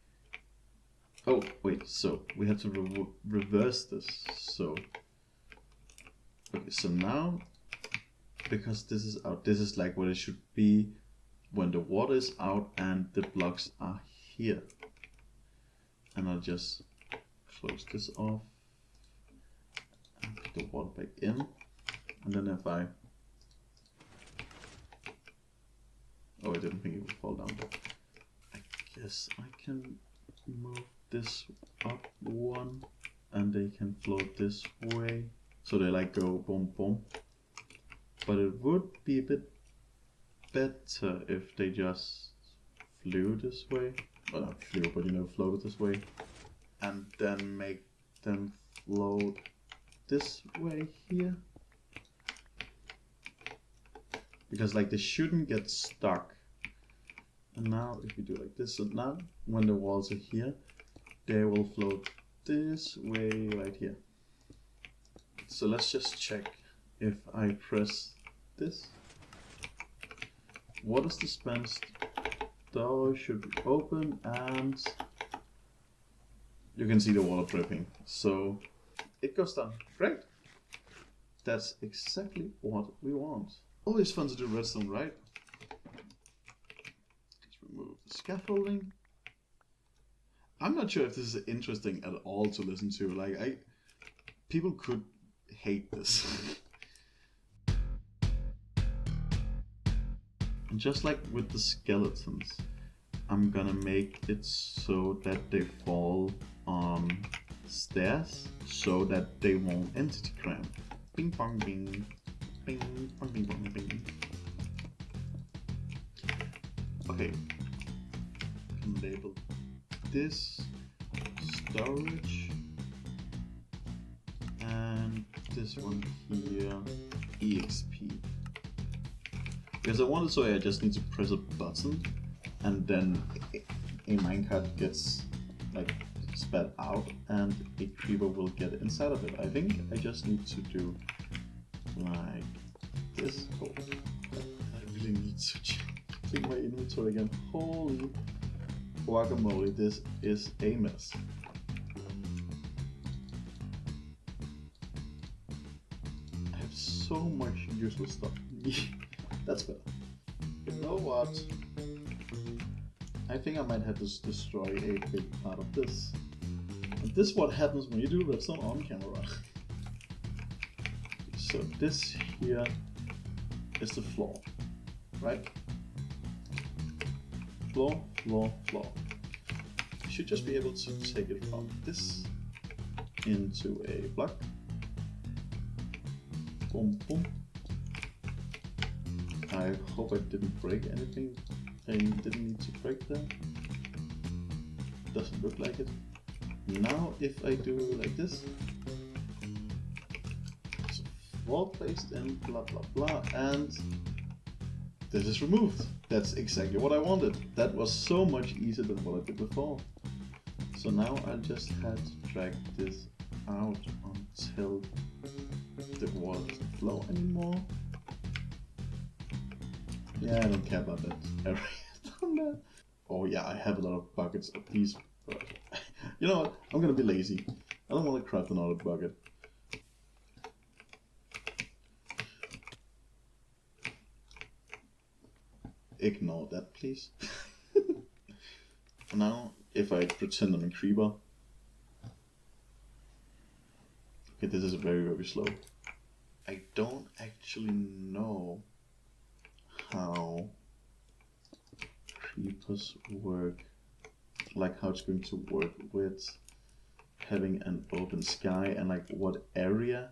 Oh, wait, so we have to reverse this. So, okay, so now, because this is out, this is like what it should be when the water is out and the blocks are here. And I'll just close this off and put the water back in. And then if I, oh, I didn't think it would fall down, but I guess I can move this up one and they can float this way. So they like go boom boom. But it would be a bit better if they just flew this way. Well, not flew, but you know, floated this way. And then make them float this way here. Because like they shouldn't get stuck. And now if we do like this, so now when the walls are here, they will float this way right here. So let's just check. If I press this, water dispense door should be open and you can see the water dripping. So it goes down. Great. That's exactly what we want. Always fun to do redstone, right? Let's remove the scaffolding. I'm not sure if this is interesting at all to listen to. Like, people could hate this. And just like with the skeletons, I'm gonna make it so that they fall on stairs so that they won't entity cramp. Bing bong bing. Bing bong bing bong bing. Okay. Can label this storage and this one here EXP. Because I wanted, so I just need to press a button and then a minecart gets like spat out and a creeper will get inside of it. I think I just need to do like this. Oh, I really need to check my inventory again. Holy guacamole, this is a mess. I have so much useless stuff. That's better. You know what? I think I might have to destroy a big part of this. And this is what happens when you do redstone on camera. So this here is the floor, right? Floor, floor, floor. You should just be able to take it from this into a block. Boom, boom. I hope I didn't break anything. I didn't need to break that. Doesn't look like it. Now if I do like this, so wall placed in, blah blah blah, and this is removed. That's exactly what I wanted. That was so much easier than what I did before. So now I just had to drag this out until the water doesn't flow anymore. Yeah, I don't care about that. I already done that. Oh yeah, I have a lot of buckets of these. You know what? I'm gonna be lazy. I don't want to craft another bucket. Ignore that, please. Now, if I pretend I'm a creeper. Okay, this is very, very slow. I don't actually know how creepers work, like how it's going to work with having an open sky and like what area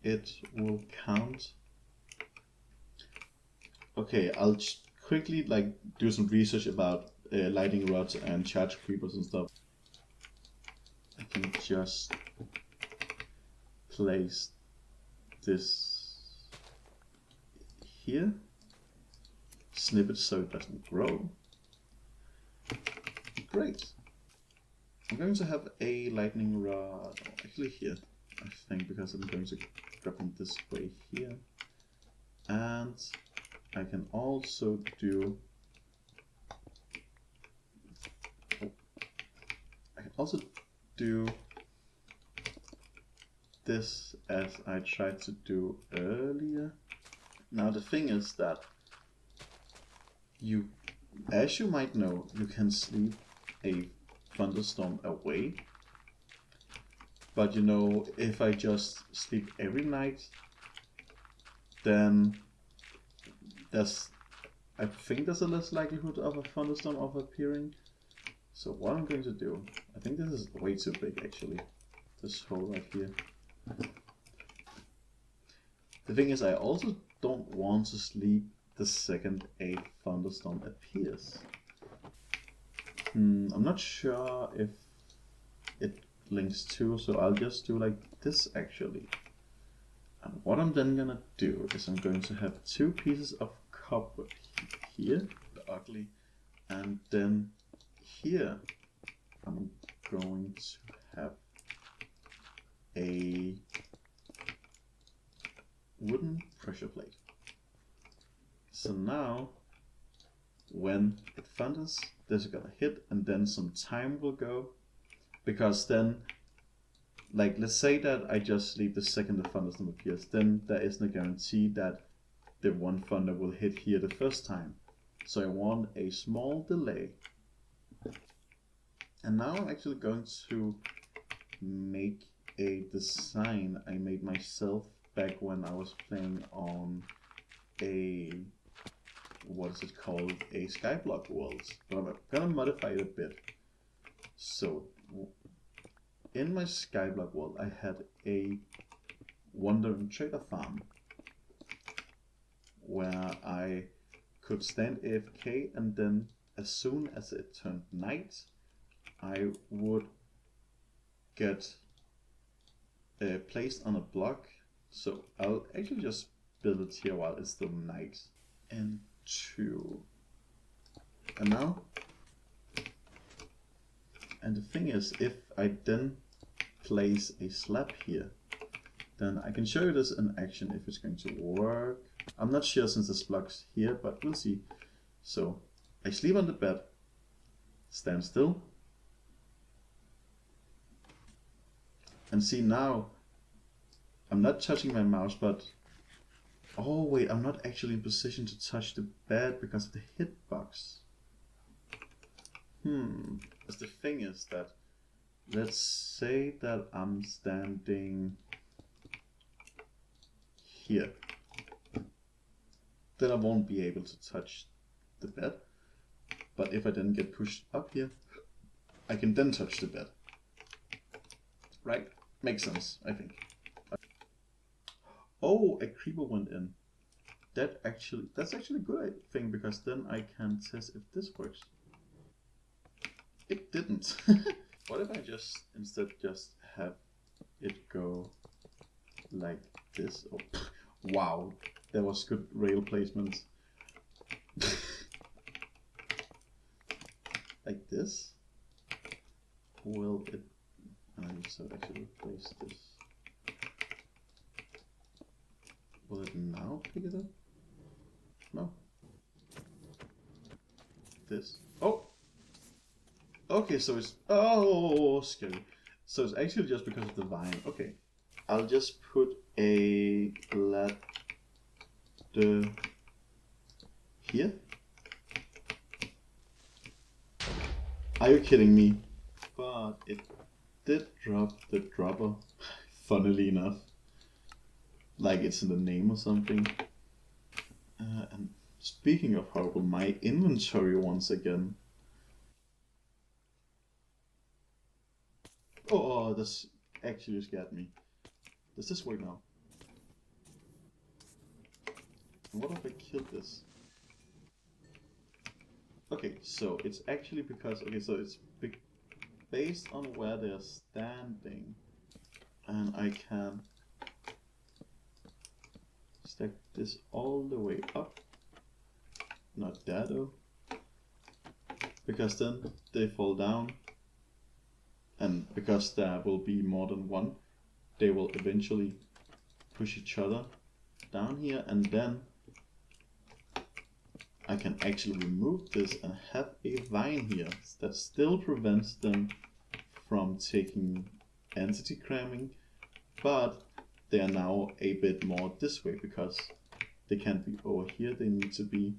it will count. Okay, I'll quickly like do some research about lightning rods and charge creepers and stuff. I can just place this here, snip it so it doesn't grow, Great. I'm going to have a lightning rod, actually here, I think, because I'm going to grab them this way here. And I can also do... this as I tried to do earlier. Now the thing is that as you might know, you can sleep a thunderstorm away. But you know, if I just sleep every night, then I think there's a less likelihood of a thunderstorm of appearing. So what I'm going to do, I think this is way too big actually, this hole right here. The thing is, I also don't want to sleep the second a thunderstorm appears. I'm not sure if it links to, so I'll just do like this actually. And what I'm then gonna do is I'm going to have 2 pieces of cobweb here, the ugly, and then here I'm going to have a wooden pressure plate. So now when it thunders, this is gonna hit and then some time will go, because then, like, let's say that I just sleep the second the thunderstorm appears, then there isn't a guarantee that the one thunder will hit here the first time. So I want a small delay. And now I'm actually going to make a design I made myself back when I was playing on a, what is it called, a Skyblock world. But I'm gonna modify it a bit. So in my Skyblock world I had a wandering trader farm where I could stand AFK, and then as soon as it turned night I would get placed on a block. So I'll actually just build it here while it's still night. And now, and the thing is, if I then place a slab here, then I can show you this in action if it's going to work. I'm not sure since this block's here, but we'll see. So I sleep on the bed, stand still, and see now I'm not touching my mouse, but oh wait, I'm not actually in position to touch the bed because of the hitbox. Because the thing is that, let's say that I'm standing here, then I won't be able to touch the bed. But if I then get pushed up here, I can then touch the bed. Right? Makes sense, I think. Oh, a creeper went in. That's actually a good thing, because then I can test if this works. It didn't. What if I just instead just have it go like this? Oh, wow, that was good rail placement. Like this? Will it? I need to actually replace this. Will it now pick it up? No. This. Oh! Okay, so it's... Oh, scary. So it's actually just because of the vine. Okay. I'll just put a ladder here. Are you kidding me? But it did drop the dropper, funnily enough. Like it's in the name or something. And speaking of horrible, my inventory once again. Oh, this actually scared me. Does this work now? And what if I killed this? Okay, so it's actually because, okay, so it's based on where they're standing. And I can stack this all the way up. Not that though. because then they fall down, and because there will be more than one, they will eventually push each other down here, and then I can actually remove this and have a vine here that still prevents them from taking entity cramming, but they are now a bit more this way because they can't be over here, they need to be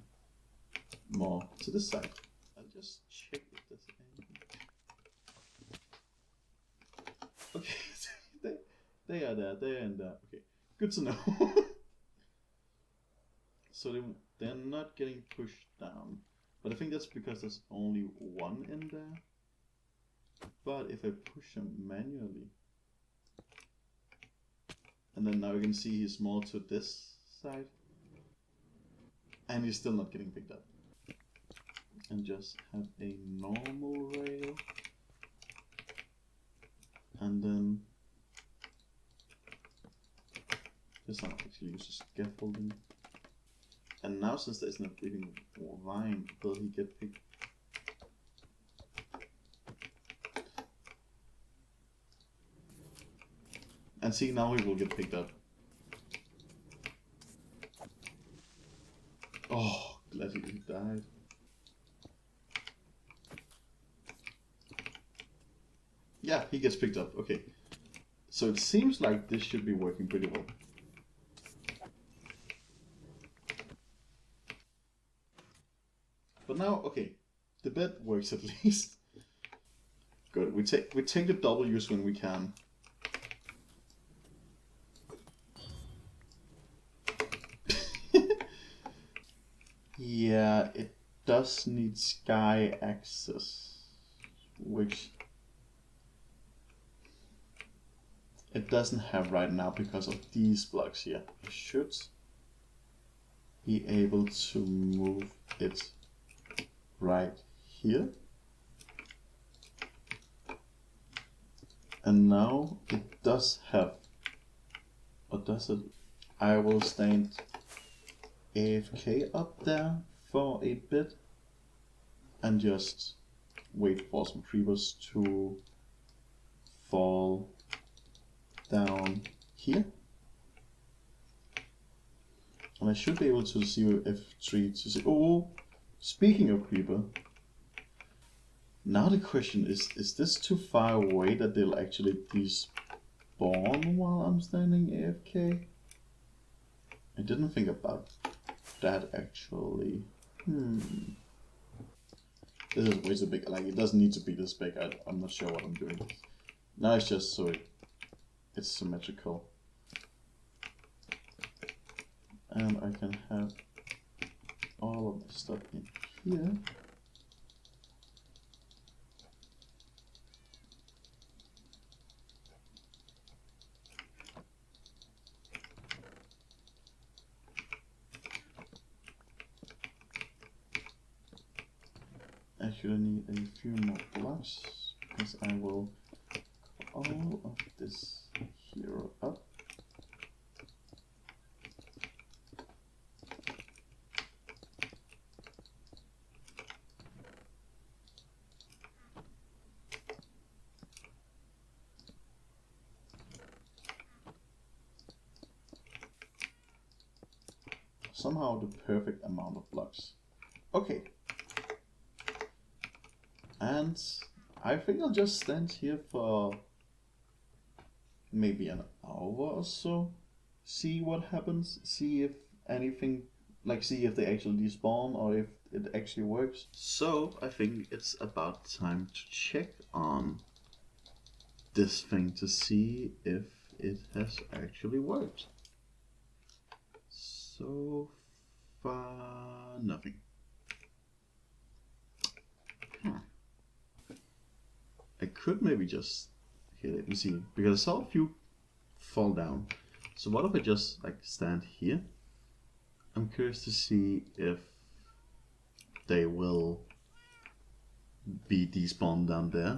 more to this side. I'll just check if there's anything. Okay, they are there, they're in there. Okay, good to know. So they're not getting pushed down, but I think that's because there's only one in there. But if I push him manually, and then now you can see he's more to this side, and he's still not getting picked up. And just have a normal rail, and then this one actually uses scaffolding. And now since there's no breathing vine, will he get picked? And see, now he will get picked up. Oh, glad he died. Yeah, he gets picked up. Okay. So it seems like this should be working pretty well. But now, okay, the bed works at least. Good. We take the W's when we can. Yeah, it does need sky access, which it doesn't have right now because of these blocks here. It should be able to move it right here. And now it does have, or does it? I will stand AFK up there for a bit and just wait for some creepers to fall down here. And I should be able to see F3 to see. Oh, speaking of creeper, now the question is this too far away that they'll actually despawn while I'm standing AFK? I didn't think about that actually. This is way too big. Like, it doesn't need to be this big. I'm not sure what I'm doing. Now it's just so it's symmetrical. And I can have all of the stuff in here. Actually, I need a few more blocks because I will all of this here up. Somehow the perfect amount of blocks. Okay. And I think I'll just stand here for maybe an hour or so. See what happens. See if anything, like see if they actually despawn or if it actually works. So I think it's about time to check on this thing to see if it has actually worked. So far, nothing. I could maybe just, here, let me see, because I saw a few fall down. So what if I just like stand here? I'm curious to see if they will be despawned down there.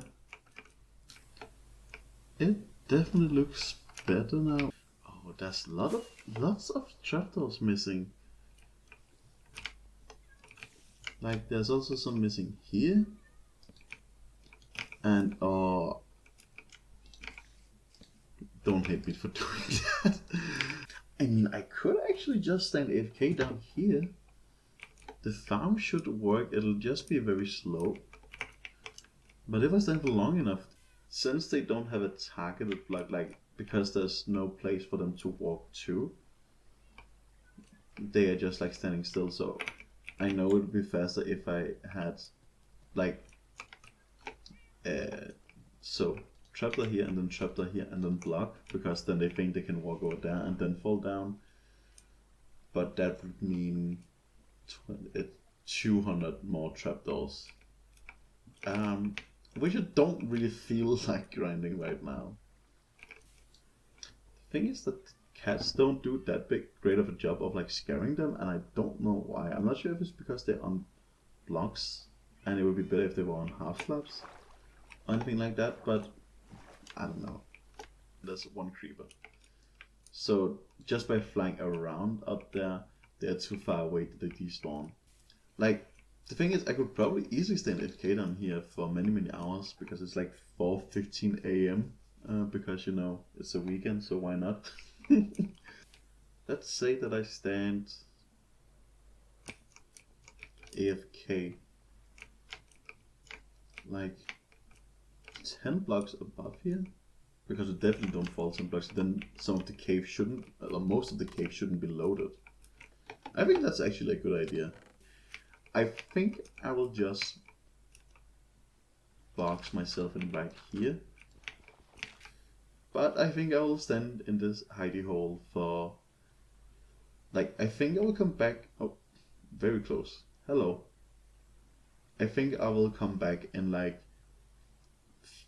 It definitely looks better now. Oh, there's lots of trapdoors missing. Like there's also some missing here. And don't hate me for doing that. I mean, I could actually just stand AFK down here. The farm should work, it'll just be very slow. But if I stand for long enough, since they don't have a targeted block, like, because there's no place for them to walk to, they are just like standing still, so I know it would be faster if I had, like, so trapdoor here and then trapdoor here and then block, because then they think they can walk over there and then fall down. But that would mean 200 more trapdoors, which I don't really feel like grinding right now. The thing is that cats don't do that great of a job of like scaring them, and I don't know why. I'm not sure if it's because they're on blocks and it would be better if they were on half slabs or anything like that, but I don't know. There's one creeper. So just by flying around up there, they're too far away to despawn. Like, the thing is, I could probably easily stay in FK down here for many hours, because it's like 4:15 AM, because, you know, it's a weekend, so why not? Let's say that I stand AFK like 10 blocks above here, because it definitely don't fall some blocks, then some of the cave shouldn't, or most of the cave shouldn't be loaded. I think that's actually a good idea. I think I will just box myself in right here. But I think I will stand in this hidey hole for, like, I think I will come back, oh, very close, hello. I think I will come back in like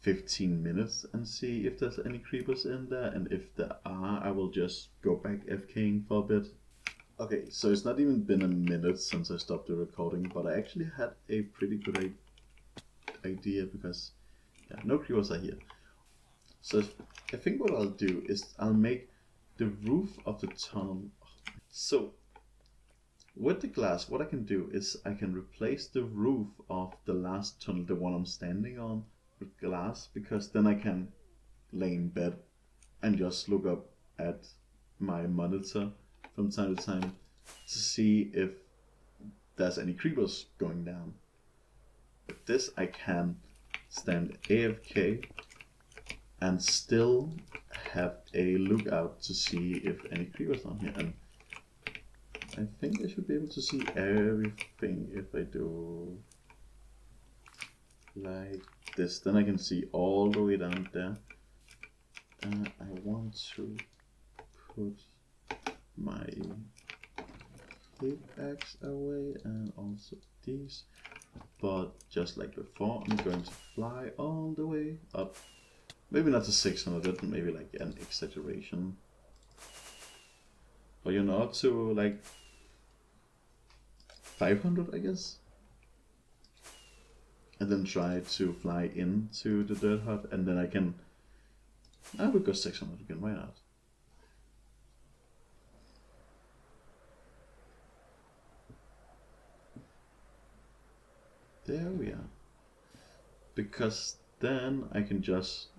15 minutes and see if there's any creepers in there, and if there are, I will just go back FKing for a bit. Okay, so it's not even been a minute since I stopped the recording, but I actually had a pretty good idea, because yeah, no creepers are here. So I think what I'll do is I'll make the roof of the tunnel. So with the glass, what I can do is I can replace the roof of the last tunnel, the one I'm standing on, with glass, because then I can lay in bed and just look up at my monitor from time to time to see if there's any creepers going down. With this I can stand AFK and still have a lookout to see if any creepers are on here, and I think I should be able to see everything if I do like this. Then I can see all the way down there. I want to put my pickaxe away and also these, but just like before, I'm going to fly all the way up. Maybe not to 600, maybe like an exaggeration, but you know, up to like 500, I guess, and then try to fly into the dirt hut, and then I would go 600 again, why not? There we are. Because then I can just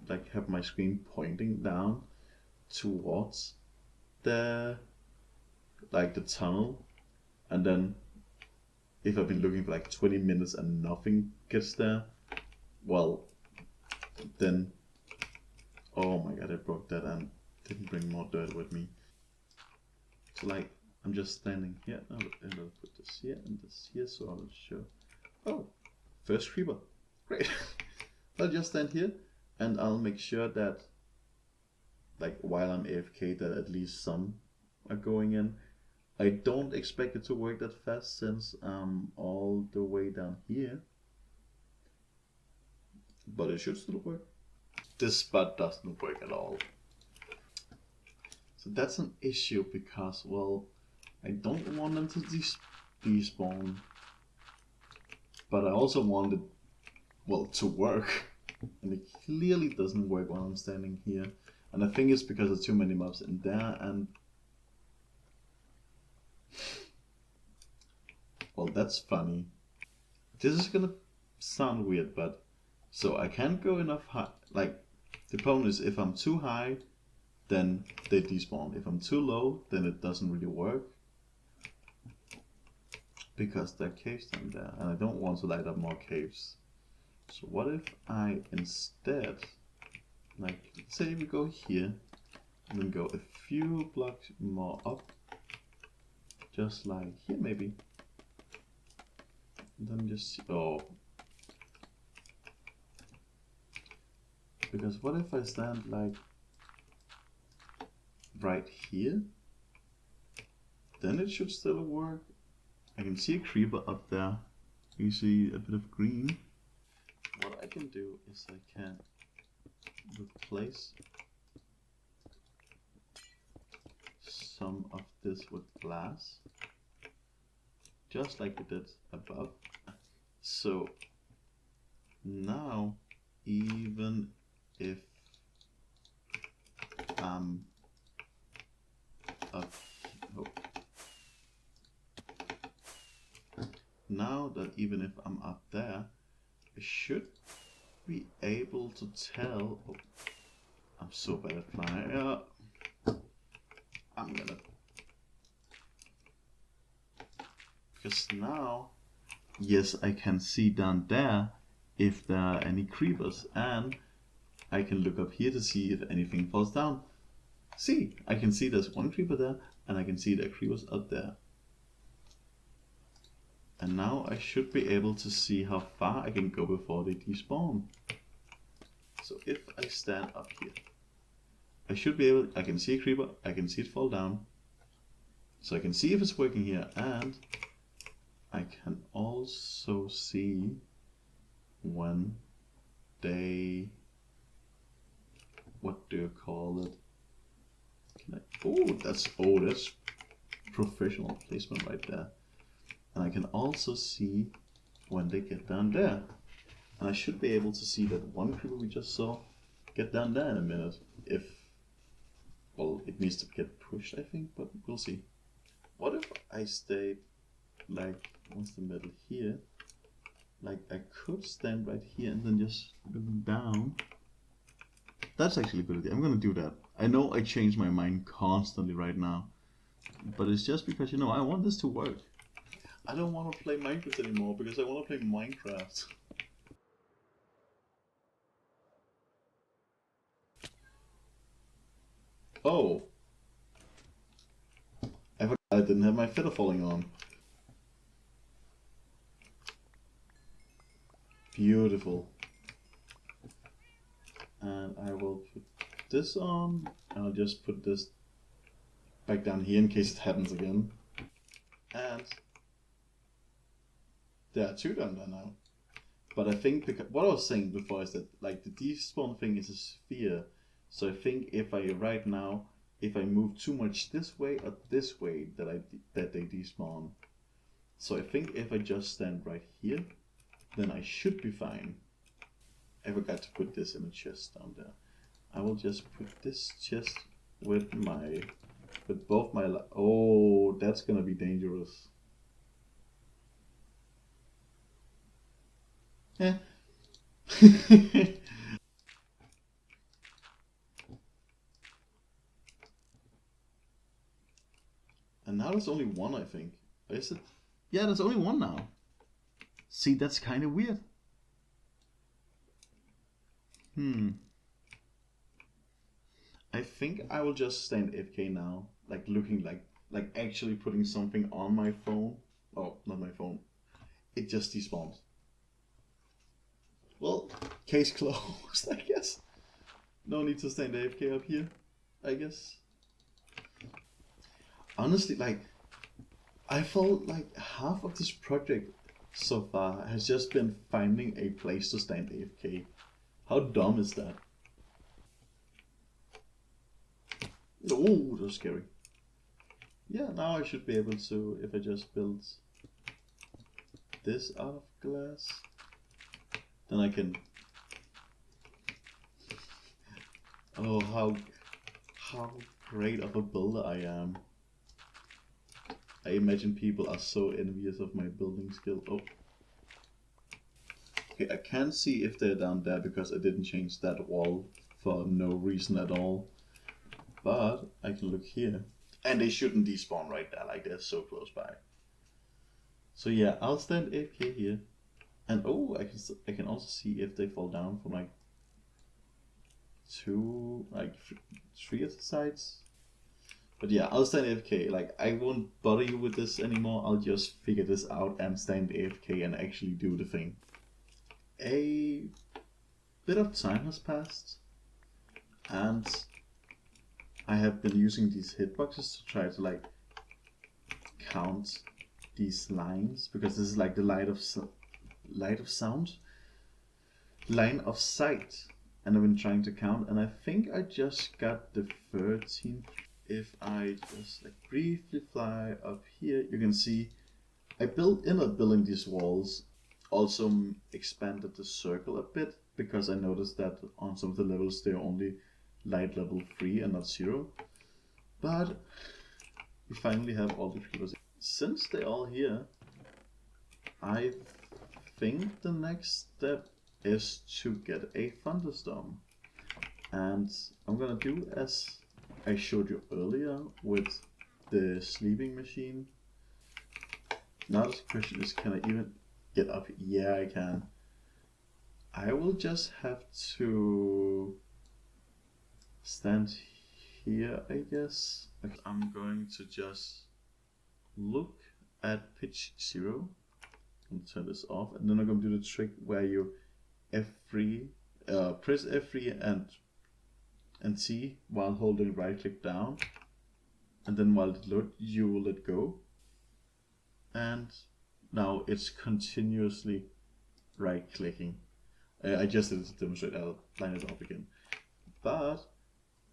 like have my screen pointing down towards the tunnel, and then if I've been looking for like 20 minutes and nothing gets there, well, then, oh my god, I broke that and didn't bring more dirt with me. So like, I'm just standing here, and I'll put this here and this here, so I'll show, oh, first creeper, great. I'll just stand here and I'll make sure that, like, while I'm AFK, that at least some are going in. I don't expect it to work that fast since I'm all the way down here, but it should still work. This spot doesn't work at all. So that's an issue, because, well, I don't want them to despawn, but I also want it, well, to work. And it clearly doesn't work while I'm standing here. And I think it's because there's too many mobs in there, and well, that's funny. This is gonna sound weird, but So I can't go enough high. Like, the problem is if I'm too high, then they despawn. If I'm too low, then it doesn't really work. Because there are caves down there, and I don't want to light up more caves. So what if I instead, like, say we go here, and then go a few blocks more up, just like here maybe. And then just, oh. Because what if I stand like right here? Then it should still work. I can see a creeper up there. You see a bit of green. What I can do is I can replace some of this with glass, just like we did above. So now, even if I'm up, now that even if I'm up there, I should be able to tell. Oh, I'm so bad at flying. I'm gonna, because now, yes, I can see down there if there are any creepers, and I can look up here to see if anything falls down. See, I can see there's one creeper there, and I can see there are creepers up there. And now I should be able to see how far I can go before they despawn. So if I stand up here, I should be able, I can see a creeper, I can see it fall down. So I can see if it's working here, and I can also see when they, what do you call it? That's professional placement right there. And I can also see when they get down there. And I should be able to see that one creeper we just saw get down there in a minute. If, well, it needs to get pushed, I think, but we'll see. What if I stay like, what's the middle here? Like, I could stand right here and then just look down. That's actually a good idea. I'm gonna do that. I know I change my mind constantly right now, but it's just because, you know, I want this to work. I don't want to play Minecraft anymore because I want to play Minecraft. Oh. I forgot I didn't have my feather falling on. Beautiful. And I will put this on. I'll just put this back down here in case it happens again. And there are two down there now. But I think, because, what I was saying before is that, like, the despawn thing is a sphere. So I think if I, right now, if I move too much this way or this way, that they despawn. So I think if I just stand right here, then I should be fine. I forgot to put this in a chest down there. I will just put this chest with both my, oh, that's gonna be dangerous. Yeah. And now there's only one, I think. Is it? Yeah, there's only one now. See, that's kind of weird. I think I will just stand AFK now, like looking like actually putting something on my phone. Oh, not my phone. It just despawns. Well, case closed, I guess. No need to stand AFK up here, I guess. Honestly, like, I felt like half of this project so far has just been finding a place to stand AFK. How dumb is that? Oh, that's scary. Yeah, now I should be able to, if I just build this out of glass, then I can... Oh, how great of a builder I am. I imagine people are so envious of my building skill. Oh. Okay, I can't see if they're down there because I didn't change that wall for no reason at all. But I can look here. And they shouldn't despawn right there, like they're so close by. So yeah, I'll stand AFK here. And oh, I can also see if they fall down from like three of the sides. But yeah, I'll stand AFK. Like, I won't bother you with this anymore. I'll just figure this out and stand AFK and actually do the thing. A bit of time has passed, and I have been using these hitboxes to try to like count these lines, because this is like the line of sight, and I've been trying to count, and I think I just got the 13th. If I just like briefly fly up here, you can see I ended up building these walls, also expanded the circle a bit, because I noticed that on some of the levels they're only light level 3 and not 0. But we finally have all the creepers. Since they're all here, I think the next step is to get a thunderstorm. And I'm gonna do as I showed you earlier with the sleeping machine. Now the question is, can I even get up? Yeah, I can. I will just have to stand here, I guess. I'm going to just look at pitch 0 and turn this off, and then I'm going to do the trick where you press F3 and C while holding right click down, and then while it loads you will let go, and now it's continuously right clicking. I just did it to demonstrate. I'll line it up again.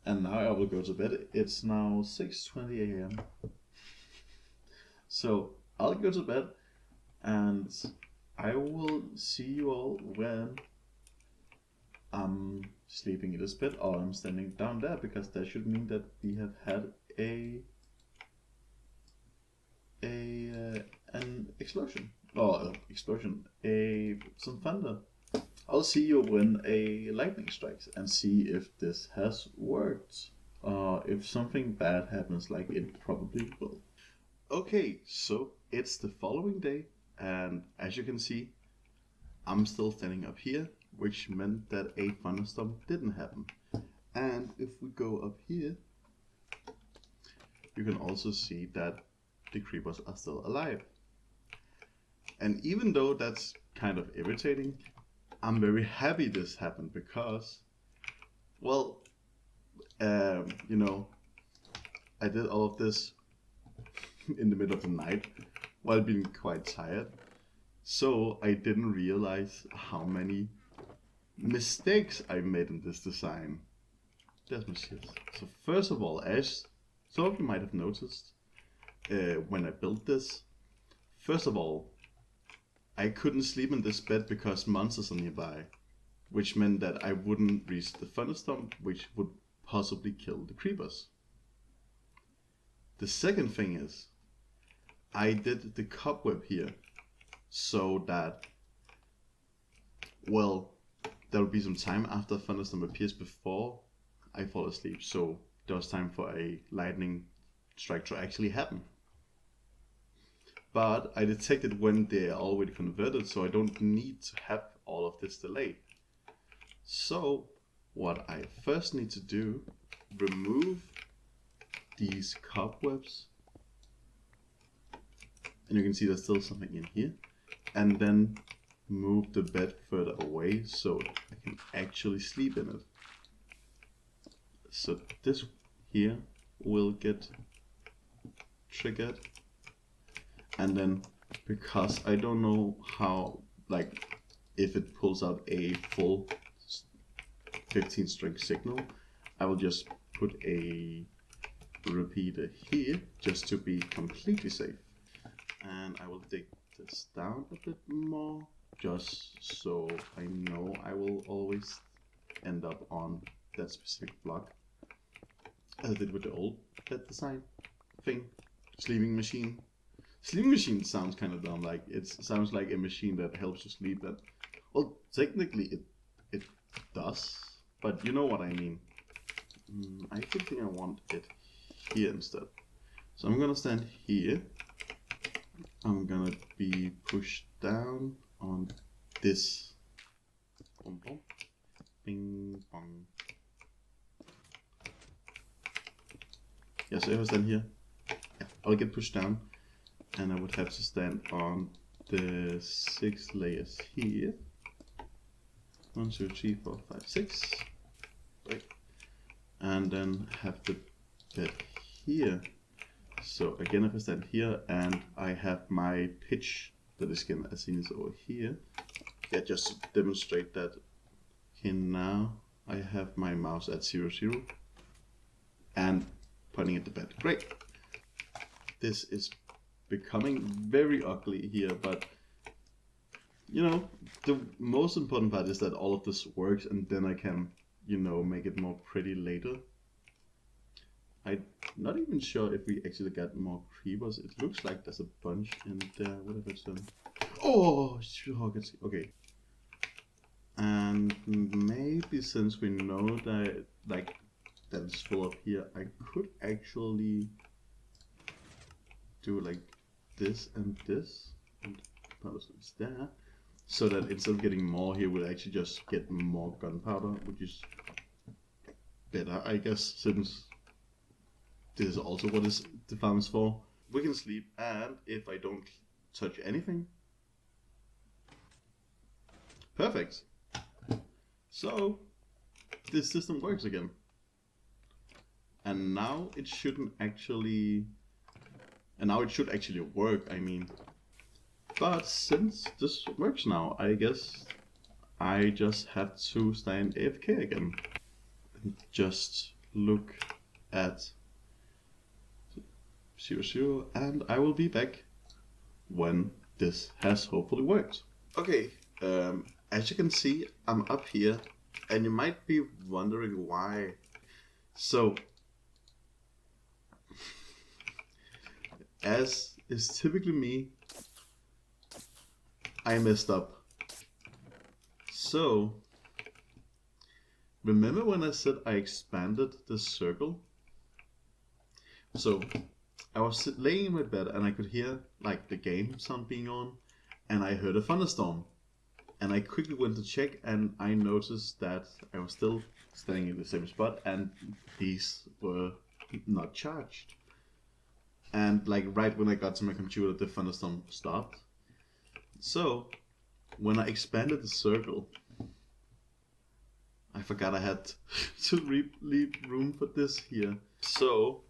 And now I will go to bed. It's now 6:20 a.m. So I'll go to bed, and I will see you all when I'm sleeping in this bed, or I'm standing down there, because that should mean that we have had an explosion. Some thunder. I'll see you when a lightning strikes and see if this has worked. If something bad happens, like it probably will. Okay, so it's the following day, and as you can see, I'm still standing up here, which meant that a thunderstorm didn't happen. And if we go up here, you can also see that the creepers are still alive. And even though that's kind of irritating, I'm very happy this happened, because, well, you know, I did all of this in the middle of the night while being quite tired, so I didn't realize how many mistakes I made in this design. There's my shit. So first of all, as some of you might have noticed when I built this, first of all, I couldn't sleep in this bed because monsters are nearby, which meant that I wouldn't reach the thunderstorm, which would possibly kill the creepers. The second thing is, I did the cobweb here so that, well, there will be some time after thunderstorm appears before I fall asleep, so there was time for a lightning strike to actually happen. But I detected when they are already converted, so I don't need to have all of this delay. So what I first need to do, remove these cobwebs, and you can see there's still something in here, and then move the bed further away so I can actually sleep in it. So this here will get triggered, and then because I don't know how, like, if it pulls out a full 15 string signal, I will just put a repeater here just to be completely safe. And I will dig this down a bit more, just so I know I will always end up on that specific block, as I did with the old bed design thing. Sleeping machine. Sleeping machine sounds kind of dumb, like it sounds like a machine that helps you sleep that Well, technically it does, but you know what I mean. I actually think I want it here instead. So I'm gonna stand here. I'm gonna be pushed down on this. Boom, boom. Bing, bong. Yeah, so if I stand here, yeah, I'll get pushed down, and I would have to stand on the 6 layers here. 1, 2, 3, 4, 5, 6. Right. And then have the bed here. So again, if I stand here and I have my pitch that is again as seen as over here. Yeah, just to demonstrate that. Okay, now I have my mouse at 0, 0 and pointing at the bed. Great. This is becoming very ugly here, but you know, the most important part is that all of this works, and then I can, you know, make it more pretty later. I'm not even sure if we actually got more creepers. It looks like there's a bunch in there. What if it's oh, okay. And maybe since we know that like that it's full up here, I could actually do like this and this, and it's there. So that instead of getting more here, we'll actually just get more gunpowder, which is better, I guess, since this is also what the farm is for. We can sleep, and if I don't touch anything, perfect. So this system works again, and now it shouldn't actually, and now it should actually work. I mean. But since this works now, I guess I just have to stand AFK again. And just look at 0, 0, and I will be back when this has hopefully worked. Okay, as you can see, I'm up here, and you might be wondering why. So, as is typically me, I messed up. So, remember when I said I expanded the circle? So, I was laying in my bed and I could hear like the game sound being on, and I heard a thunderstorm. And I quickly went to check, and I noticed that I was still standing in the same spot, and these were not charged. And like right when I got to my computer, the thunderstorm stopped. So, when I expanded the circle, I forgot I had to leave room for this here. So,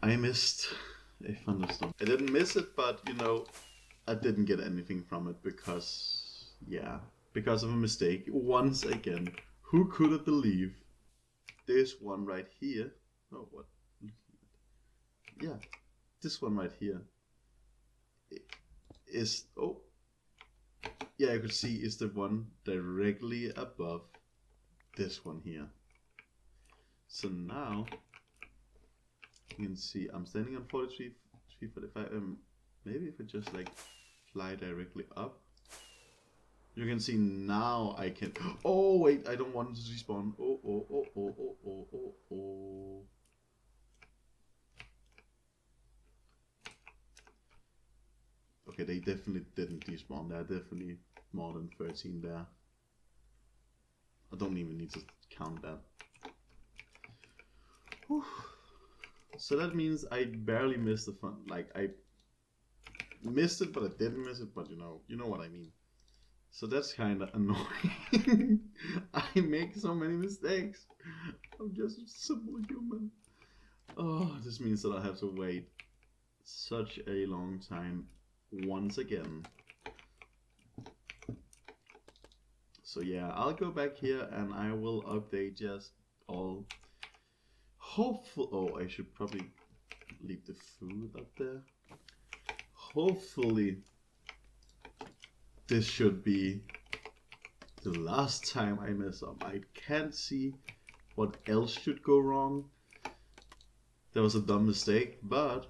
I missed a thunderstorm. I didn't miss it, but you know, I didn't get anything from it because, yeah, because of a mistake. Once again, who could have believed this one right here? Oh, what? Yeah, this one right here is, oh, yeah, you could see is the one directly above this one here. So now you can see I'm standing on 43, 345. Maybe if I just like fly directly up, you can see now I can. Oh wait, I don't want it to respawn. Oh. Okay, they definitely didn't despawn. There are definitely more than 13 there. I don't even need to count that. Whew. So that means I barely missed the fun. Like I missed it, but I didn't miss it. But you know what I mean. So that's kind of annoying. I make so many mistakes. I'm just a simple human. Oh, this means that I have to wait such a long time once again. So yeah, I'll go back here and I will update just all. Hopefully, oh, I should probably leave the food up there. Hopefully, this should be the last time I mess up. I can't see what else should go wrong. That was a dumb mistake, but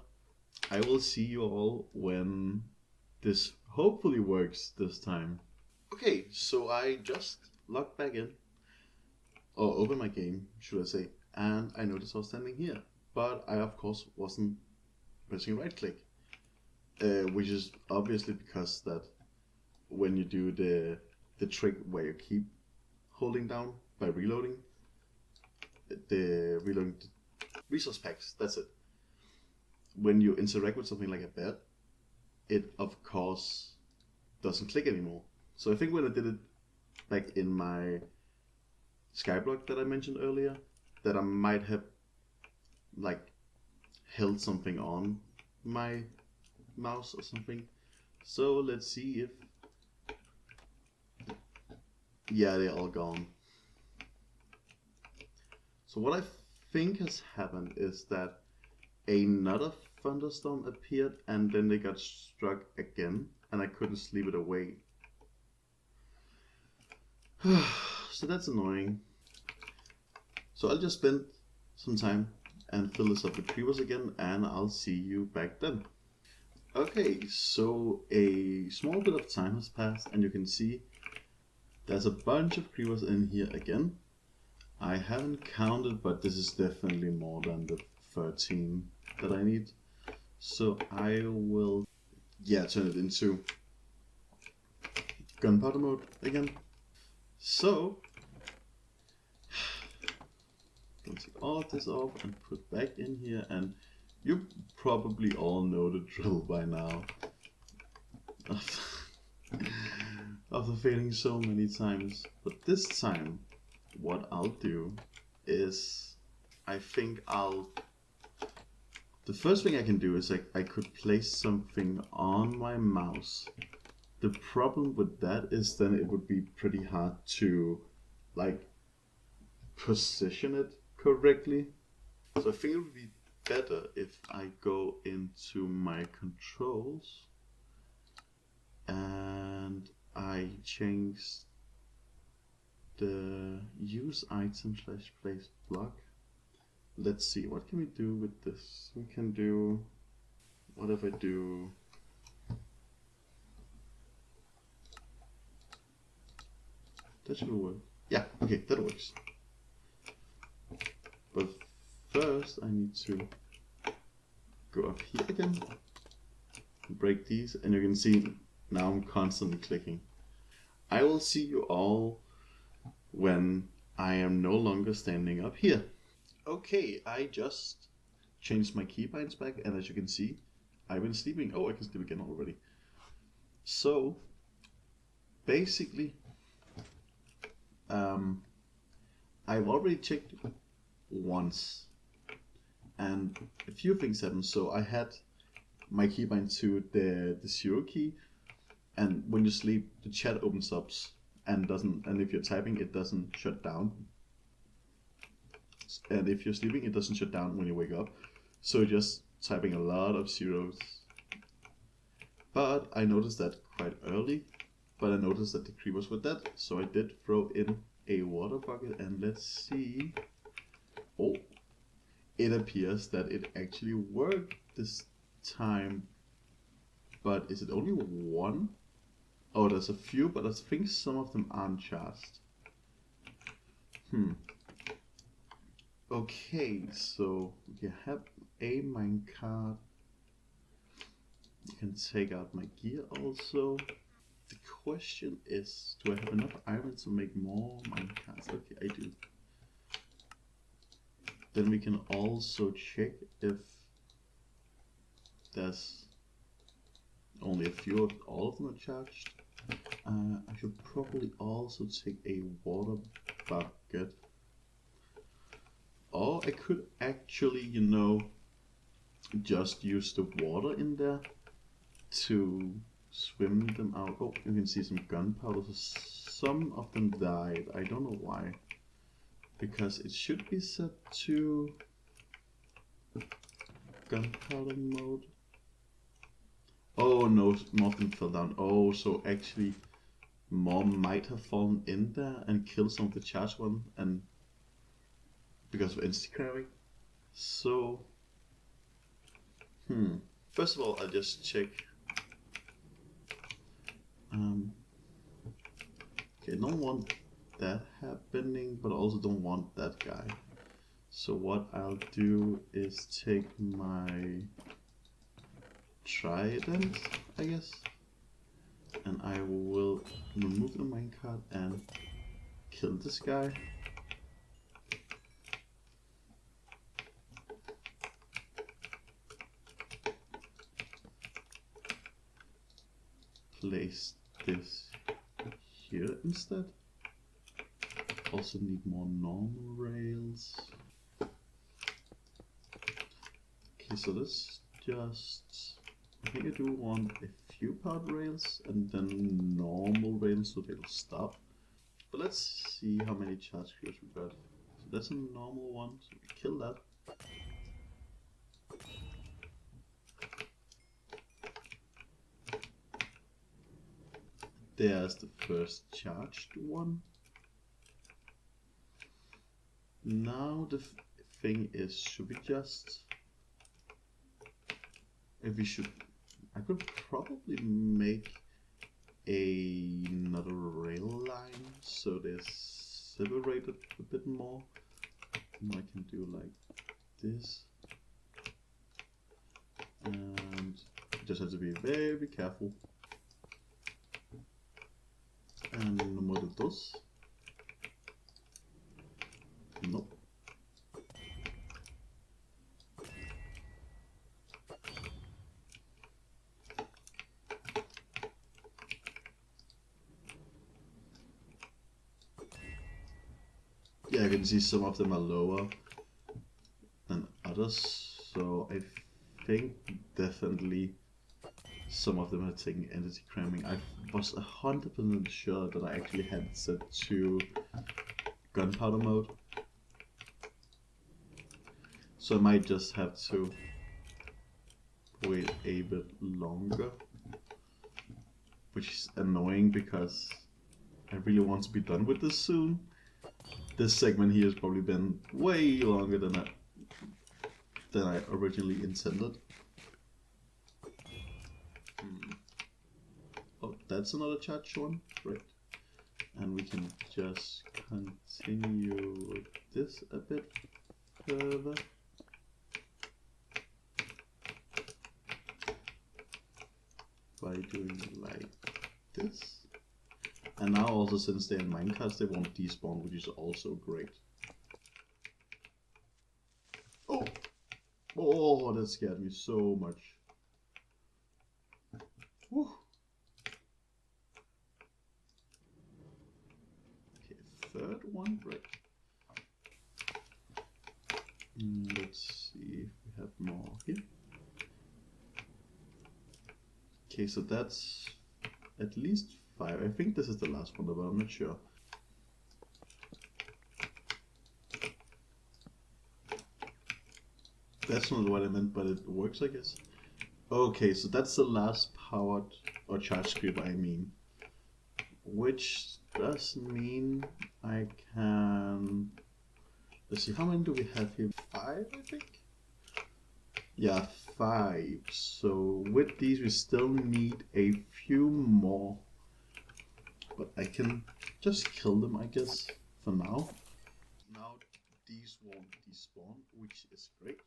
I will see you all when this hopefully works this time. Okay, so I just logged back in, or opened my game, should I say, and I noticed I was standing here. But I, of course, wasn't pressing right click, which is obviously because that when you do the trick where you keep holding down by reloading, the reloading resource packs, that's it. When you interact with something like a bed, it of course doesn't click anymore. So I think when I did it back in my skyblock that I mentioned earlier, that I might have like held something on my mouse or something. So let's see if, yeah, they're all gone. So what I think has happened is that another thunderstorm appeared and then they got struck again and I couldn't sleep it away. So that's annoying. So I'll just spend some time and fill this up with creepers again, and I'll see you back then. Okay, so a small bit of time has passed and you can see there's a bunch of creepers in here again. I haven't counted, but this is definitely more than the 13 that I need. So I will, turn it into gunpowder mode again. So, let's take all of this off and put back in here, and you probably all know the drill by now. After failing so many times. But this time, what I'll do is, I think the first thing I can do is I could place something on my mouse. The problem with that is then it would be pretty hard to like position it correctly. So I think it would be better if I go into my controls and I change the use item / place block. Let's see, what can we do with this? We can do, what if I do, that should work. Yeah, okay, that works. But first I need to go up here again, break these, and you can see now I'm constantly clicking. I will see you all when I am no longer standing up here. Okay, I just changed my keybinds back, and as you can see, I've been sleeping. Oh, I can sleep again already. So, basically, I've already checked once, and a few things happened. So I had my keybind to the 0 key, and when you sleep, the chat opens up and doesn't. And if you're typing, it doesn't shut down. And if you're sleeping, it doesn't shut down when you wake up. So you're just typing a lot of zeros. But I noticed that quite early. But I noticed that the creepers were dead. So I did throw in a water bucket, and let's see. Oh, it appears that it actually worked this time. But is it only one? Oh, there's a few, but I think some of them aren't charged. Okay, so you have a minecart. You can take out my gear also. The question is, do I have enough iron to make more minecarts? Okay, I do. Then we can also check if there's only a few of all of them are charged. I should probably also take a water bucket. Or I could actually, just use the water in there to swim them out. Oh, you can see some gunpowder. So some of them died. I don't know why. Because it should be set to gunpowder mode. Oh no, more of them fell down. Oh, so actually more might have fallen in there and killed some of the charged one, and because of insta-carry. So, first of all, I'll just check Okay, don't want that happening, but I also don't want that guy. So what I'll do is take my trident, I guess, and I will remove the minecart and kill this guy. Place this here instead. Also need more normal rails. Okay, so this just, I think I do want a few powered rails and then normal rails so they'll stop. But let's see how many charge screws we got. So that's a normal one, so we kill that. There's the first charged one. Now the thing is, should we just, if we should, I could probably make another rail line so they're separated a bit more. And I can do like this, and you just have to be very careful. And número dos. Nope. Yeah, I can see some of them are lower than others, so I think definitely some of them are taking entity cramming. I was 100% sure that I actually had it set to gunpowder mode, so I might just have to wait a bit longer, which is annoying because I really want to be done with this soon. This segment here has probably been way longer than I originally intended. Oh, that's another charged one, right? And we can just continue with this a bit further. By doing like this. And now also, since they're in minecarts, they won't despawn, which is also great. Oh! Oh, that scared me so much. Whew. Okay, third one, right. Let's see if we have more here. Okay, so that's at least 5. I think this is the last one, but I'm not sure. That's not what I meant, but it works, I guess. Okay, so that's the last powered or charged creeper, I mean. Which does mean I can... Let's see, how many do we have here? 5, I think? Yeah, 5. So with these we still need a few more. But I can just kill them, I guess, for now. Now these won't despawn, which is great.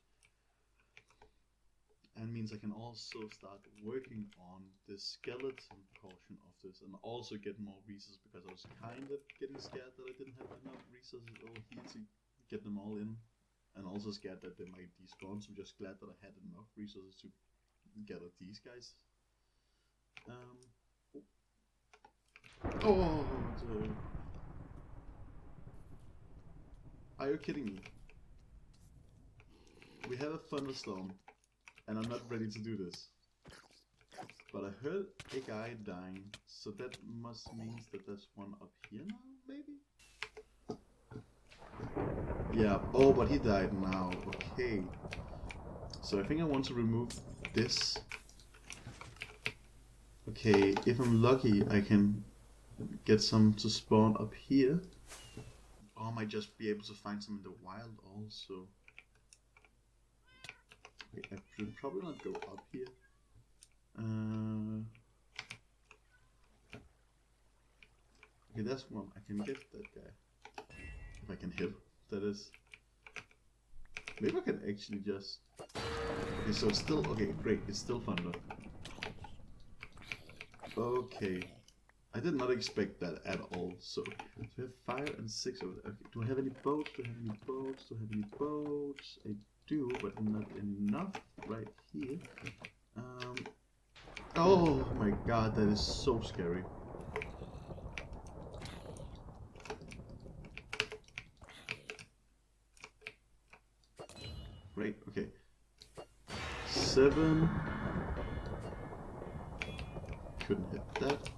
And means I can also start working on the skeleton portion of this and also get more resources, because I was kind of getting scared that I didn't have enough resources over here to get them all in. And also scared that they might despawn, so I'm just glad that I had enough resources to get at these guys. Oh, are you kidding me? We have a thunderstorm, and I'm not ready to do this. But I heard a guy dying, so that must mean that there's one up here now, maybe? Yeah, oh, but he died now, okay. So I think I want to remove this. Okay, if I'm lucky, I can get some to spawn up here. Or I might just be able to find some in the wild also. Okay, I should probably not go up here. Okay, that's one. I can get that guy. If I can hit, that is. Maybe I can actually just... Okay, so it's still... Okay, great. It's still thunder. Okay. I did not expect that at all. So we have 5 and 6 over there. Okay, do I have any boats? Do I have any boats? Do I have any boats? I do, but not enough right here. Oh my god, that is so scary. Great, okay. 7. Couldn't hit that.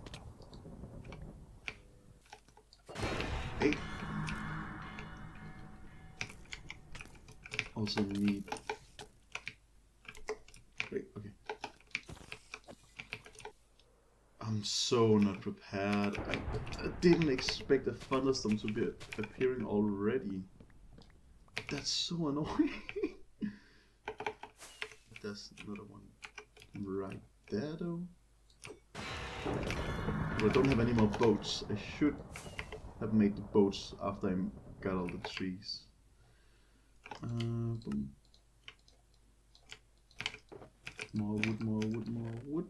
8. Also need... Great, okay. I'm so not prepared. I didn't expect a thunderstorm to be appearing already. That's so annoying. There's another one right there though. But I don't have any more boats. I should have made the boats after I got all the trees. Boom. More wood, more wood, more wood.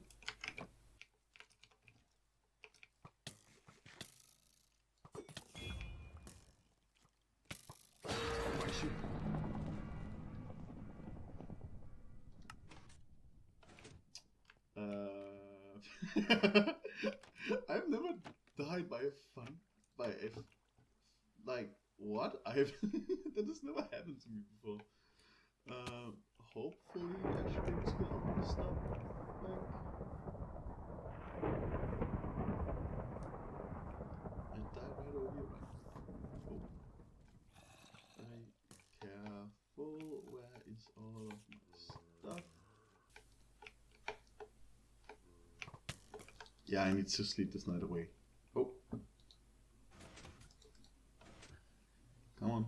I've never died by a like what? I've that has never happened to me before. Hopefully I should be able to get all my stuff back. I died right over here, right? Oh. Careful, where is all of my stuff? Yeah, I need to sleep this night away. Oh. Come on.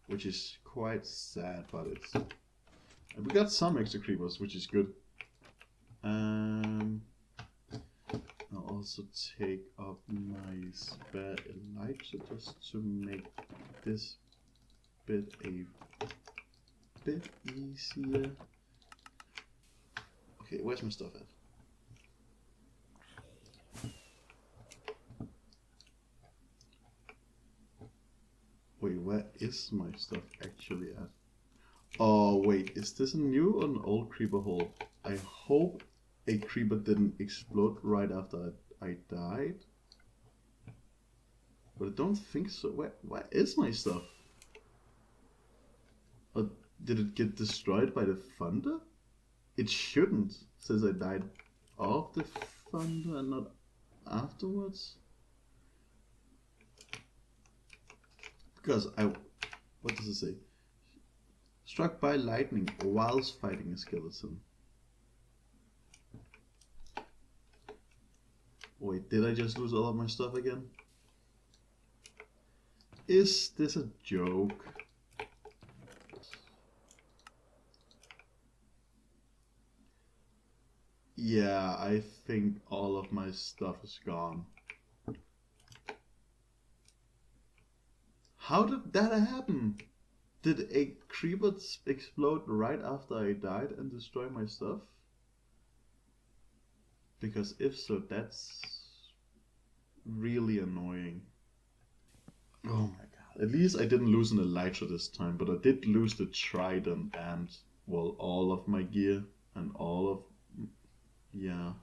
Which is quite sad, but it's... And we got some extra creepers, which is good. I'll also take up my spare elytra just to make this bit a bit easier. Okay, where's my stuff at? Wait, where is my stuff actually at? Oh wait, is this a new or an old creeper hole? I hope a creeper didn't explode right after I died. But I don't think so. Where is my stuff? Or did it get destroyed by the thunder? It shouldn't, since I died of the thunder and not afterwards. Because what does it say? Struck by lightning whilst fighting a skeleton. Wait, did I just lose all of my stuff again? Is this a joke? Yeah, I think all of my stuff is gone. How did that happen? Did a creeper explode right after I died and destroy my stuff? Because if so, that's really annoying. Oh my god. At least I didn't lose an elytra this time, but I did lose the trident and, well, all of my gear and all of... Yeah.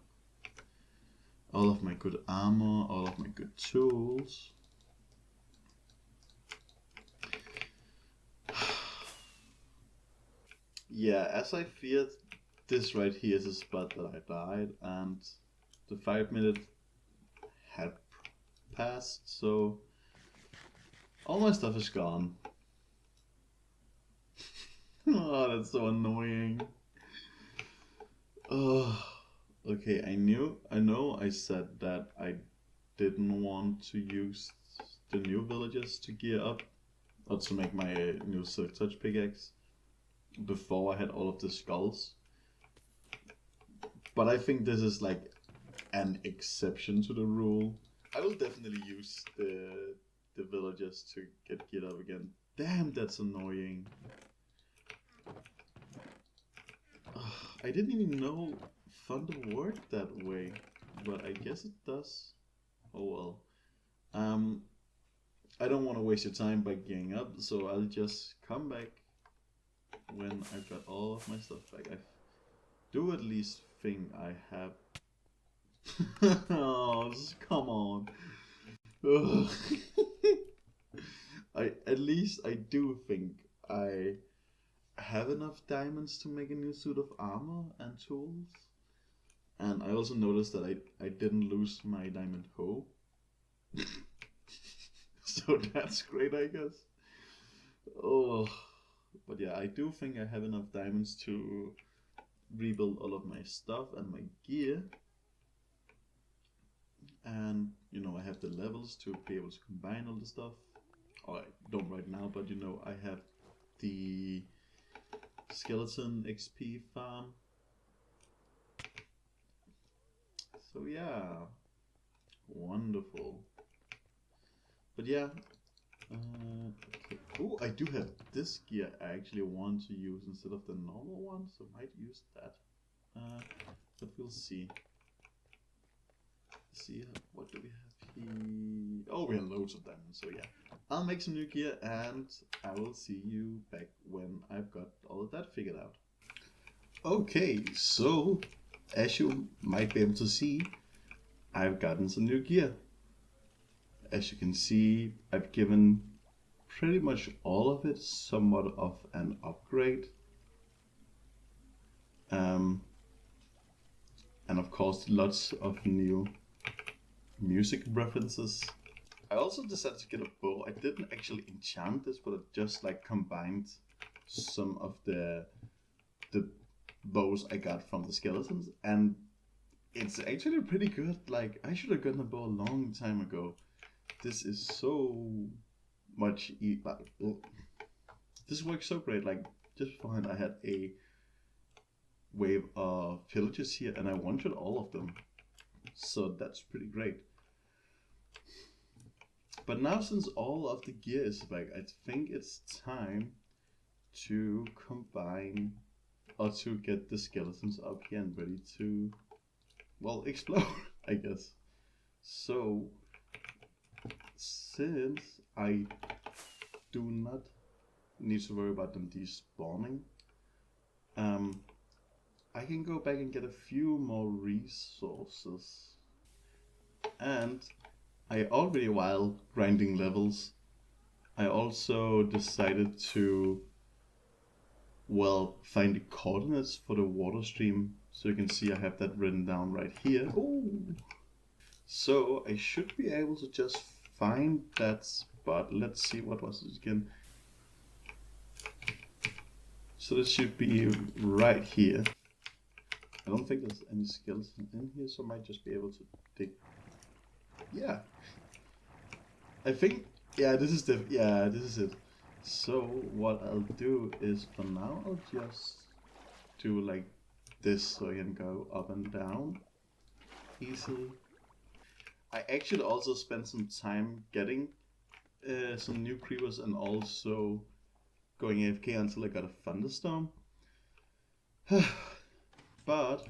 All of my good armor, all of my good tools. Yeah, as I feared, this right here is the spot that I died, and the 5 minutes had passed, so all my stuff is gone. Oh, that's so annoying. Oh, okay, I know I said that I didn't want to use the new villagers to gear up, or to make my new silk touch pickaxe before I had all of the skulls. But I think this is like an exception to the rule. I will definitely use the villagers to get geared up again. Damn, that's annoying. I didn't even know thunder worked that way, but I guess it does. Oh well. I don't want to waste your time by gearing up, so I'll just come back when I've got all of my stuff back. I do at least think I have. Oh, come on. Ugh. I do think I have enough diamonds to make a new suit of armor and tools. And I also noticed that I didn't lose my diamond hoe. So that's great, I guess. Oh, but yeah, I do think I have enough diamonds to rebuild all of my stuff and my gear. And, you know, I have the levels to be able to combine all the stuff. Oh, I don't right now, but you know, I have the skeleton XP farm. So yeah, wonderful. But yeah, okay. Oh, I do have this gear I actually want to use instead of the normal one, so I might use that. But we'll see. See, what do we have here? Oh, we have loads of diamonds, so yeah. I'll make some new gear and I will see you back when I've got all of that figured out. Okay, so as you might be able to see, I've gotten some new gear. As you can see, I've given pretty much all of it somewhat of an upgrade. And of course, lots of new music references. I also decided to get a bow. I didn't actually enchant this, but I just like combined some of the bows I got from the skeletons, and it's actually pretty good. Like, I should have gotten a bow a long time ago. This is so much this works so great. Like, just beforehand I had a wave of villagers here and I wanted all of them, so that's pretty great. But now, since all of the gear is back, I think it's time to combine, or to get the skeletons up here and ready to, well, explode, I guess. So, since I do not need to worry about them despawning, I can go back and get a few more resources. And I already, while grinding levels, I also decided to, well, find the coordinates for the water stream. So you can see I have that written down right here. Ooh. So I should be able to just find that spot. Let's see, what was it again? So this should be right here. I don't think there's any skeleton in here, so I might just be able to dig. Yeah. I think, yeah, this is it. So what I'll do is, for now, I'll just do like this so I can go up and down easily. I actually also spent some time getting some new creepers and also going AFK until I got a thunderstorm. But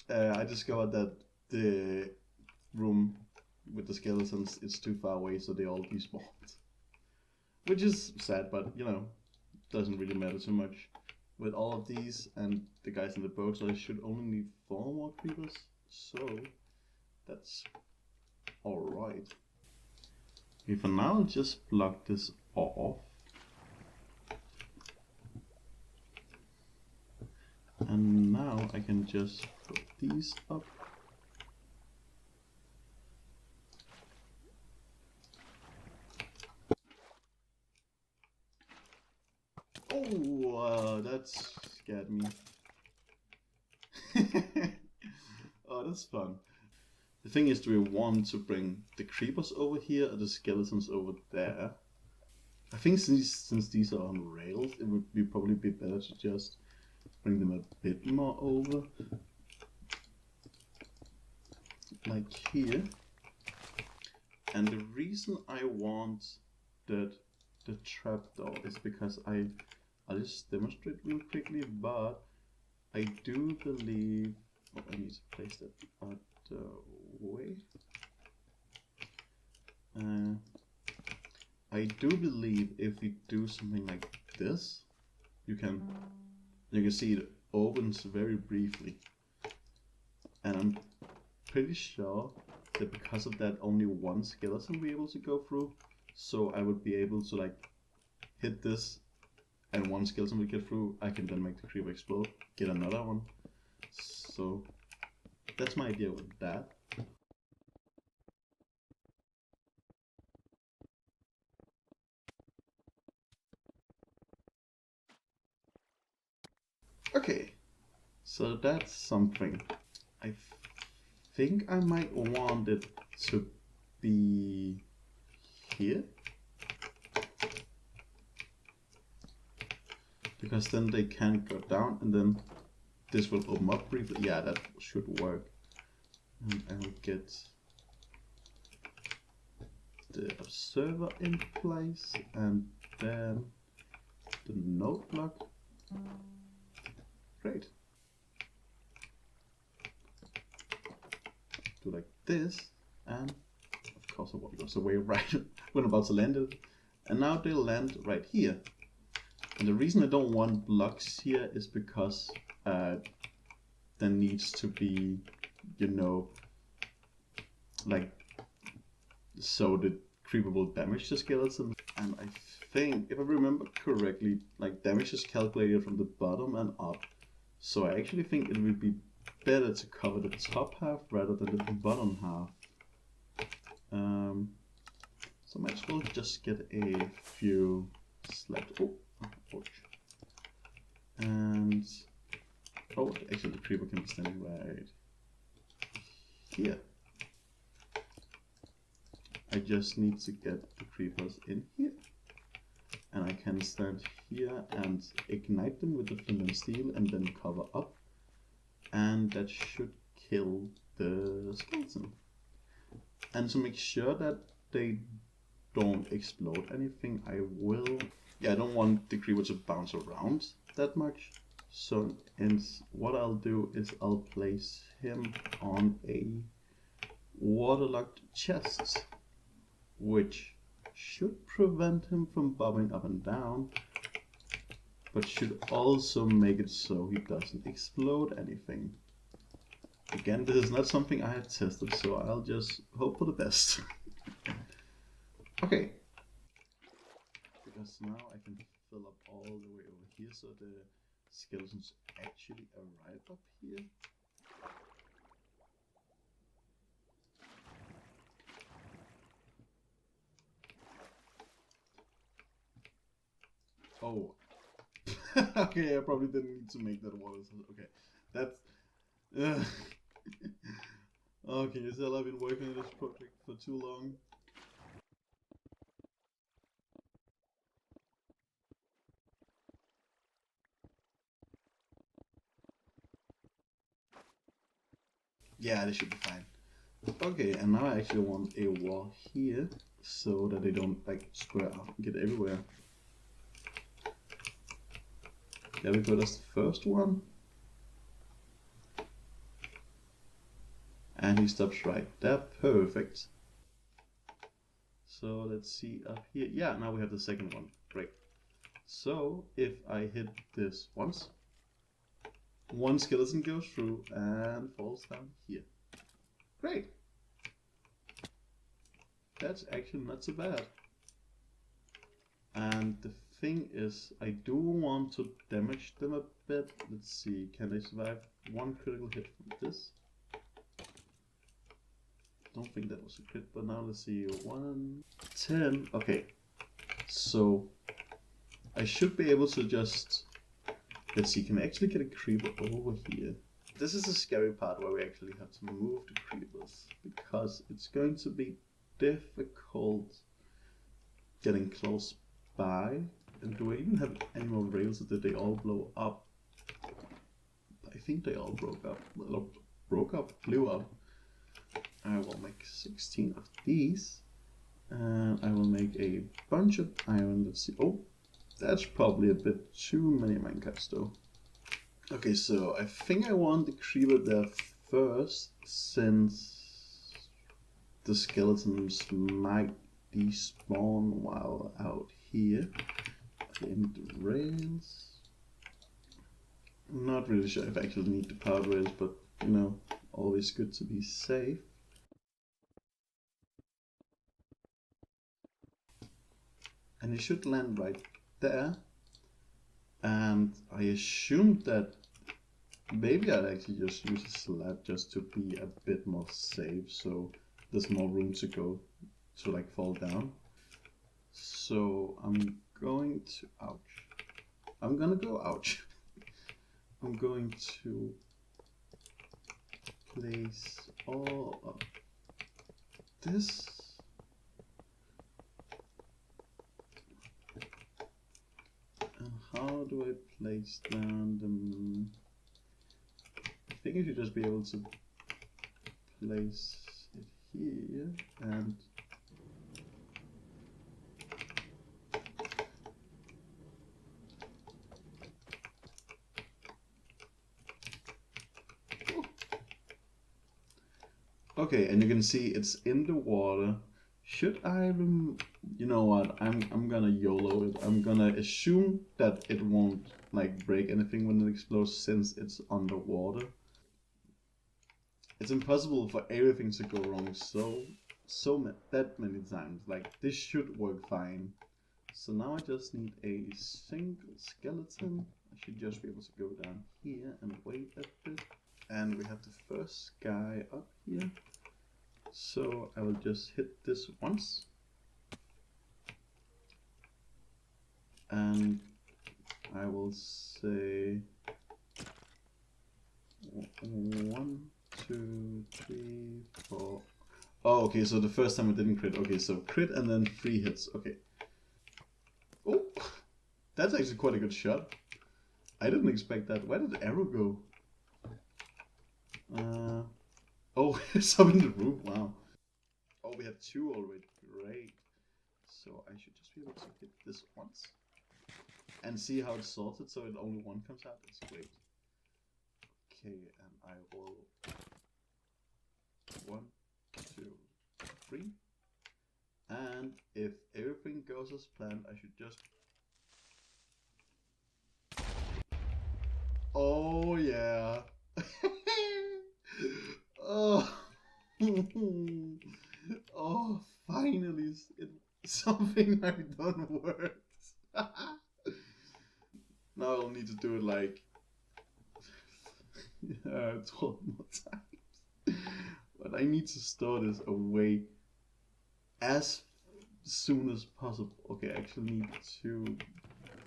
I discovered that the room with the skeletons is too far away, so they all despawned. Which is sad, but you know, doesn't really matter too much. With all of these and the guys in the boat, so I should only need 4 more creepers, so that's alright. Okay, for now I'll just block this off. And now I can just put these up. Oh, that scared me. Oh, that's fun. The thing is, do we want to bring the creepers over here or the skeletons over there? I think since these are on rails, it would be probably be better to just bring them a bit more over. Like here. And the reason I want the trapdoor is because I'll just demonstrate real quickly, but I do believe, oh, I need to place that other way. I do believe if we do something like this, you can see it opens very briefly, and I'm pretty sure that because of that only one skeleton will be able to go through, so I would be able to like hit this and one skeleton will get through. I can then make the creeper explode, get another one. So that's my idea with that. Okay, so that's something. I think I might want it to be here, because then they can't go down, and then this will open up briefly. Yeah, that should work. And I will get the observer in place, and then the node block. Great. Do like this, and of course it goes away right when I'm about to land it. And now they'll land right here. And the reason I don't want blocks here is because there needs to be, you know, like, so the creeper will damage the skeleton. And I think, if I remember correctly, like damage is calculated from the bottom and up. So I actually think it would be better to cover the top half rather than the bottom half. So I might as well just get a few slabs. Oh, ouch. And actually the creeper can be standing right here. I just need to get the creepers in here, and I can stand here and ignite them with the flint and steel and then cover up, and that should kill the skeleton. And to make sure that they don't explode anything, I don't want the creeper to bounce around that much. So, and what I'll do is I'll place him on a waterlogged chest, which should prevent him from bobbing up and down, but should also make it so he doesn't explode anything. Again, this is not something I have tested, so I'll just hope for the best. Okay. Because now I can fill up all the way over here, so the skeletons actually arrive up here. Oh. Okay, I probably didn't need to make that water. Okay, that's... Oh, can you tell I've been working on this project for too long? Yeah, this should be fine. Okay, and now I actually want a wall here, so that they don't like square out and get everywhere. There we go, that's the first one. And he stops right there, perfect. So let's see up here. Yeah, now we have the second one, great. So if I hit this once, one skeleton goes through and falls down here. Great. That's actually not so bad. And the thing is, I do want to damage them a bit. Let's see, can they survive one critical hit from this? Don't think that was a crit, but now let's see, 110. Okay, so I should be able to just, let's see, can I actually get a creeper over here? This is the scary part where we actually have to move the creepers, because it's going to be difficult getting close by. And do I even have any more rails, or did they all blow up? I think they all broke up. Blew up. I will make 16 of these. And I will make a bunch of iron. Let's see. Oh, that's probably a bit too many minecarts though. Okay, so I think I want the creeper there first, since the skeletons might despawn while out here. In the rails. I'm not really sure if I actually need the powered rails, but you know, always good to be safe. And it should land right there. And I assumed that maybe I'd actually just use a slab just to be a bit more safe, so there's more room to go to like fall down. So I'm going to, ouch. I'm gonna go ouch. I'm going to place all of this. And how do I place down the... I think you should just be able to place it here and... Okay, and you can see it's in the water. Should I you know what? I'm gonna YOLO it. I'm gonna assume that it won't like break anything when it explodes since it's underwater. It's impossible for everything to go wrong that many times. Like this should work fine. So now I just need a single skeleton. I should just be able to go down here and wait a bit. And we have the first guy up here. So I will just hit this once. And I will say 1, 2, 3, 4. Oh, okay, so the first time I didn't crit. Okay, so crit and then 3 hits. Okay. Oh, that's actually quite a good shot. I didn't expect that. Where did the arrow go? Oh, it's up in the roof. Wow. Oh, we have 2 already. Great. So I should just be able to hit this once. And see how it's sorted so it only 1 comes out. That's great. Okay, and I will 1, 2, 3. And if everything goes as planned, I should just... Oh yeah. Oh. Oh, finally something I've done works. Now I'll need to do it like 12 more times. But I need to store this away as soon as possible. Okay, I actually need to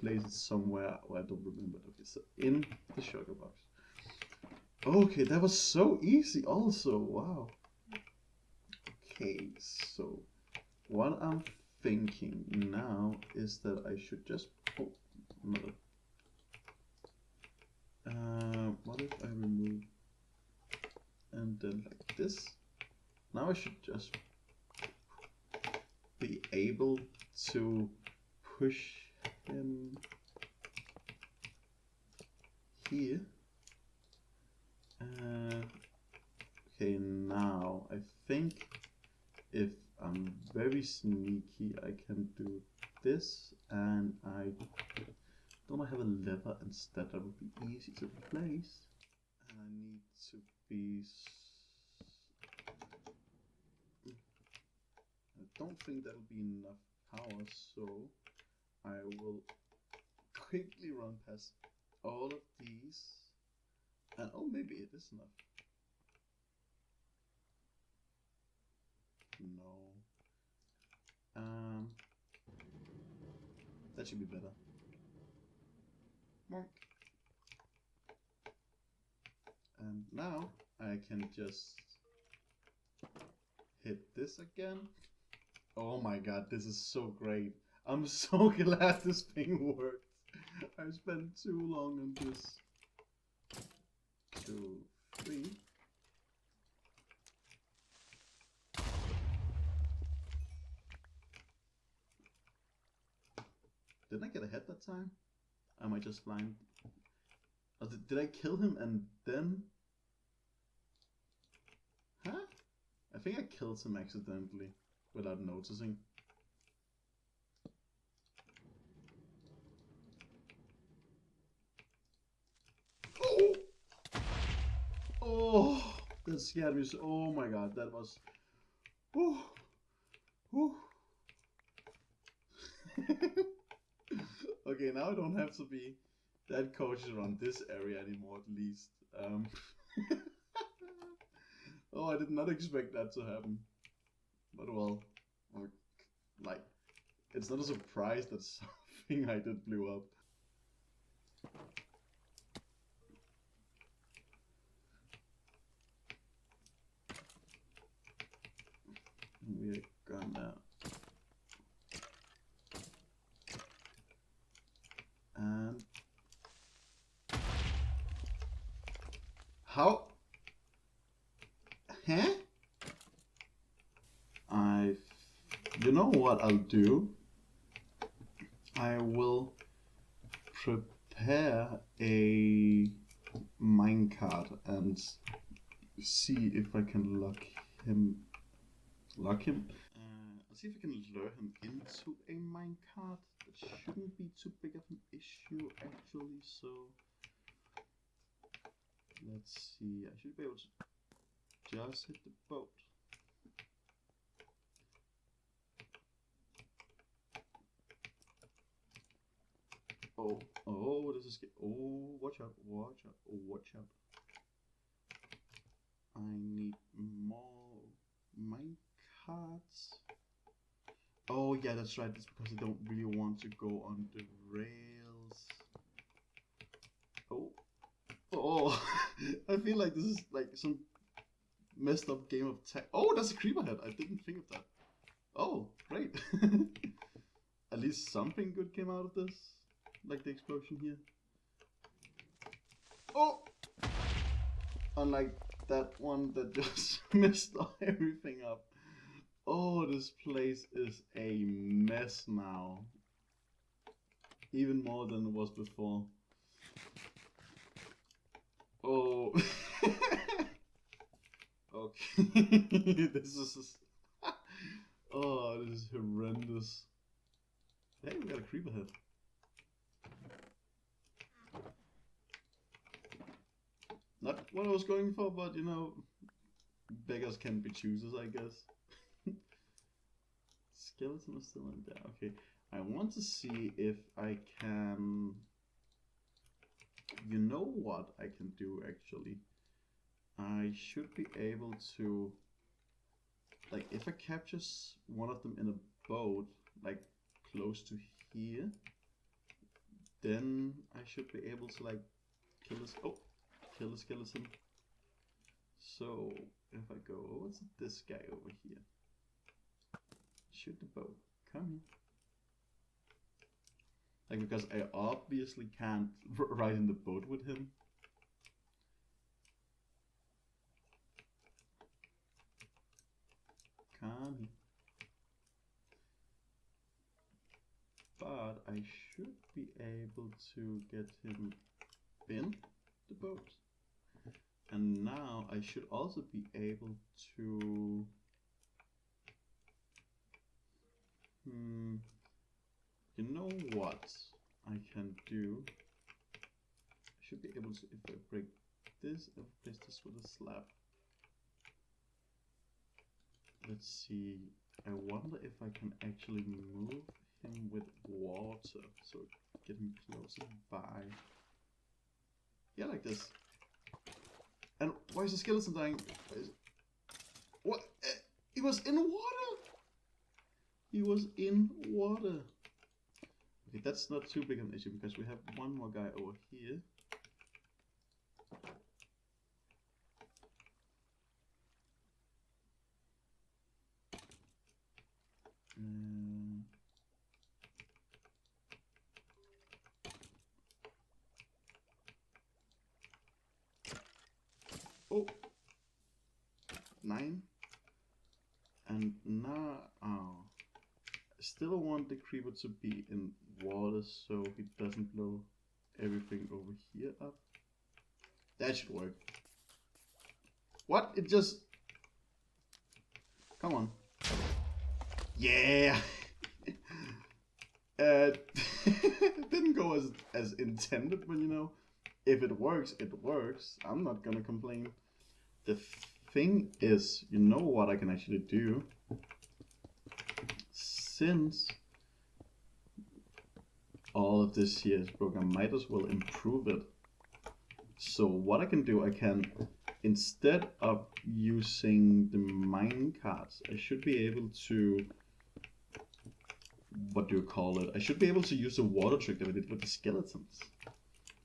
place it somewhere where I don't remember. Okay, so in the Shulker box. Okay, that was so easy also. Wow. Okay, so what I'm thinking now is that I should just... Oh, another... what if I remove and then like this? Now I should just be able to push him here. Okay, now I think if I'm very sneaky, I can do this, and don't I have a lever instead? That would be easy to place. And I need to be... I don't think that'll be enough power, so I will quickly run past all of these. And oh, maybe it is enough. No. That should be better. Monk. And now I can just hit this again. Oh my god, this is so great. I'm so glad this thing worked. I spent too long on this. 2, 3. Didn't I get a head that time? Am I just blind? Or did I kill him and then... Huh? I think I killed him accidentally, without noticing. Oh! Oh! That scared me so... Oh my god, that was... Oh! Oh! Okay, now I don't have to be that cautious around this area anymore, at least. Oh, I did not expect that to happen. But well, like, it's not a surprise that something I did blew up. We're gonna... And... How? Huh? You know what I'll do? I will prepare a minecart and see if I can lock him. I'll see if I can lure him into a minecart. It shouldn't be too big of an issue actually, so let's see. I should be able to just hit the boat. Oh, this is... Oh, watch out, watch out, oh, watch out. I need more minecarts. Oh, yeah, that's right. It's because I don't really want to go on the rails. Oh. Oh. I feel like this is like some messed up game of tech. Oh, that's a creeper head. I didn't think of that. Oh, great. At least something good came out of this. Like the explosion here. Oh! Unlike that one that just messed everything up. Oh, this place is a mess now. Even more than it was before. Oh. Okay. This is... Oh, this is horrendous. Hey, we got a creeper head. Not what I was going for, but you know, beggars can be choosers, I guess. Skeleton is still in there. Okay, I want to see if I can... You know what I can do actually? I should be able to... Like, if I capture one of them in a boat, like close to here, then I should be able to like kill this... Oh! Kill the skeleton. So if I go over to this guy over here, shoot the boat, come here. Like, because I obviously can't ride in the boat with him. Come here. But I should be able to get him in the boat. And now I should also be able to... You know what I can do? I should be able to, if I break this, I'll replace this with a slab. Let's see, I wonder if I can actually move him with water, so get him closer by. Yeah, like this. And why is the skeleton dying? What? He was in water! He was in water. Okay, that's not too big of an issue because we have one more guy over here. Oh! 9. And now... Oh. still want the creeper to be in water so he doesn't blow everything over here up. That should work. What? It just... Come on. Yeah! It didn't go as intended, but you know, if it works, it works. I'm not gonna complain. The thing is, you know what I can actually do? Since all of this here is broken, I might as well improve it. So what I can do, I can, instead of using the mine carts, I should be able to, what do you call it? I should be able to use the water trick that I did with the skeletons.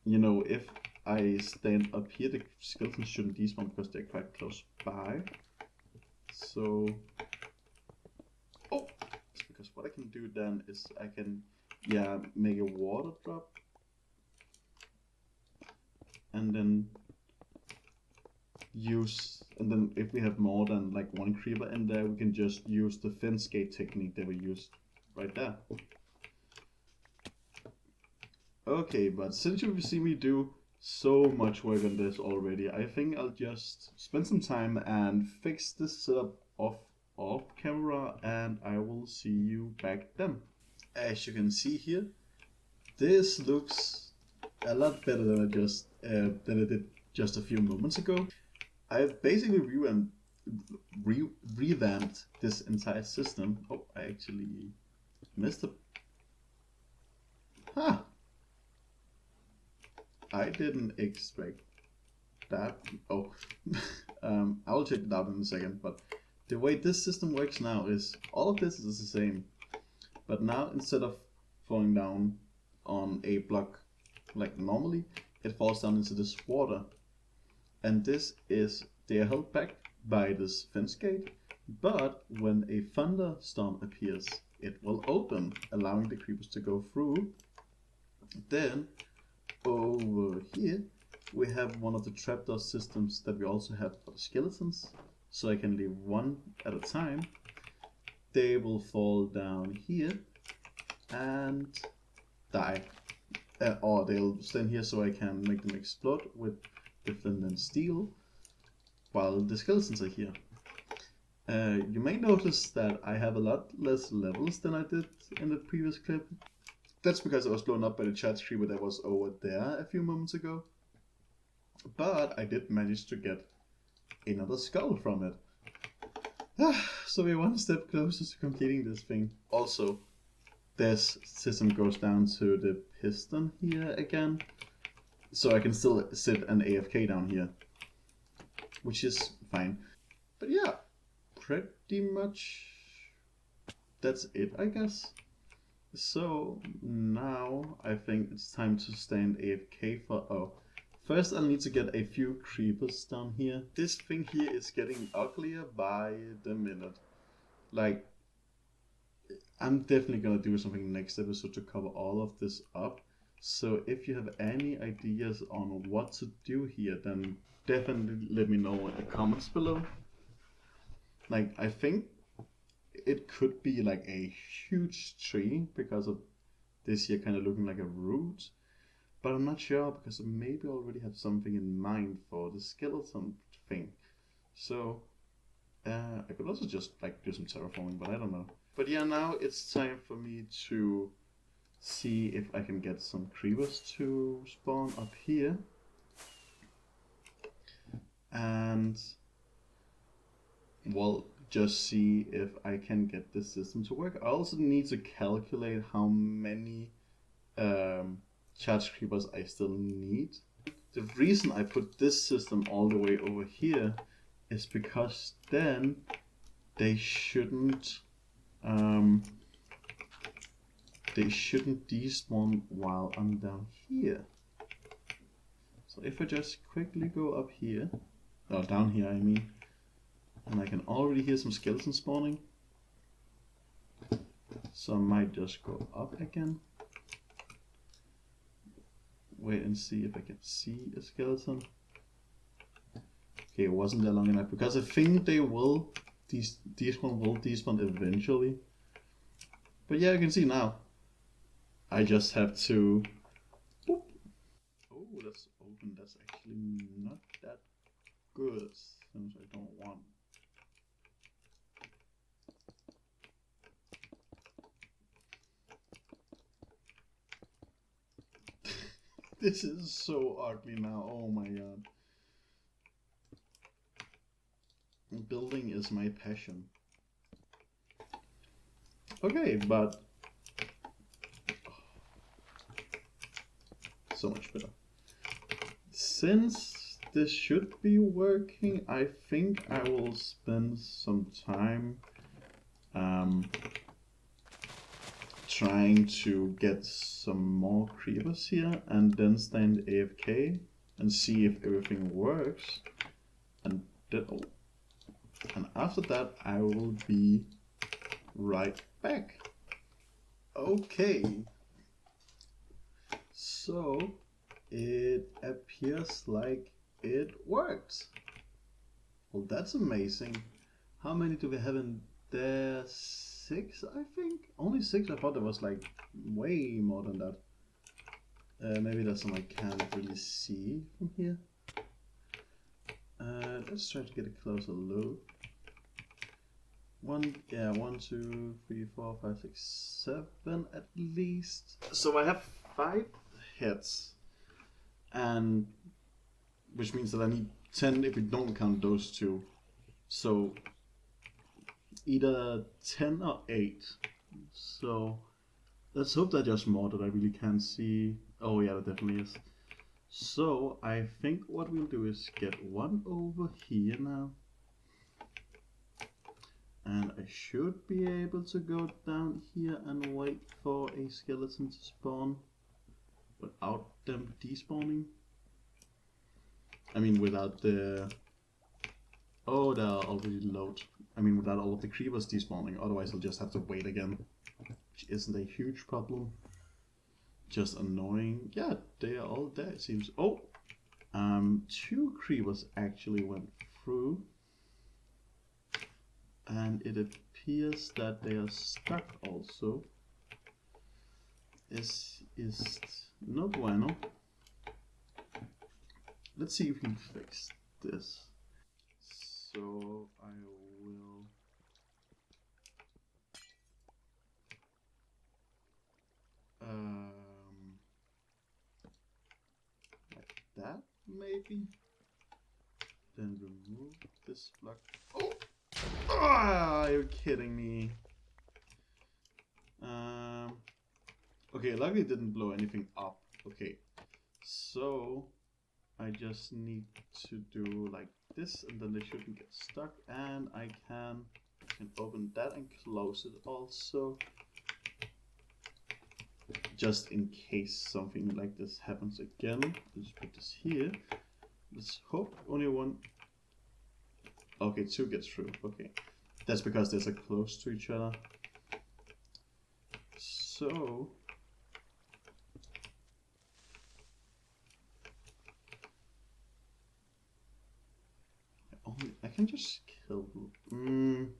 You know, if I stand up here, the skeletons shouldn't despawn because they're quite close by. So, oh, it's because what I can do then is I can, yeah, make a water drop. And then use, and then if we have more than like one creeper in there, we can just use the fence gate technique that we used right there. Okay, but since you've seen me do so much work on this already, I think I'll just spend some time and fix this setup off camera, and I will see you back then. As you can see here, this looks a lot better than I did just a few moments ago. I've basically revamped this entire system. Oh, I actually missed it. Huh. I didn't expect that. Oh, I will check it out in a second. But the way this system works now is all of this is the same. But now instead of falling down on a block like normally, it falls down into this water. And this is, they are held back by this fence gate, but when a thunderstorm appears, it will open, allowing the creepers to go through. Then over here we have one of the trapdoor systems that we also have for the skeletons, so I can leave one at a time. They will fall down here and die, or they'll stand here so I can make them explode with flint and steel while the skeletons are here. You may notice that I have a lot less levels than I did in the previous clip. That's because I was blown up by the chat creeper that was over there a few moments ago. But I did manage to get another skull from it. So we're one step closer to completing this thing. Also, this system goes down to the piston here again. So I can still sit an AFK down here, which is fine. But yeah, pretty much that's it, I guess. So now I think it's time to stand AFK for, oh, first I'll need to get a few creepers down here. This thing here is getting uglier by the minute. Like, I'm definitely gonna do something next episode to cover all of this up. So if you have any ideas on what to do here, then definitely let me know in the comments below. Like, I think it could be like a huge tree because of this here kind of looking like a root, but I'm not sure because I maybe already have something in mind for the skeleton thing. So I could also just like do some terraforming, but I don't know. But yeah, now it's time for me to see if I can get some creepers to spawn up here, and well, just see if I can get this system to work. I also need to calculate how many charge creepers I still need. The reason I put this system all the way over here is because then they shouldn't despawn while I'm down here. So if I just quickly go up here, or down here I mean, and I can already hear some skeletons spawning, so I might just go up again, wait and see if I can see a skeleton. Okay, it wasn't there long enough because I think they will, these one will despawn eventually. But yeah, you can see now. I just have to. Boop. Oh, that's open. That's actually not that good since I don't want. This is so ugly now. Oh my god. Building is my passion. Okay, but so much better. Since this should be working, I think I will spend some time trying to get some more creepers here and then stand AFK and see if everything works. And after that I will be right back. Okay. So it appears like it worked. Well, that's amazing. How many do we have in there? 6, I think? Only 6? I thought there was like way more than that. Maybe that's something I can't really see from here. Let's try to get a closer look. 1, 2, 3, 4, 5, 6, 7 at least. So I have 5 heads, and which means that I need 10 if we don't count those 2. So either 10 or 8. So let's hope that there's more that I really can't see. Oh yeah, that definitely is. So I think what we'll do is get one over here now. And I should be able to go down here and wait for a skeleton to spawn without them despawning. I mean without the... Oh, they're already low. I mean without all of the creepers despawning, otherwise I'll just have to wait again. Which isn't a huge problem. Just annoying. Yeah, they are all there it seems. Oh! 2 creepers actually went through. And it appears that they are stuck also. This is no bueno. Let's see if we can fix this. So I will... like that maybe. Then remove this block. Oh! Ah, are you kidding me? Okay, luckily it didn't blow anything up. Okay, so I just need to do like this and then they shouldn't get stuck, and I can open that and close it also, just in case something like this happens again. Let's put this here. Let's hope only one. Okay, 2 gets through. Okay, that's because they're so close to each other. So I can just kill them.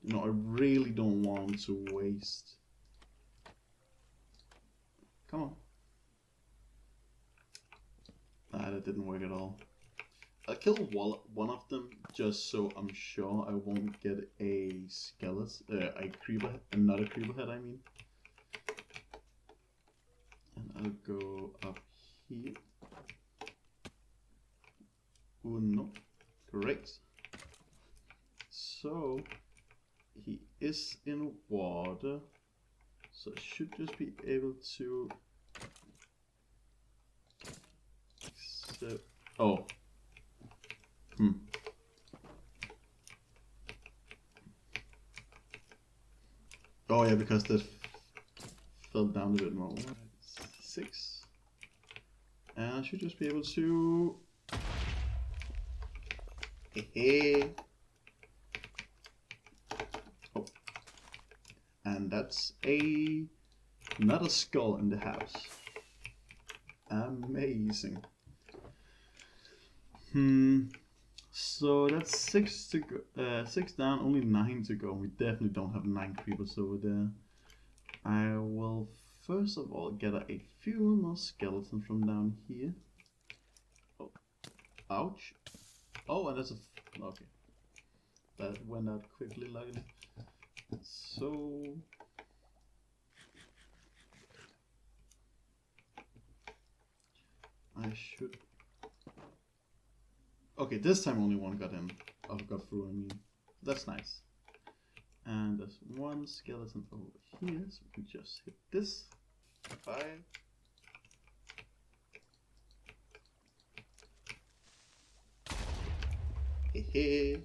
No, I really don't want to waste. Come on. Ah, that didn't work at all. I'll kill one of them just so I'm sure I won't get a skeleton, another creeper head I mean. And I'll go up here. Oh no, great. So he is in water, so I should just be able to... Oh. Oh yeah, because that fell down a bit more. 6. And I should just be able to... Oh. And that's another skull in the house. Amazing. So that's 6 to go, 6 down, only 9 to go. We definitely don't have 9 creepers over there. I will first of all get a few more skeletons from down here. Oh, ouch. Oh, and there's a... okay. That went out quickly, luckily. So... I should... okay, this time only one got in. Oh, got through, I mean. That's nice. And there's one skeleton over here, so we can just hit this. 5. Hehe.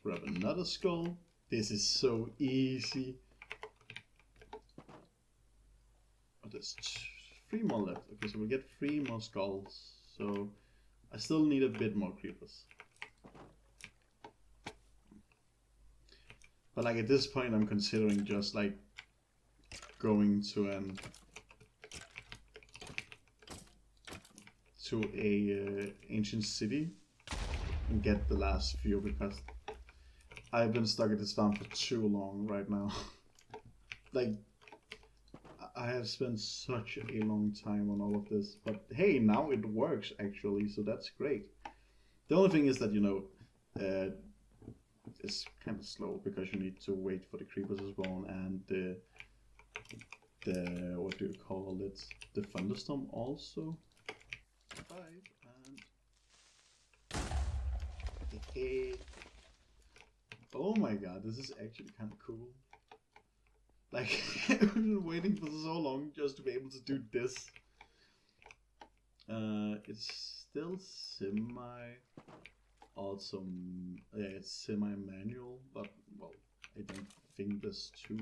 Grab another skull. This is so easy. Oh, there's 3 more left. Okay, so we'll get 3 more skulls. So I still need a bit more creepers. But like at this point I'm considering just like going to a ancient city and get the last few, because I've been stuck at this farm for too long right now. Like I have spent such a long time on all of this, but hey, now it works actually, so that's great. The only thing is that, you know, it's kind of slow because you need to wait for the creepers to spawn and the what do you call it? The thunderstorm also. 5 and hey. Oh my god, this is actually kind of cool. Like I've been waiting for so long just to be able to do this. It's still it's semi-manual, but well, I don't think there's too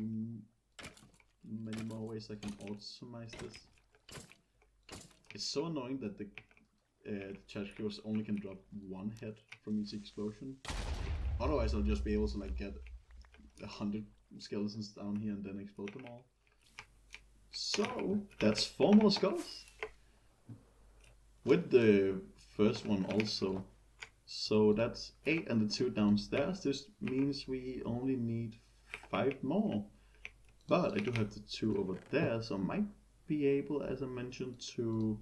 many more ways I can automize this. It's so annoying that the charge creepers only can drop 1 head from each explosion. Otherwise I'll just be able to like get 100 skeletons down here and then explode them all. So that's 4 more skulls. With the first one also. So that's 8 and the 2 downstairs. This means we only need 5 more. But I do have the 2 over there, so I might be able, as I mentioned, to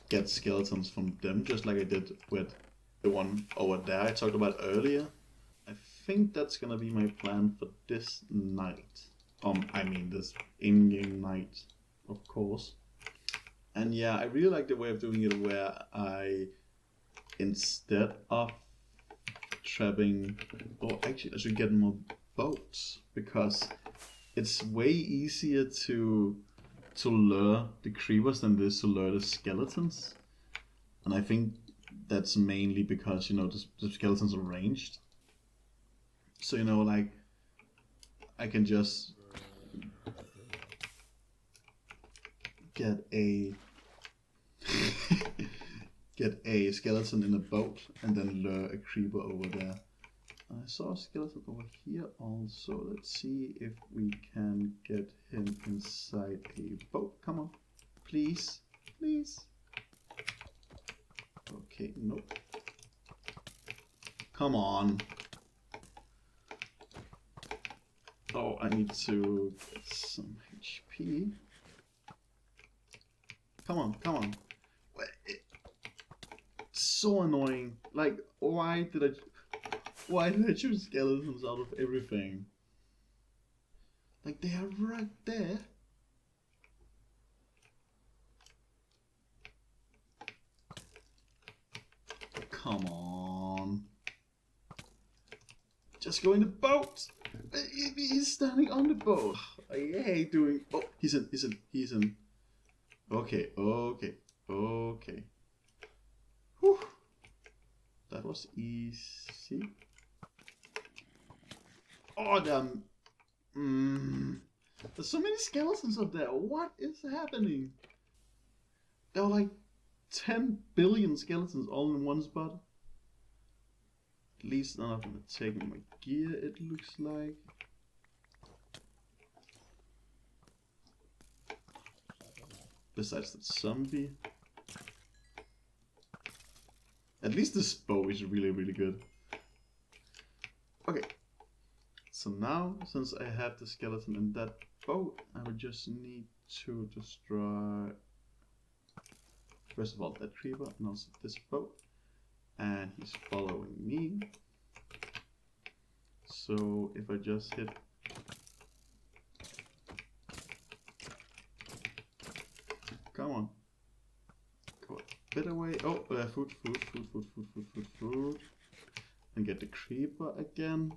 get skeletons from them, just like I did with the one over there I talked about earlier. I think that's gonna be my plan for this night. I mean this in-game night, of course. And yeah, I really like the way of doing it where I, instead of trapping, or actually I should get more boats, because it's way easier to lure the creepers than it is to lure the skeletons. And I think that's mainly because, you know, the skeletons are ranged. So, you know, like, I can just get a get a skeleton in a boat and then lure a creeper over there. I saw a skeleton over here also. Let's see if we can get him inside a boat. Come on, please, please. Okay, nope. Come on. Oh, I need to get some HP. Come on, come on. It's so annoying. Like, why did I choose skeletons out of everything? Like, they are right there. Come on. Just go in the boat. He's standing on the boat. I hate doing... Oh, he's in. Okay. Whew. That was easy. Oh, damn. There's so many skeletons up there. What is happening? There are like 10 billion skeletons all in one spot. At least none of them are taking my gear, it looks like. Besides that zombie. At least this bow is really, really good. Okay. So now, since I have the skeleton in that boat, I would just need to destroy, first of all, that creeper, and also this boat. And he's following me. So if I just hit come on, go a bit away. Oh, food, and get the creeper again.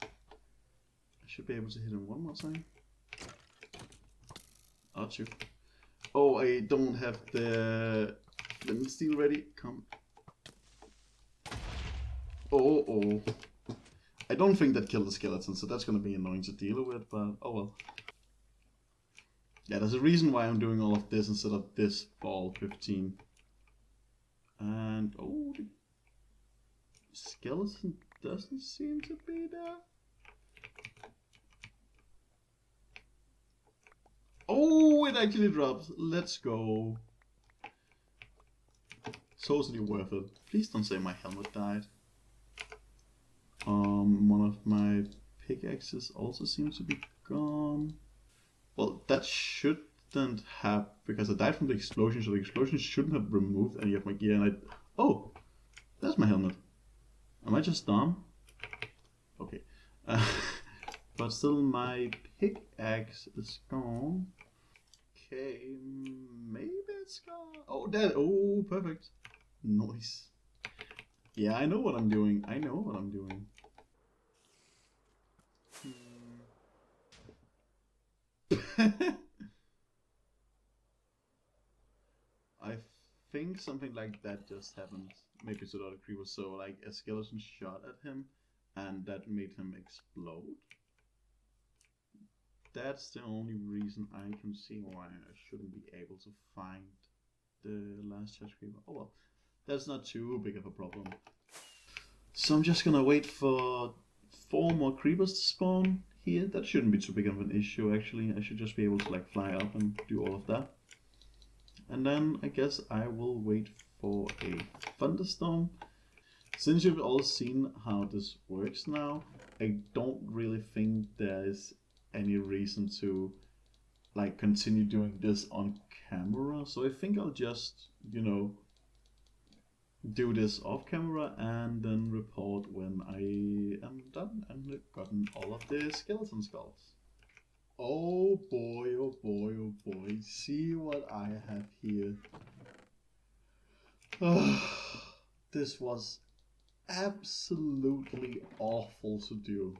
I should be able to hit him one more time. Aren't you? Oh, I don't have the lemon steel ready. Come. Oh. I don't think that killed the skeleton, so that's gonna be annoying to deal with, but oh well. Yeah, there's a reason why I'm doing all of this instead of this fall 15. And oh, the skeleton doesn't seem to be there. Oh, it actually drops. Let's go. Totally worth it. Please don't say my helmet died. One of my pickaxes also seems to be gone. Well, that shouldn't have, because I died from the explosion, so the explosion shouldn't have removed any of my gear, and I... Oh! That's my helmet. Am I just dumb? Okay. But still, my pickaxe is gone. Okay, maybe it's gone. Oh, that. Oh, perfect. Nice. Yeah, I know what I'm doing. I think something like that just happened. Maybe to the other creeper. So, like, a skeleton shot at him, and that made him explode. That's the only reason I can see why I shouldn't be able to find the last chest creeper. Oh well, that's not too big of a problem. So I'm just gonna wait for 4 more creepers to spawn here. That shouldn't be too big of an issue actually. I should just be able to like fly up and do all of that. And then I guess I will wait for a thunderstorm. Since you've all seen how this works now, I don't really think there's any reason to like continue doing this on camera. So I think I'll just, you know, do this off camera and then report when I am done and gotten all of the skeleton skulls. Oh boy, oh boy, oh boy. See what I have here. This was absolutely awful to do.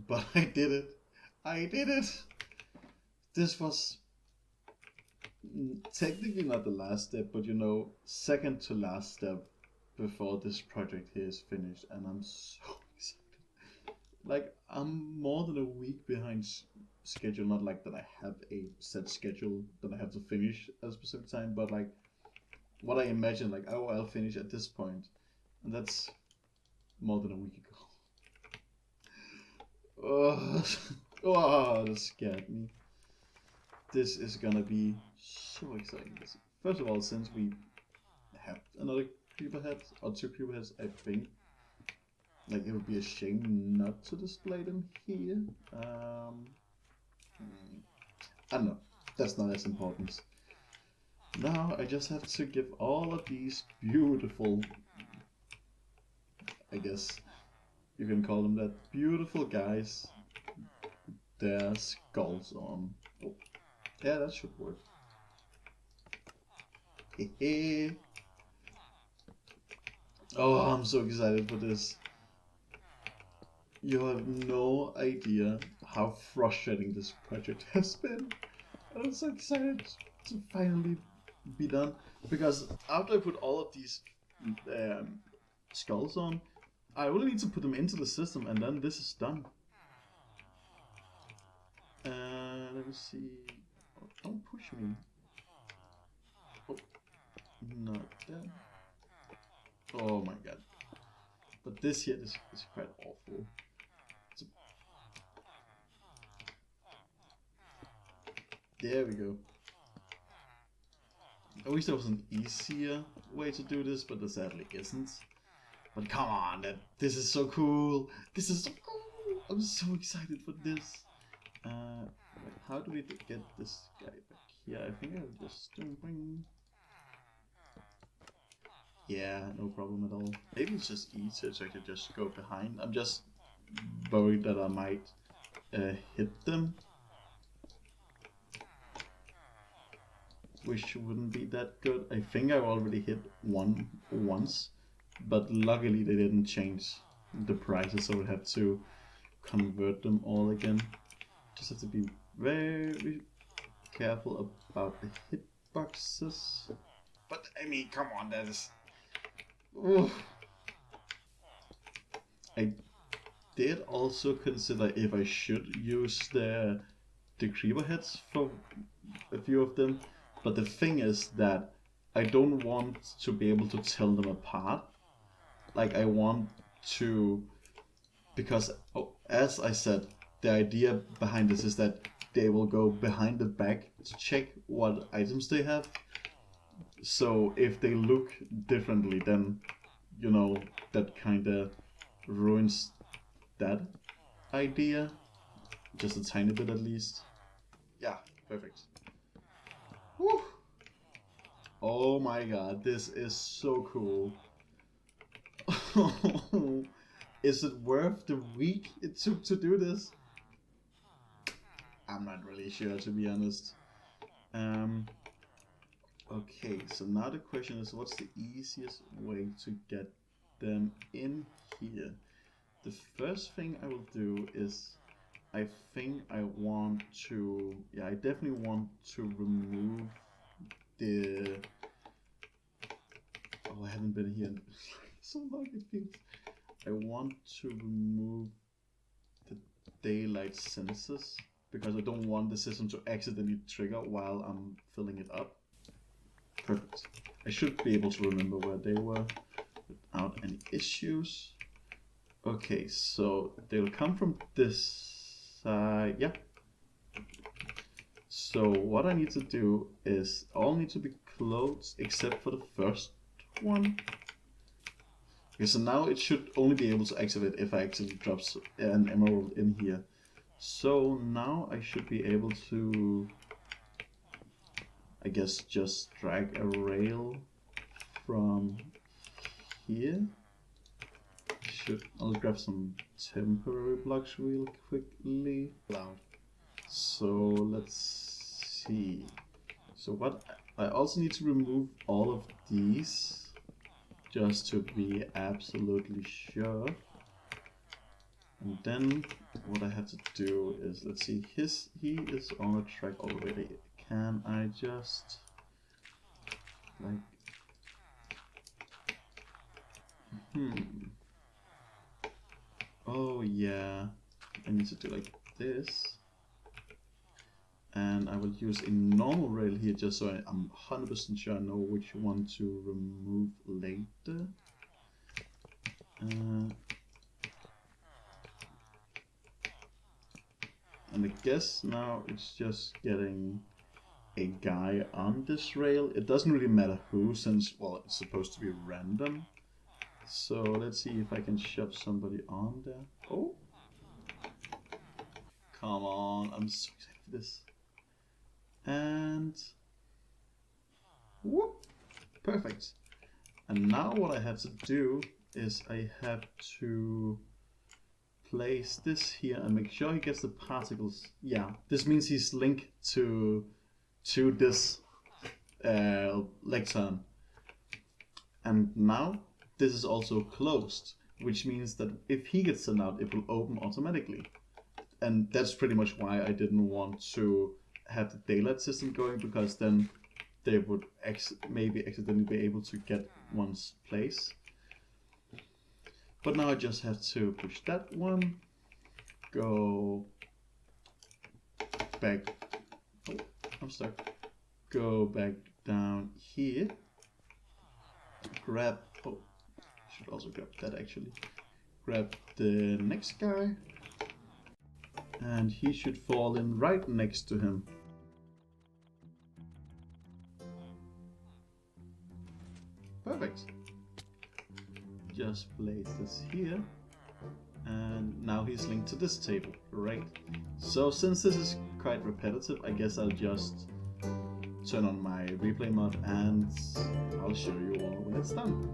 But I did it. I did it. This was technically not the last step, but you know, second to last step before this project here is finished, and I'm so excited. Like, I'm more than a week behind schedule, not like that I have a set schedule that I have to finish at a specific time, but like what I imagine, like, oh, I'll finish at this point, and that's more than a week ago. Oh, that scared me. This is gonna be so exciting. First of all, since we have another creeper head, or 2 creeper heads, I think, like, it would be a shame not to display them here. I don't know. That's not as important. Now I just have to give all of these beautiful, I guess you can call them that, beautiful guys, their skulls on. Oh, yeah, that should work. Oh, I'm so excited for this. You have no idea how frustrating this project has been. I'm so excited to finally be done, because after I put all of these skulls on, I only need to put them into the system and then this is done. Let me see. Oh, don't push me. Oh, not that. Oh my god. But this here is quite awful. There we go. I wish there was an easier way to do this, but there sadly isn't. But come on, this is so cool! This is so cool! I'm so excited for this. Wait, how do we get this guy back here? I think I'll just bring. Yeah, no problem at all. Maybe it's just easier so I can just go behind. I'm just worried that I might hit them, which wouldn't be that good. I think I already hit one once, but luckily they didn't change the prices, so I have to convert them all again. Just have to be very careful about the hitboxes. But I mean, come on, that is. Oof. I did also consider if I should use the creeper heads for a few of them, but the thing is that I don't want to be able to tell them apart. Like I want to, because as I said, the idea behind this is that they will go behind the back to check what items they have. So if they look differently, then you know that kind of ruins that idea, just a tiny bit at least. Yeah, perfect. Woo! Oh my god, this is so cool. Is it worth the week it took to do this? I'm not really sure, to be honest. Okay, so now the question is, what's the easiest way to get them in here? The first thing I will do is, I think I want to, yeah, I definitely want to remove the, oh, I haven't been here in so long it feels. I want to remove the daylight sensors, because I don't want the system to accidentally trigger while I'm filling it up. Perfect. I should be able to remember where they were without any issues. Okay, so they'll come from this side. Yeah. So what I need to do is all need to be closed except for the first one. Okay, so now it should only be able to activate if I actually drop an emerald in here. So now I should be able to, I guess, just drag a rail from here. I'll grab some temporary blocks real quickly. So let's see. So what I also need to remove all of these just to be absolutely sure. And then what I have to do is, let's see, he is on a track already. Can I just like oh yeah, I need to do like this. And I will use a normal rail here just so I'm 100% sure I know which one to remove later. And I guess now it's just getting a guy on this rail. It doesn't really matter who, since, well, it's supposed to be random. So let's see if I can shove somebody on there. Oh! Come on, I'm so excited for this. And whoop, perfect. And now what I have to do is I have to place this here and make sure he gets the particles. Yeah, this means he's linked to this lectern. And now this is also closed, which means that if he gets sent out, it will open automatically. And that's pretty much why I didn't want to have the daylight system going, because then they would maybe accidentally be able to get one's place. But now I just have to push that one, go back, oh, I'm stuck, go back down here, grab, oh, I should also grab that actually, grab the next guy, and he should fall in right next to him. just place this here. And now he's linked to this table, right? So since this is quite repetitive, I guess I'll just turn on my replay mod and I'll show you all when it's done.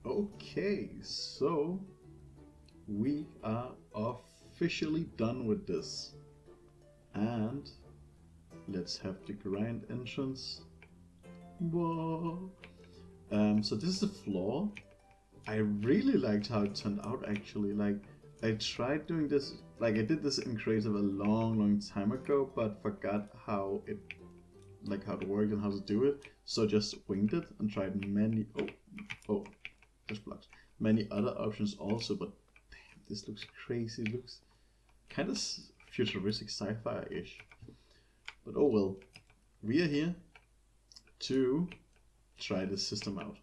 Okay, so we are officially done with this. And let's have the grind entrance. Whoa. So this is the floor. I really liked how it turned out actually. Like, I tried doing this, like I did this in creative a long time ago, but forgot how it worked and how to do it. So just winged it and tried many, just blocks. Many other options also, but damn, this looks crazy. It looks kind of futuristic sci-fi-ish. But oh well, we are here to try this system out.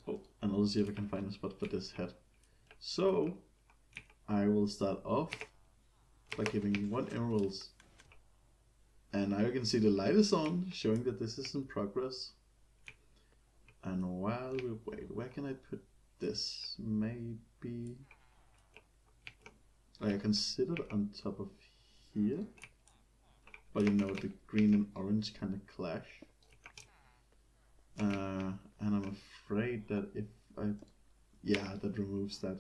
Oh, and I'll see if I can find a spot for this head. So I will start off by giving 1 emeralds. And now you can see the light is on, showing that this is in progress. And while we wait, where can I put this? Maybe I consider on top of here, but you know the green and orange kind of clash. And I'm afraid that if I, that removes that.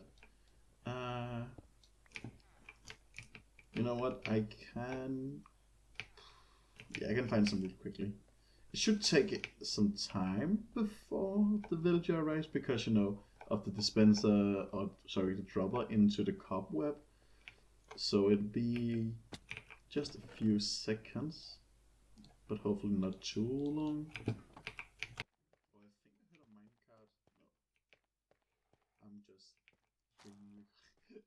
You know what? I can find some really quickly. It should take some time before the villager arrives because you know of the dispenser, or sorry, the dropper into the cobweb. So it'll be just a few seconds, but hopefully not too long. Oh, I think I had a minecart. No, I'm just kidding you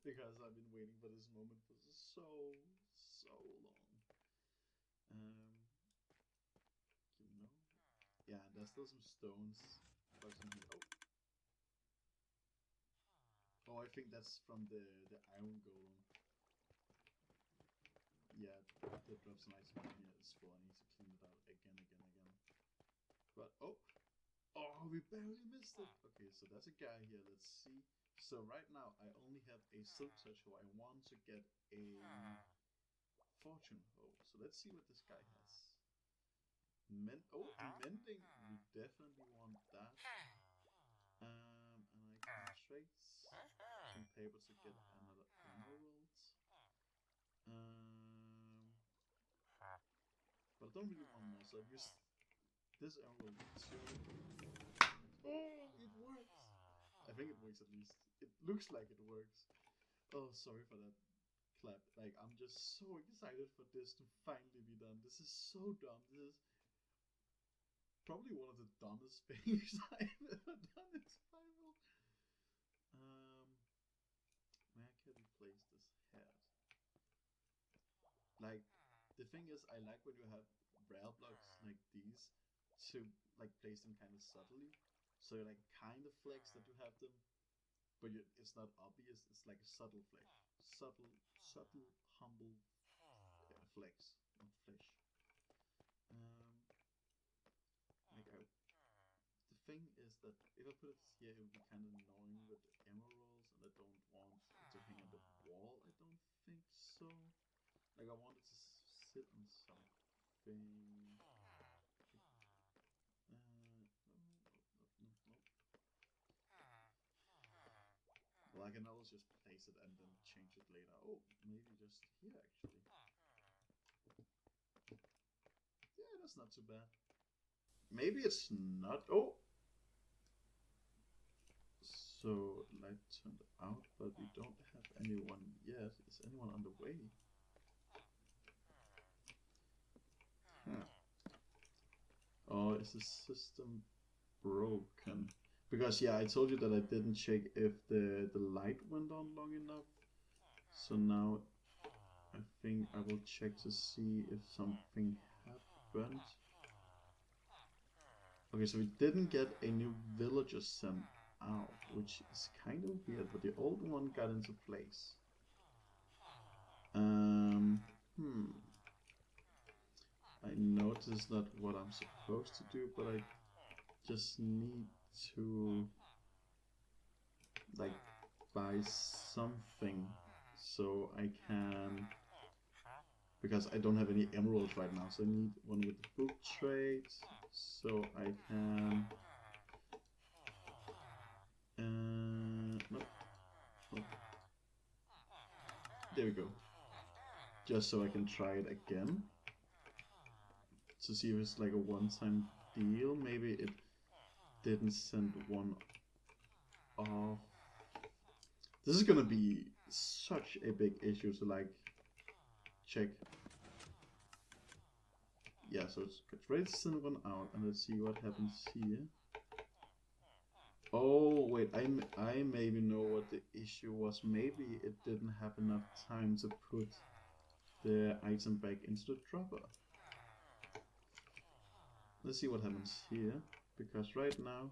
because I've been waiting for this moment for so long. You know, yeah, there's still some stones. Oh, I think that's from the iron golem. Yeah, that drops an item on here as well. I need to clean it out again. But oh, we barely missed it. Okay, so there's a guy here. Let's see. So right now I only have a silk touch hoe. I want to get a fortune hoe. So let's see what this guy has. Mending. We definitely want that. And I can trade some paper to get another emerald. But I don't really want more, so I've used this emerald to... Oh, it works! I think it works at least. It looks like it works. Oh, sorry for that clap. Like, I'm just so excited for this to finally be done. This is so dumb. This is probably one of the dumbest things I've ever done in survival. Where can we place this head? Like, the thing is, I like when you have rare blocks like these to like place them kind of subtly, so you like kind of flex that you have them, but it's not obvious. It's like a subtle flex, subtle, humble flex, not flesh. Like thing is that if I put it here, it would be kind of annoying with emeralds, and I don't want it to hang on the wall. I don't think so. Like I want it to sit on something. No, no, no, no, no. Well, I can always just place it and then change it later. Oh, maybe just here actually. Yeah, that's not too bad. Maybe it's not. Oh! So, light turned out, but we don't have anyone yet. Is anyone on the way? Huh. Or is the system broken? Because, yeah, I told you that I didn't check if the light went on long enough. So now I think I will check to see if something happened. Okay, so we didn't get a new villager sent out, which is kind of weird, but the old one got into place. Hmm. I know this is not what I'm supposed to do, but I just need to like buy something so I can, because I don't have any emeralds right now, so I need one with the book trade so I can nope. Nope. There we go, just so I can try it again to see if it's like a one-time deal. Maybe it didn't send one off. This is gonna be such a big issue to like check. Yeah, so it's ready to send one out, and let's see what happens here. Oh wait, I maybe know what the issue was. Maybe it didn't have enough time to put the item back into the dropper. Let's see what happens here, because right now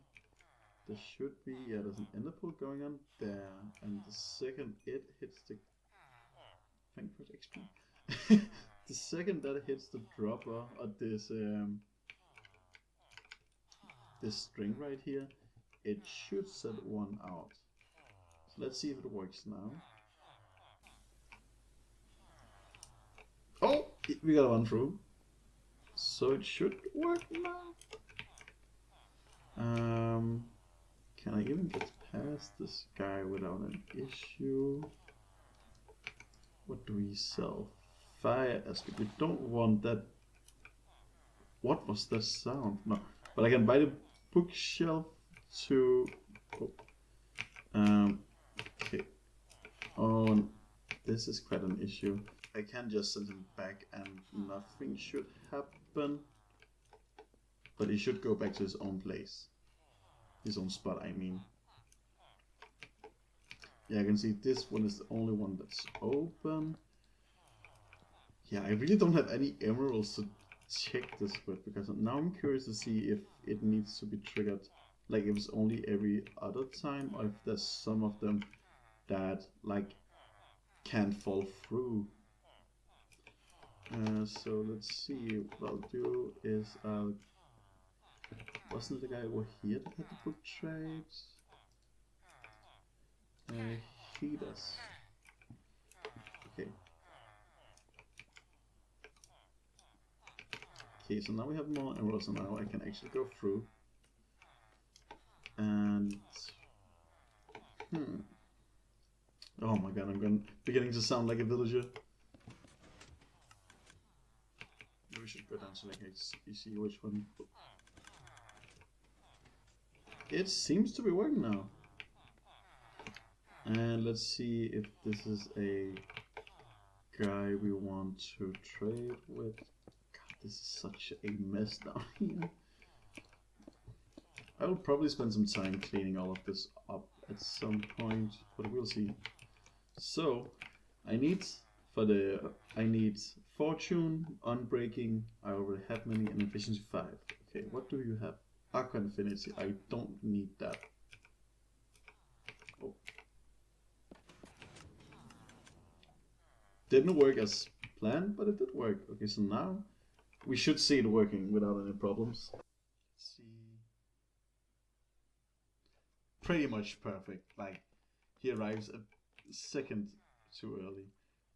there should be, yeah, there's an ender pearl going on there, and the second it hits the, thank you for the XP. The second that hits the dropper, or this string right here, it should set one out. So let's see if it works now. Oh, we got one through. So it should work now. Can I even get past this guy without an issue? What do we sell? Fire escape. We don't want that. What was that sound? No, but I can buy the bookshelf to. Oh. Okay. Oh, this is quite an issue. I can just send him back and nothing should happen. But he should go back to his own place. His own spot, I mean. Yeah, I can see this one is the only one that's open. Yeah, I really don't have any emeralds to check this with, because now I'm curious to see if it needs to be triggered. Like if it's only every other time, or if there's some of them that like can't fall through. So let's see. What I'll do is wasn't the guy over here that had the book trades? He does. Okay. Okay, so now we have more emeralds, and now I can actually go through. And oh my god, I'm beginning to sound like a villager. We should go down to like you see which one. It seems to be working now. And let's see if this is a guy we want to trade with. God, this is such a mess down here. I will probably spend some time cleaning all of this up at some point, but we'll see. So, I need fortune, unbreaking, I already have many, and efficiency 5. Okay, what do you have? Aqua Infinity, I don't need that. Oh. Didn't work as planned, but it did work. Okay, so now we should see it working without any problems. Let's see. pretty much perfect. Like, he arrives a second too early.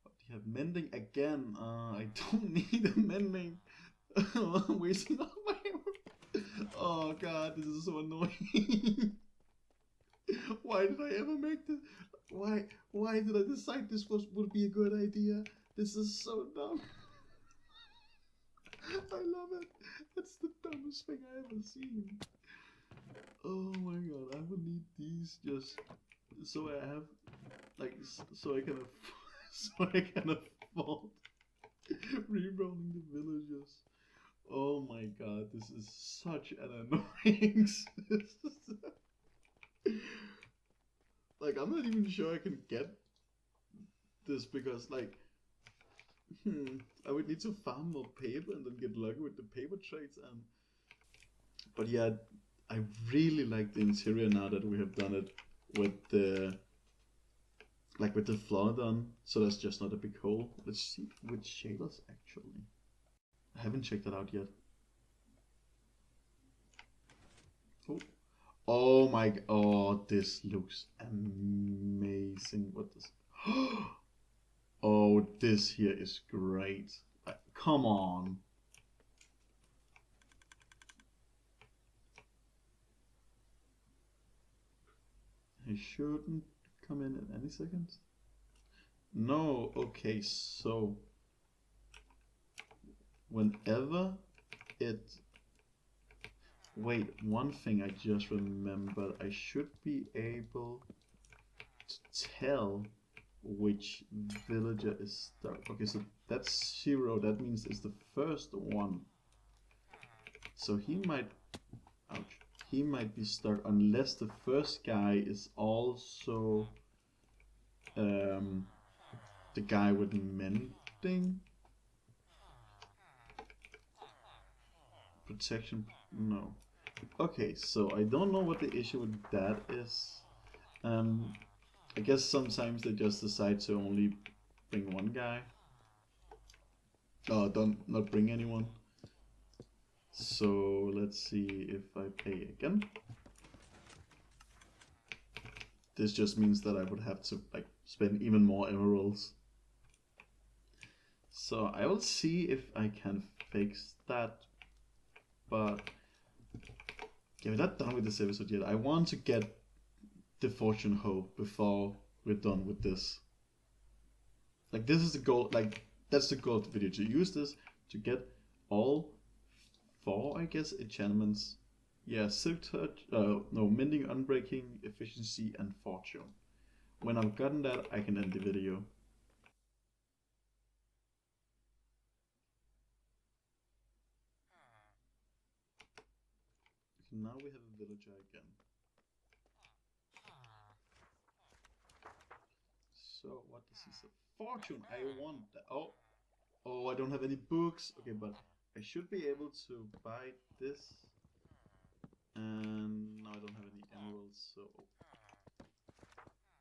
But you have mending again. I don't need a mending. I'm wasting all my emeralds. Oh god, this is so annoying. Why did I ever make this? Why did I decide this would be a good idea? This is so dumb. I love it. It's the dumbest thing I ever seen. Oh my god, I would need these just so I have like so I can so I can afford rerolling the villagers. Oh my god, this is such an annoying system. Like, I'm not even sure I can get this because, like, I would need to farm more paper and then get lucky with the paper trades. But yeah, I really like the interior now that we have done it with the, like, with the floor done. So that's just not a big hole. Let's see which shaders actually. I haven't checked that out yet. Oh. Oh my, oh, this looks amazing. What does, oh, this here is great. Come on. I shouldn't come in any second. No, okay, so whenever it, wait, one thing I just remembered, I should be able to tell which villager is stuck. Okay, so that's 0, that means it's the first one. So he might, ouch, he might be stuck unless the first guy is also the guy with mending. Protection, no. Okay, so I don't know what the issue with that is. I guess sometimes they just decide to only bring one guy. Oh, don't not bring anyone. So let's see if I pay again. This just means that I would have to like spend even more emeralds. So I will see if I can fix that. But yeah, we're not done with this episode yet. I want to get the fortune hoe before we're done with this. Like, this is the goal, like, that's the goal of the video, to use this to get all 4, I guess, enchantments. Yeah, silk touch, no, mending, unbreaking, efficiency, and fortune. When I've gotten that, I can end the video. Now we have a villager again. So what does he say? Fortune! I want that. Oh, I don't have any books. Okay, but I should be able to buy this. And now I don't have any emeralds, so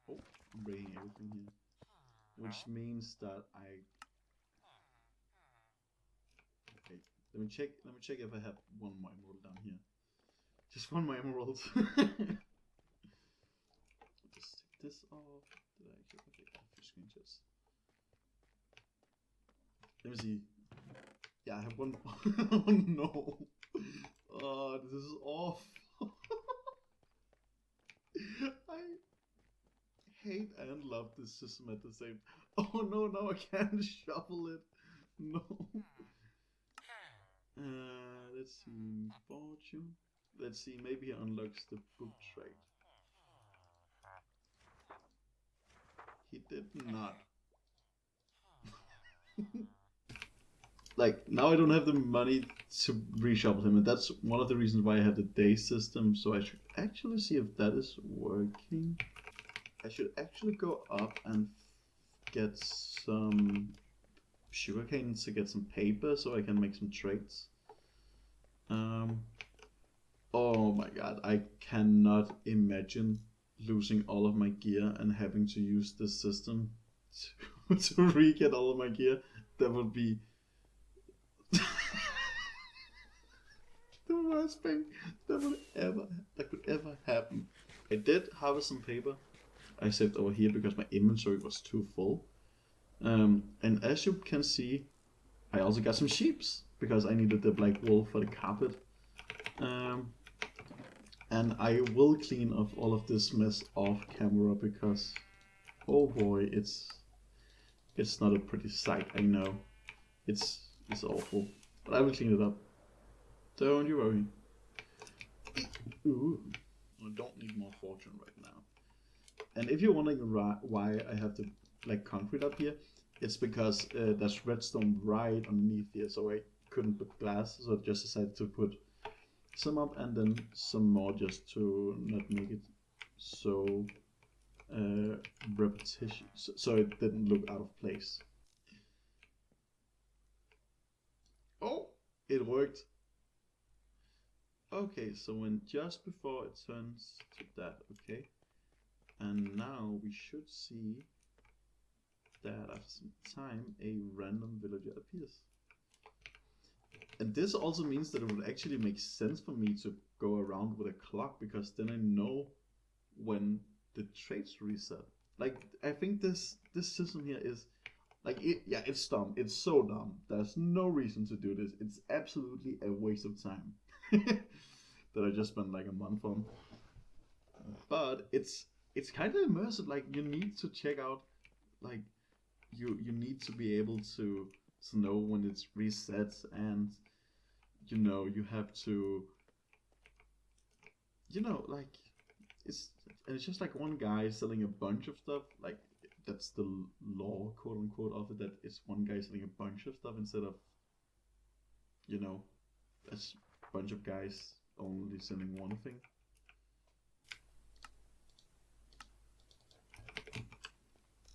I'm breaking everything here. Which means that okay. Let me check if I have one more emerald down here. Just one more emerald. Just take this off. Did I actually? Okay, I have a few screenshots. Let me see. Yeah, I have one. Oh no. Oh, this is awful. I hate and love this system at the same time. Oh no, now I can't shuffle it. No. Let's see. Fortune. Let's see, maybe he unlocks the book trade. He did not. Like, now I don't have the money to reshuffle him, and that's one of the reasons why I have the day system, so I should actually see if that is working. I should actually go up and get some sugarcane to get some paper so I can make some trades. Oh my god, I cannot imagine losing all of my gear and having to use this system to re-get all of my gear. That would be the worst thing that could ever happen. I did harvest some paper. I saved over here because my inventory was too full. And as you can see, I also got some sheeps because I needed the black wool for the carpet. And I will clean off all of this mess off camera because, oh boy, it's not a pretty sight. I know, it's awful, but I will clean it up. Don't you worry. Ooh, I don't need more fortune right now. And if you're wondering why I have the like concrete up here, it's because there's redstone right underneath here, so I couldn't put glass, so I just decided to put some up and then some more just to not make it so repetition, so it didn't look out of place. Oh, it worked. Okay, so when just before it turns to that, okay, and now we should see that after some time a random villager appears. And this also means that it would actually make sense for me to go around with a clock, because then I know when the traits reset. Like, I think this system here is like, it's dumb. It's so dumb. There's no reason to do this. It's absolutely a waste of time that I just spent like a month on. But it's kind of immersive. Like, you need to check out, like, you need to be able to know when it's resets, and you know, you have to, you know, like, it's just like one guy selling a bunch of stuff. Like, that's the law, quote unquote, of it, that it's one guy selling a bunch of stuff instead of, you know, a bunch of guys only selling one thing.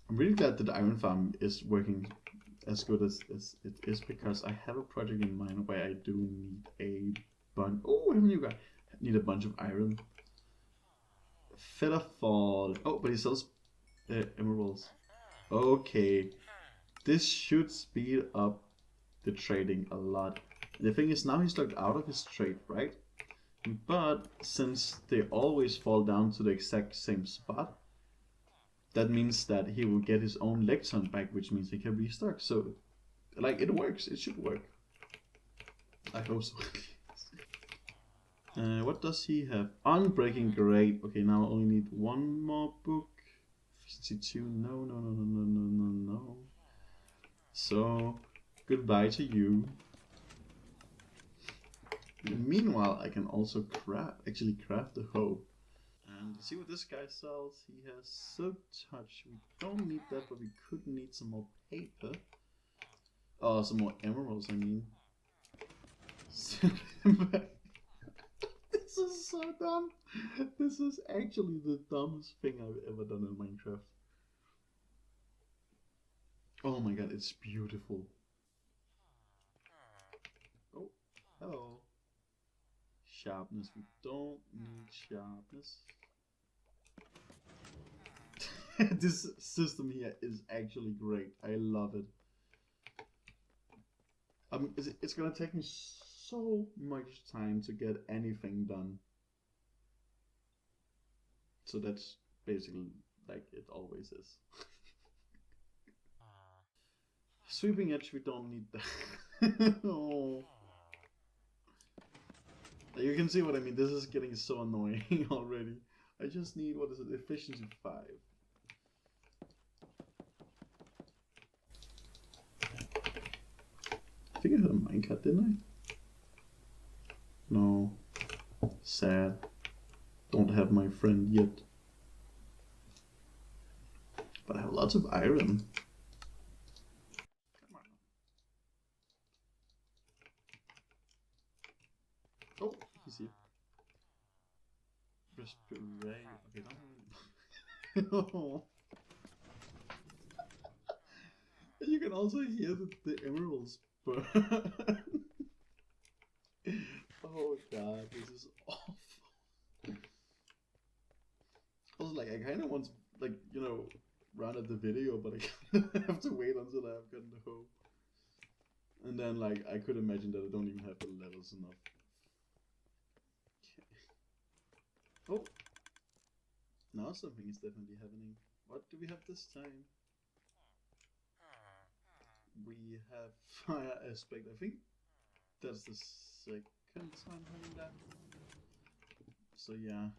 I'm really glad that the iron farm is working as good as it is, because I have a project in mind where I do need a bunch. Oh, haven't you guys need a bunch of iron? Featherfall. Oh, but he sells emeralds. Okay, this should speed up the trading a lot. The thing is, now he's locked out of his trade, right? But since they always fall down to the exact same spot, that means that he will get his own lectern back, which means he can restock. So, like, it works. It should work. I hope so. What does he have? Unbreaking, great. Okay, now I only need one more book. 52. No. So, goodbye to you. Meanwhile, I can also actually craft the hoe. And see what this guy sells. He has silk touch. We don't need that, but we could need some more paper. Oh, some more emeralds, I mean. This is so dumb. This is actually the dumbest thing I've ever done in Minecraft. Oh my god, it's beautiful. Oh, hello. Sharpness. We don't need sharpness. This system here is actually great. I love it. It's gonna take me so much time to get anything done. So that's basically like it always is. Sweeping edge, we don't need that. Oh. You can see what I mean. This is getting so annoying already. I just need, what is it, efficiency 5. I think I had a minecart, didn't I? No. Sad. Don't have my friend yet. But I have lots of iron. Come on. Oh, he's here. Respray. Okay, no. You can also hear the emeralds burn. Oh god, this is awful. Also, like, I kind of want to, like, you know, round up the video, but I have to wait until I've gotten the hoe. And then, like, I could imagine that I don't even have the levels enough. Okay. Oh. Now something is definitely happening. What do we have this time? We have fire aspect. I think that's the second time having that. So yeah.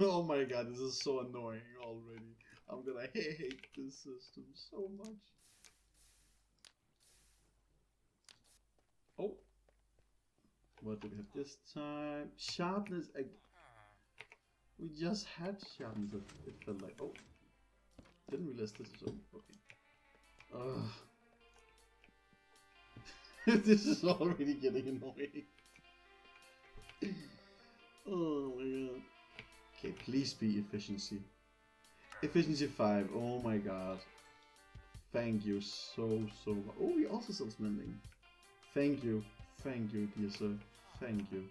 Oh my god, this is so annoying already. I'm gonna hate this system so much. Oh. What do we have this time? Sharpness. We just had sharpness. It felt like. Oh. Didn't realize this is okay. Ugh. This is already getting annoying. Oh my god. Okay, please be efficiency. Efficiency 5. Oh my god. Thank you so much. Oh, we also sell smending. Thank you, dear sir. Thank you.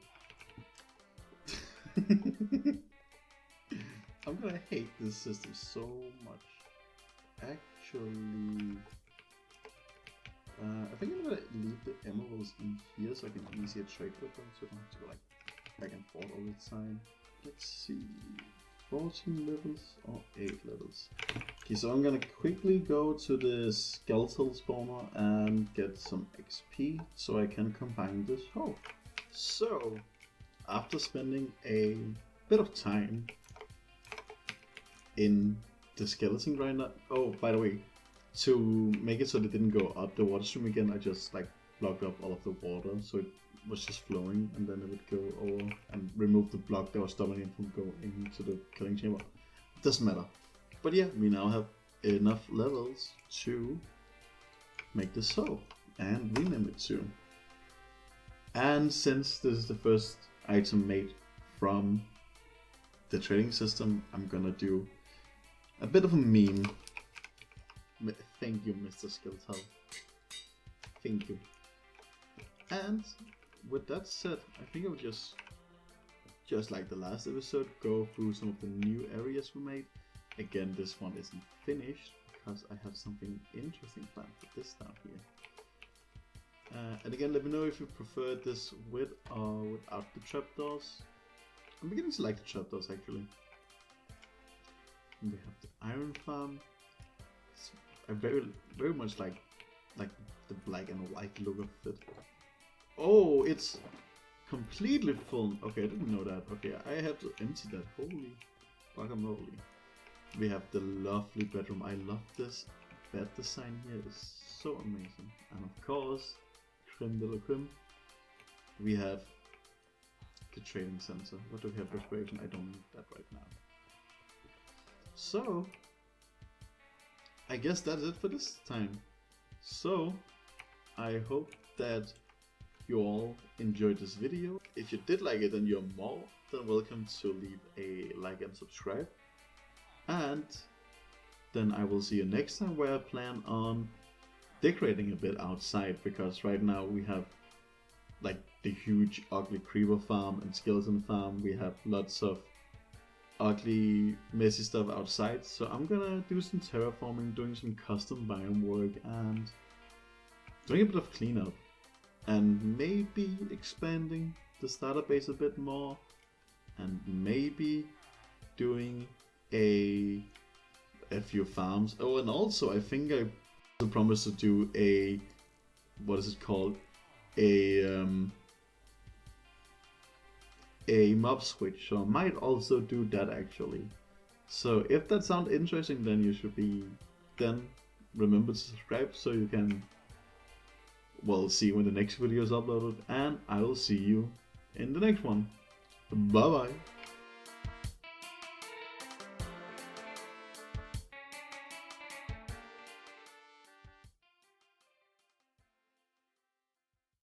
I'm gonna hate this system so much. Actually, I think I'm gonna leave the emeralds in here so I can easier trade with them, so I don't have to go like back and forth all the time. Let's see, 14 levels or 8 levels. Okay, so I'm gonna quickly go to the skeletal spawner and get some XP so I can combine this hoe. So, after spending a bit of time in the skeleton grinder, oh, by the way, to make it so they didn't go up the water stream again, I just like blocked up all of the water so it was just flowing, and then it would go over and remove the block that was stopping it from going into the killing chamber. It doesn't matter. But yeah, we now have enough levels to make this so and rename it to. And since this is the first item made from the trading system, I'm gonna do a bit of a meme. Thank you, Mr. Skeletal. Thank you. And with that said, I think I would just like the last episode, go through some of the new areas we made. Again, this one isn't finished because I have something interesting planned for this down here. And again, let me know if you prefer this with or without the trapdoors. I'm beginning to like the trapdoors actually. And we have the iron farm. I very much like the black and white look of it. Oh, it's completely full. Okay, I didn't know that. Okay, I have to empty that. Holy guacamole. We have the lovely bedroom. I love this bed design here. It's so amazing. And of course, creme de la creme, we have the trading center. What do we have? Respiration. I don't need that right now. So, I guess that's it for this time. So, I hope that you all enjoyed this video. If you did like it, then you're more than welcome to leave a like and subscribe. And then I will see you next time, where I plan on decorating a bit outside, because right now we have like the huge ugly creeper farm and skeleton farm. We have lots of ugly messy stuff outside, so I'm gonna do some terraforming, doing some custom biome work, and doing a bit of cleanup, and maybe expanding the starter base a bit more, and maybe doing a few farms. Oh, and also I think I promised to do a, what is it called, a mob switch, so I might also do that actually. So if that sounds interesting, then you should remember to subscribe so you can, well, see when the next video is uploaded, and I will see you in the next one. Bye bye.